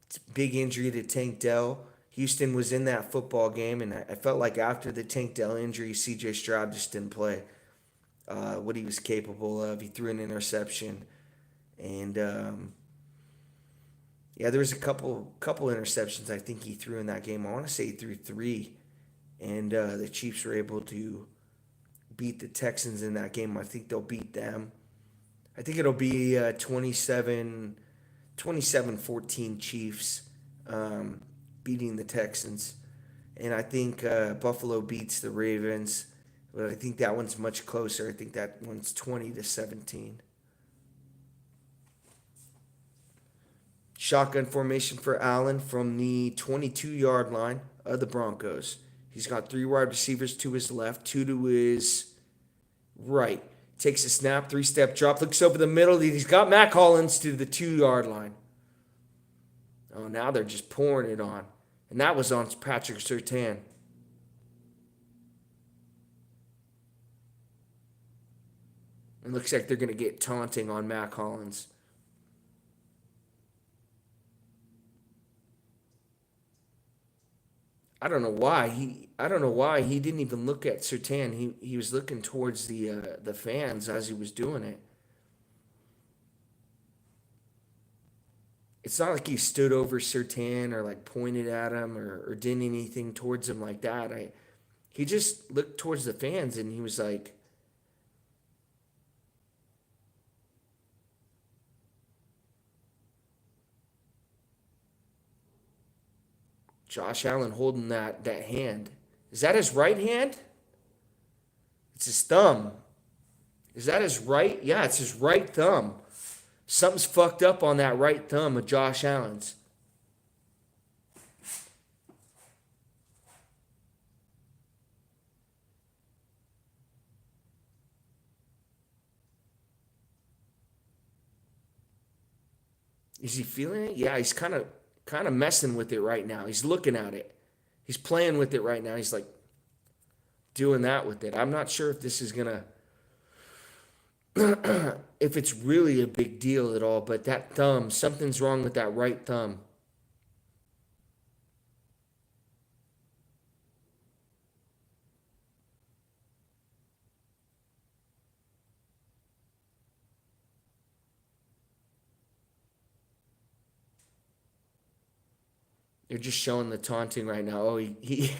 it's a big injury to Tank Dell. Houston was in that football game, and I felt like after the Tank Dell injury, C.J. Stroud just didn't play what he was capable of. He threw an interception, and yeah, there was a couple interceptions I think he threw in that game. I want to say he threw 3, and the Chiefs were able to beat the Texans in that game. I think they'll beat them. I think it'll be 27-14 Chiefs beating the Texans. And I think Buffalo beats the Ravens. But I think that one's much closer. I think that one's 20-17. Shotgun formation for Allen from the 22-yard line of the Broncos. He's got 3 wide receivers to his left, 2 to his right. Takes a snap, 3-step drop, looks over the middle. He's got Matt Collins to the 2-yard line. Oh, now they're just pouring it on. And that was on Patrick Surtain. It looks like they're going to get taunting on Matt Collins. I don't know why he didn't even look at Surtain. He was looking towards the fans as he was doing it. It's not like he stood over Surtain or like pointed at him or did anything towards him like that. He just looked towards the fans and he was like, Josh Allen holding that hand. Is that his right hand? It's his thumb. Is that his right? Yeah, it's his right thumb. Something's fucked up on that right thumb of Josh Allen's. Is he feeling it? Yeah, he's kind of messing with it right now. He's looking at it. He's playing with it right now. He's like doing that with it. I'm not sure if this is gonna if it's really a big deal at all, but that thumb, something's wrong with that right thumb. They're just showing the taunting right now. Oh, he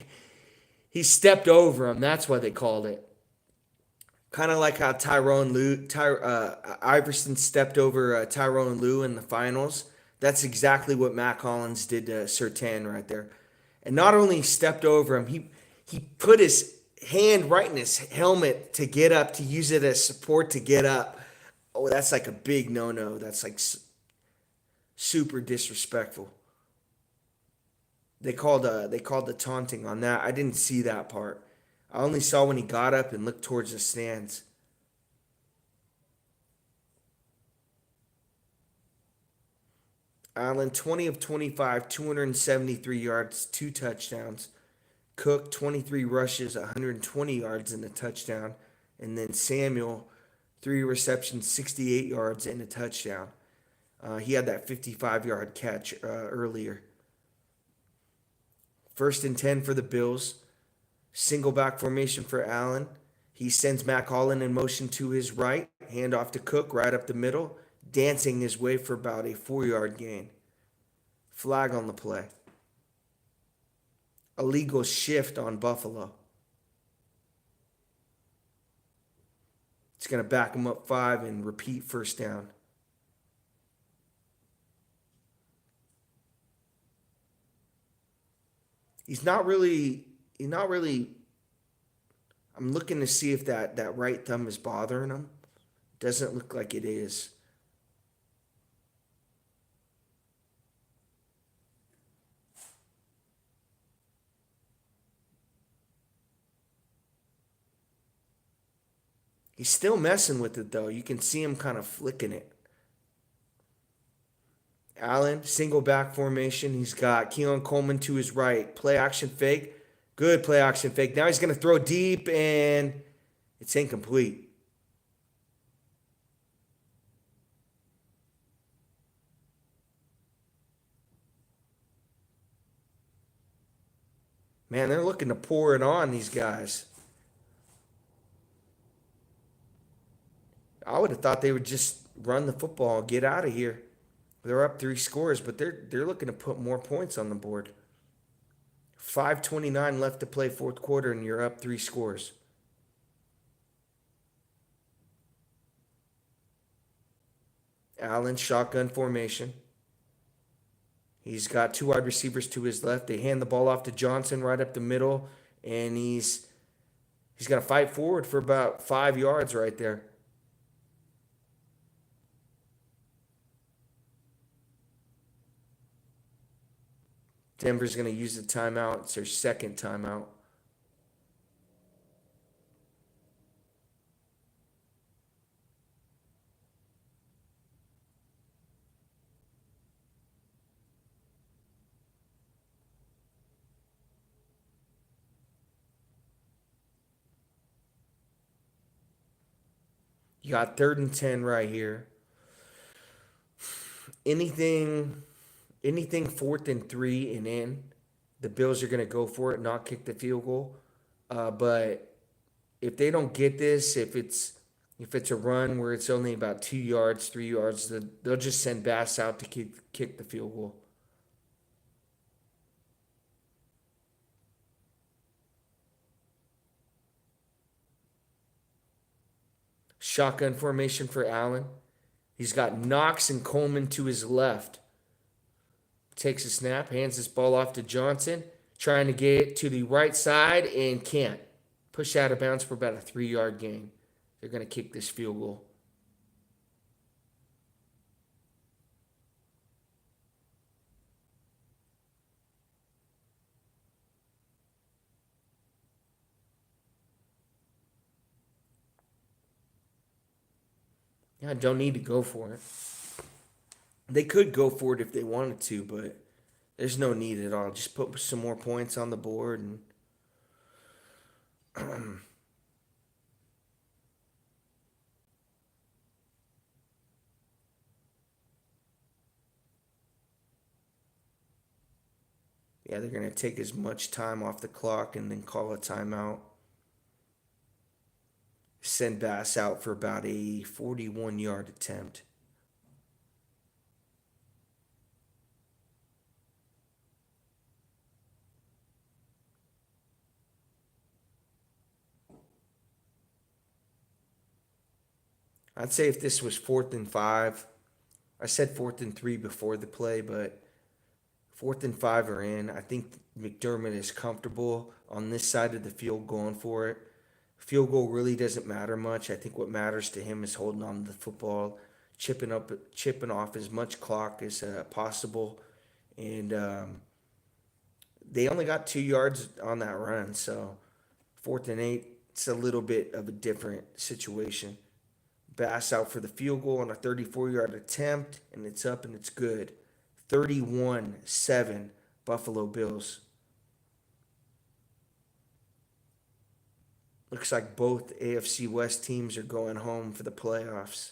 stepped over him. That's why they called it. Kind of like how Iverson stepped over Tyrone Lue in the finals. That's exactly what Matt Collins did to Surtain right there. And not only stepped over him, he put his hand right in his helmet to get up, to use it as support to get up. Oh, that's like a big no-no. That's like super disrespectful. They called the taunting on that. I didn't see that part. I only saw when he got up and looked towards the stands. Allen, 20 of 25, 273 yards, two touchdowns. Cook, 23 rushes, 120 yards and a touchdown. And then Samuel, three receptions, 68 yards and a touchdown. He had that 55-yard catch earlier. First and 10 for the Bills. Single back formation for Allen. He sends Mac Hollins in motion to his right. Handoff to Cook right up the middle. Dancing his way for about a 4-yard gain. Flag on the play. Illegal shift on Buffalo. It's going to back him up 5 and repeat first down. He's not really. I'm looking to see if that right thumb is bothering him. Doesn't look like it is. He's still messing with it though. You can see him kind of flicking it. Allen, single back formation. He's got Keon Coleman to his right. Play action fake. Good play action fake. Now he's going to throw deep and it's incomplete. Man, they're looking to pour it on these guys. I would have thought they would just run the football, get out of here. They're up 3 scores, but they're looking to put more points on the board. 5:29 left to play fourth quarter, and you're up 3 scores. Allen, shotgun formation. He's got 2 wide receivers to his left. They hand the ball off to Johnson right up the middle, and he's going to fight forward for about 5 yards right there. Denver's going to use the timeout. It's their second timeout. You got 3rd and 10 right here. Anything 4th and 3 and in, the Bills are going to go for it, not kick the field goal. But if they don't get this, if it's a run where it's only about 2 yards, 3 yards, they'll just send Bass out to kick the field goal. Shotgun formation for Allen. He's got Knox and Coleman to his left. Takes a snap, hands this ball off to Johnson, trying to get it to the right side and can't. Push out of bounds for about a 3-yard gain. They're going to kick this field goal. Yeah, don't need to go for it. They could go for it if they wanted to, but there's no need at all. Just put some more points on the board and yeah, they're going to take as much time off the clock and then call a timeout. Send Bass out for about a 41-yard attempt. I'd say if this was 4th and 5, I said 4th and 3 before the play, but 4th and 5 are in. I think McDermott is comfortable on this side of the field going for it. Field goal really doesn't matter much. I think what matters to him is holding on to the football, chipping off as much clock as possible, and they only got 2 yards on that run. So 4th and 8, it's a little bit of a different situation. Bass out for the field goal on a 34-yard attempt, and it's up and it's good. 31-7 Buffalo Bills. Looks like both AFC West teams are going home for the playoffs.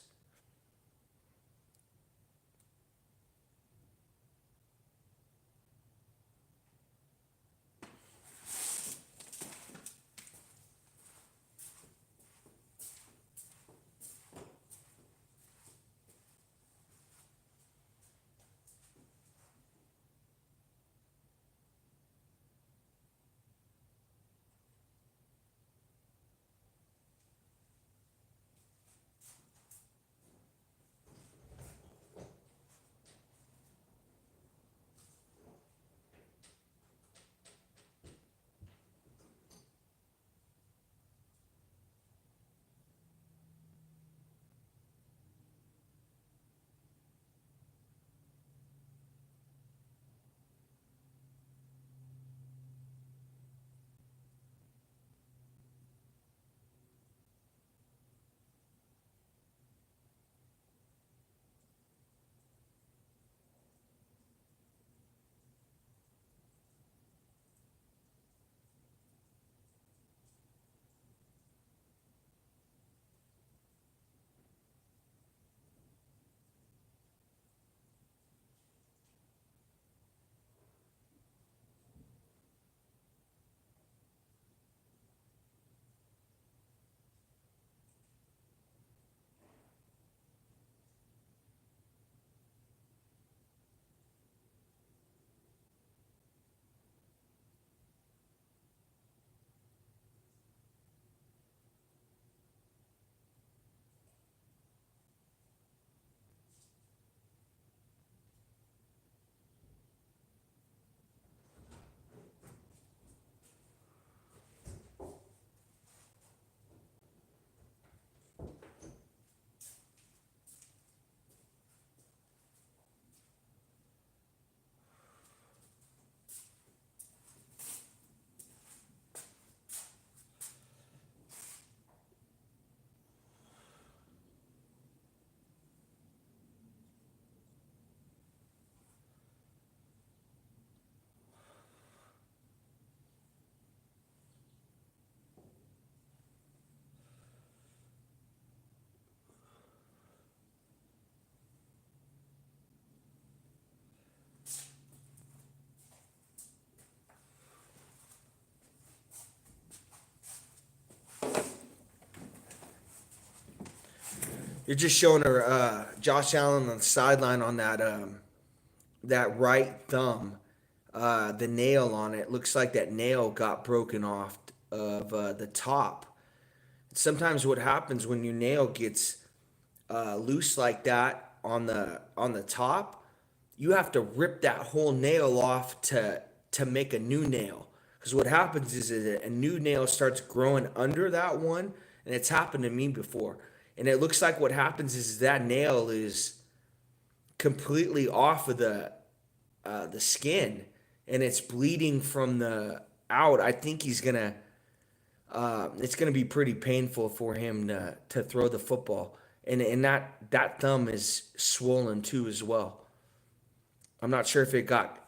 You're just showing her Josh Allen on the sideline on that right thumb. The nail on it looks like that nail got broken off of the top. Sometimes what happens when your nail gets loose like that on the top, you have to rip that whole nail off to make a new nail. Because what happens is that a new nail starts growing under that one, and it's happened to me before. And it looks like what happens is that nail is completely off of the skin, and it's bleeding from the out. I think he's gonna. It's gonna be pretty painful for him to throw the football, and that thumb is swollen too as well. I'm not sure if it got.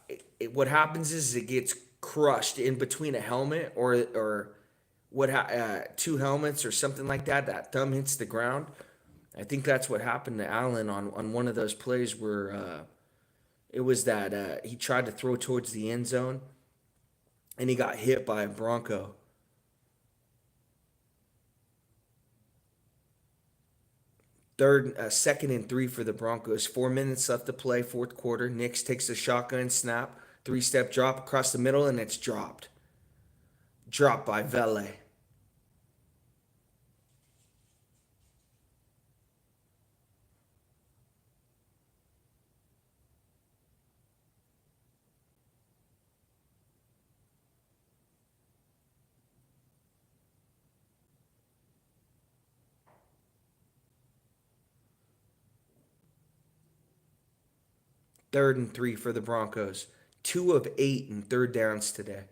What happens is it gets crushed in between a helmet or two helmets or something like that. That thumb hits the ground. I think that's what happened to Allen on one of those plays where it was that he tried to throw towards the end zone and he got hit by a Bronco. Second and 3 for the Broncos. 4 minutes left to play, fourth quarter. Nix takes a shotgun snap, three-step drop across the middle, and it's dropped. Dropped by Vele. Third and 3 for the Broncos. 2 of 8 in third downs today.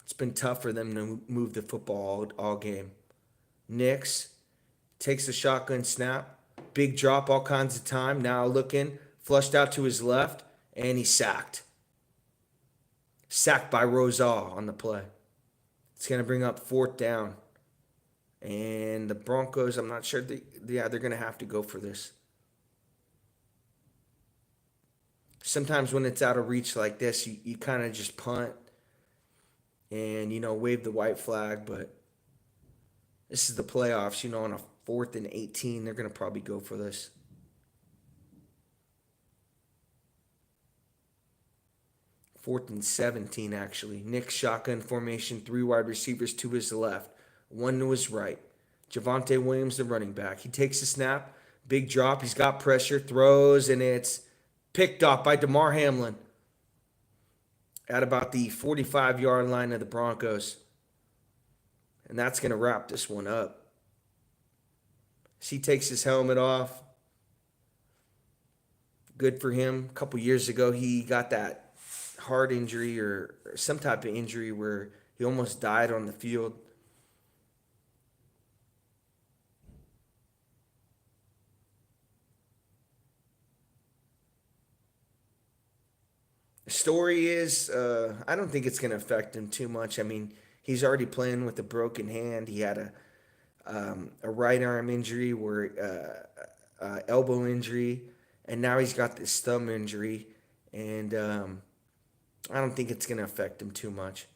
It's been tough for them to move the football all game. Nix takes the shotgun snap. Big drop all kinds of time. Now looking, flushed out to his left, and he's sacked. Sacked by Rosal on the play. It's going to bring up fourth down. And the Broncos, I'm not sure. They're going to have to go for this. Sometimes when it's out of reach like this, you kind of just punt and, wave the white flag. But this is the playoffs. On a 4th and 18, they're going to probably go for this. 4th and 17, actually. Nick's shotgun formation, 3 wide receivers to his left, 1 to his right. Javonte Williams, the running back. He takes the snap, big drop. He's got pressure, throws, and it's picked off by DeMar Hamlin at about the 45-yard line of the Broncos. And that's going to wrap this one up. As he takes his helmet off. Good for him. A couple years ago, he got that heart injury or some type of injury where he almost died on the field. The story is, I don't think it's going to affect him too much. I mean, he's already playing with a broken hand. He had a right arm injury, elbow injury, and now he's got this thumb injury. And I don't think it's going to affect him too much.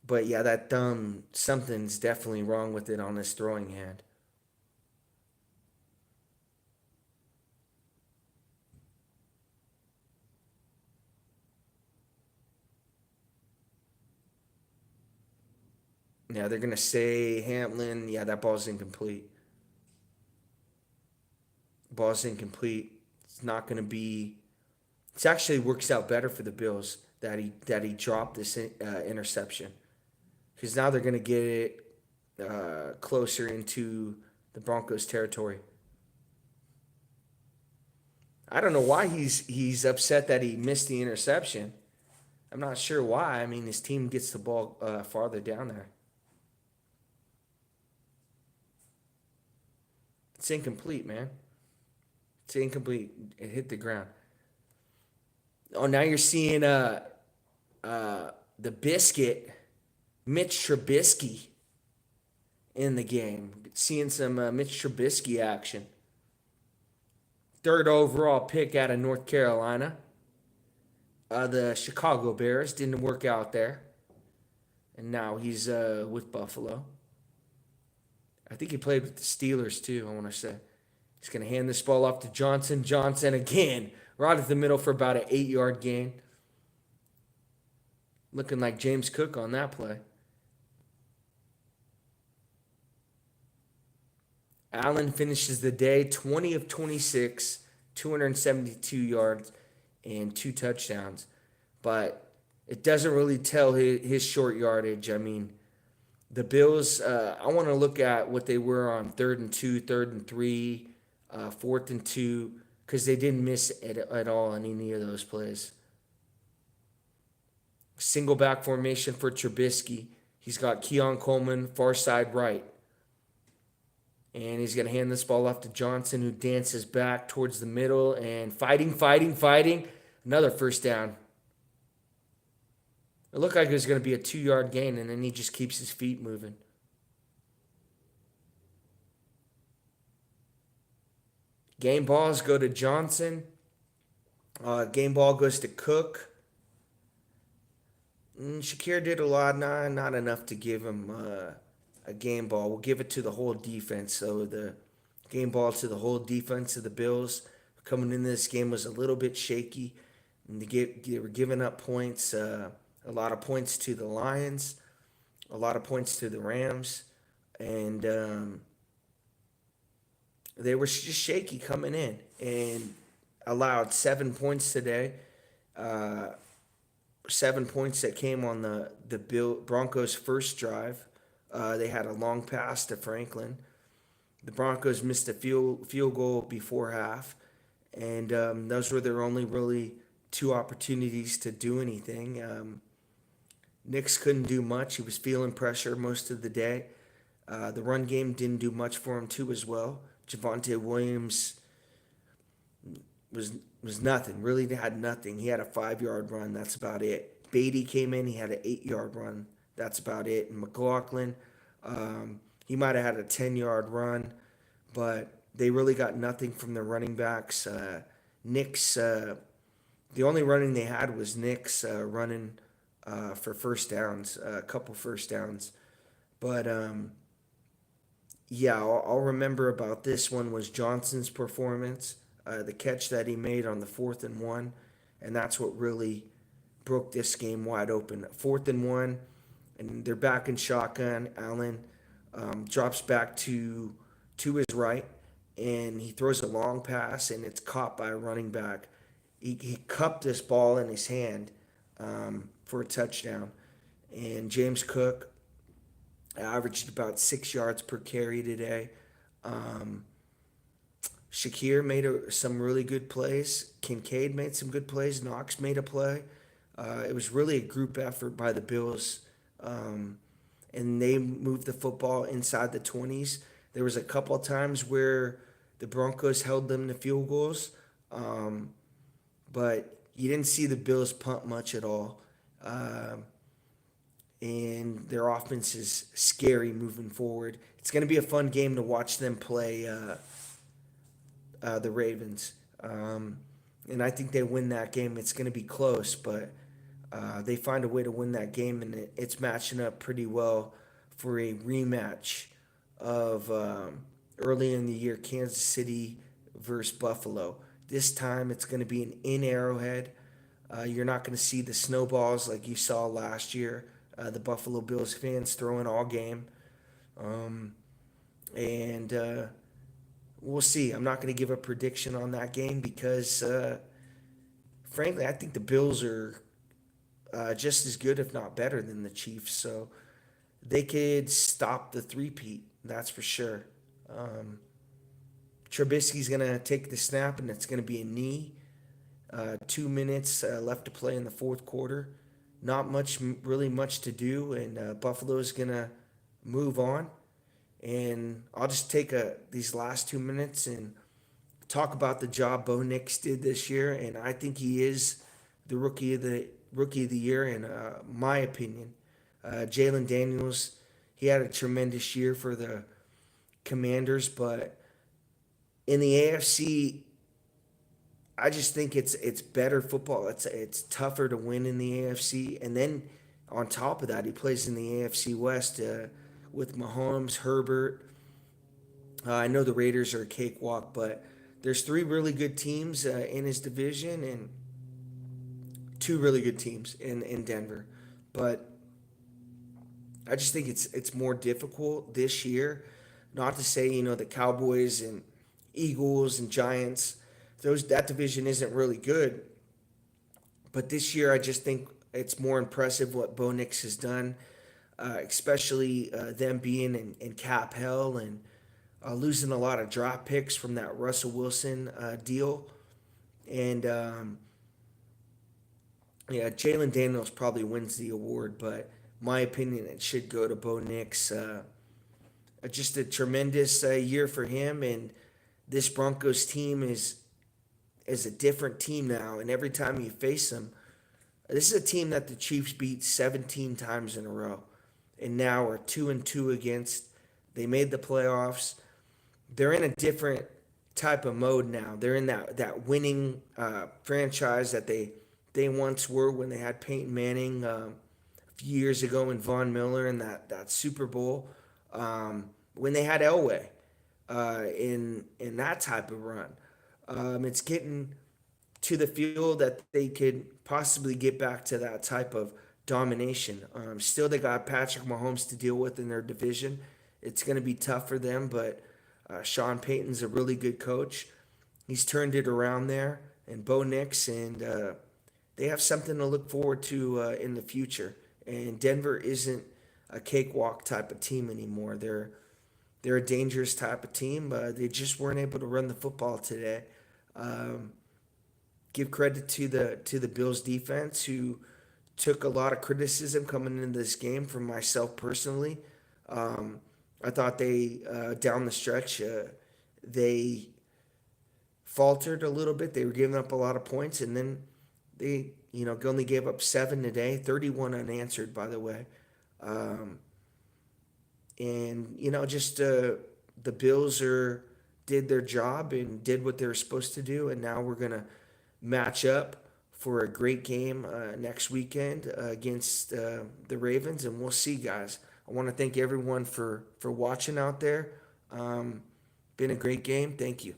But yeah, that thumb, something's definitely wrong with it on his throwing hand. Yeah, they're going to say Hamlin, yeah, that ball's incomplete. Ball's incomplete. It's not going to be. It actually works out better for the Bills that he dropped this interception, because now they're going to get it closer into the Broncos' territory. I don't know why he's upset that he missed the interception. I'm not sure why. I mean, his team gets the ball farther down there. It's incomplete, man. It's incomplete. It hit the ground. Oh, now you're seeing the biscuit, Mitch Trubisky, in the game. Seeing some Mitch Trubisky action. 3rd overall pick out of North Carolina. The Chicago Bears didn't work out there. And now he's with Buffalo. I think he played with the Steelers too, I want to say. He's going to hand this ball off to Johnson. Johnson again, right at the middle for about an 8-yard gain. Looking like James Cook on that play. Allen finishes the day 20 of 26, 272 yards, and 2 touchdowns. But it doesn't really tell his short yardage. I mean, the Bills, I want to look at what they were on 3rd and 2, 3rd and 3, 4th and 2, because they didn't miss at all on any of those plays. Single back formation for Trubisky. He's got Keon Coleman, far side right. And he's going to hand this ball off to Johnson, who dances back towards the middle and fighting. Another first down. It looked like it was going to be a 2-yard gain, and then he just keeps his feet moving. Game balls go to Johnson. Game ball goes to Cook. Shakir did a lot, not enough to give him a game ball. We'll give it to the whole defense. So the game ball to the whole defense of the Bills. Coming into this game was a little bit shaky. And they were giving up points. A lot of points to the Lions, a lot of points to the Rams, and they were just shaky coming in and allowed 7 points today. 7 points that came on the Broncos' first drive. They had a long pass to Franklin. The Broncos missed a field goal before half, and those were their only really 2 opportunities to do anything. Nix couldn't do much. He was feeling pressure most of the day. The run game didn't do much for him too as well. Javonte Williams was nothing. Really had nothing. He had a 5 yard run. That's about it. Beatty came in. He had an 8 yard run. That's about it. And McLaughlin, he might have had a 10 yard run, but they really got nothing from the running backs. Nick's the only running they had was Nick's running for first downs, a couple first downs. But yeah, I'll remember about this one was Johnson's performance, the catch that he made on the 4th and 1, and that's what really broke this game wide open. 4th and 1, and they're back in shotgun. Allen drops back to his right, and he throws a long pass, and it's caught by a running back. He cupped this ball in his hand for a touchdown, and James Cook averaged about 6 yards per carry today. Um, Shakir made some really good plays. Kincaid made some good plays. Knox made a play. It was really a group effort by the Bills, um, and they moved the football inside the 20s. There was a couple of times where the Broncos held them to field goals, um, but you didn't see the Bills punt much at all. Um, and their offense is scary moving forward. It's going to be a fun game to watch them play the Ravens. And I think they win that game. It's going to be close, but they find a way to win that game, and it's matching up pretty well for a rematch of early in the year Kansas City versus Buffalo. This time it's going to be in Arrowhead. You're not going to see the snowballs like you saw last year. The Buffalo Bills fans throwing all game. Um, and we'll see. I'm not going to give a prediction on that game because, frankly, I think the Bills are just as good, if not better, than the Chiefs. So they could stop the three-peat, that's for sure. Um, Trubisky's going to take the snap, and it's going to be a knee. 2 minutes left to play in the fourth quarter. Not much, really much to do, and Buffalo's gonna move on. And I'll just take these last 2 minutes and talk about the job Bo Nix did this year, and I think he is the rookie of the year in my opinion. Jalen Daniels, he had a tremendous year for the Commanders, but in the AFC, I just think it's better football. It's tougher to win in the AFC, and then on top of that, he plays in the AFC West with Mahomes, Herbert. I know the Raiders are a cakewalk, but there's three really good teams in his division and two really good teams in Denver. But I just think it's more difficult this year. Not to say the Cowboys and Eagles and Giants, those that division isn't really good. But this year, I just think it's more impressive what Bo Nix has done, especially them being in cap hell and losing a lot of draft picks from that Russell Wilson deal. And yeah, Jalen Daniels probably wins the award, but my opinion, it should go to Bo Nix. Just a tremendous year for him, and this Broncos team is a different team now. And every time you face them, this is a team that the Chiefs beat 17 times in a row, and now are 2-2 against. They made the playoffs. They're in a different type of mode now. They're in that winning franchise that they once were when they had Peyton Manning a few years ago and Von Miller in that Super Bowl. When they had Elway in that type of run. It's getting to the feel that they could possibly get back to that type of domination. Still, they got Patrick Mahomes to deal with in their division. It's going to be tough for them, but Sean Payton's a really good coach. He's turned it around there, and Bo Nix, and they have something to look forward to in the future. And Denver isn't a cakewalk type of team anymore. They're a dangerous type of team. They just weren't able to run the football today. Um, Give credit to the Bills defense, who took a lot of criticism coming into this game from myself personally. I thought they down the stretch they faltered a little bit. They were giving up a lot of points, and then they, only gave up 7 today, 31 unanswered, by the way. Um, and just the Bills did their job and did what they were supposed to do, and now we're gonna match up for a great game next weekend against the Ravens, and we'll see, guys. I want to thank everyone for watching out there. Been a great game. Thank you.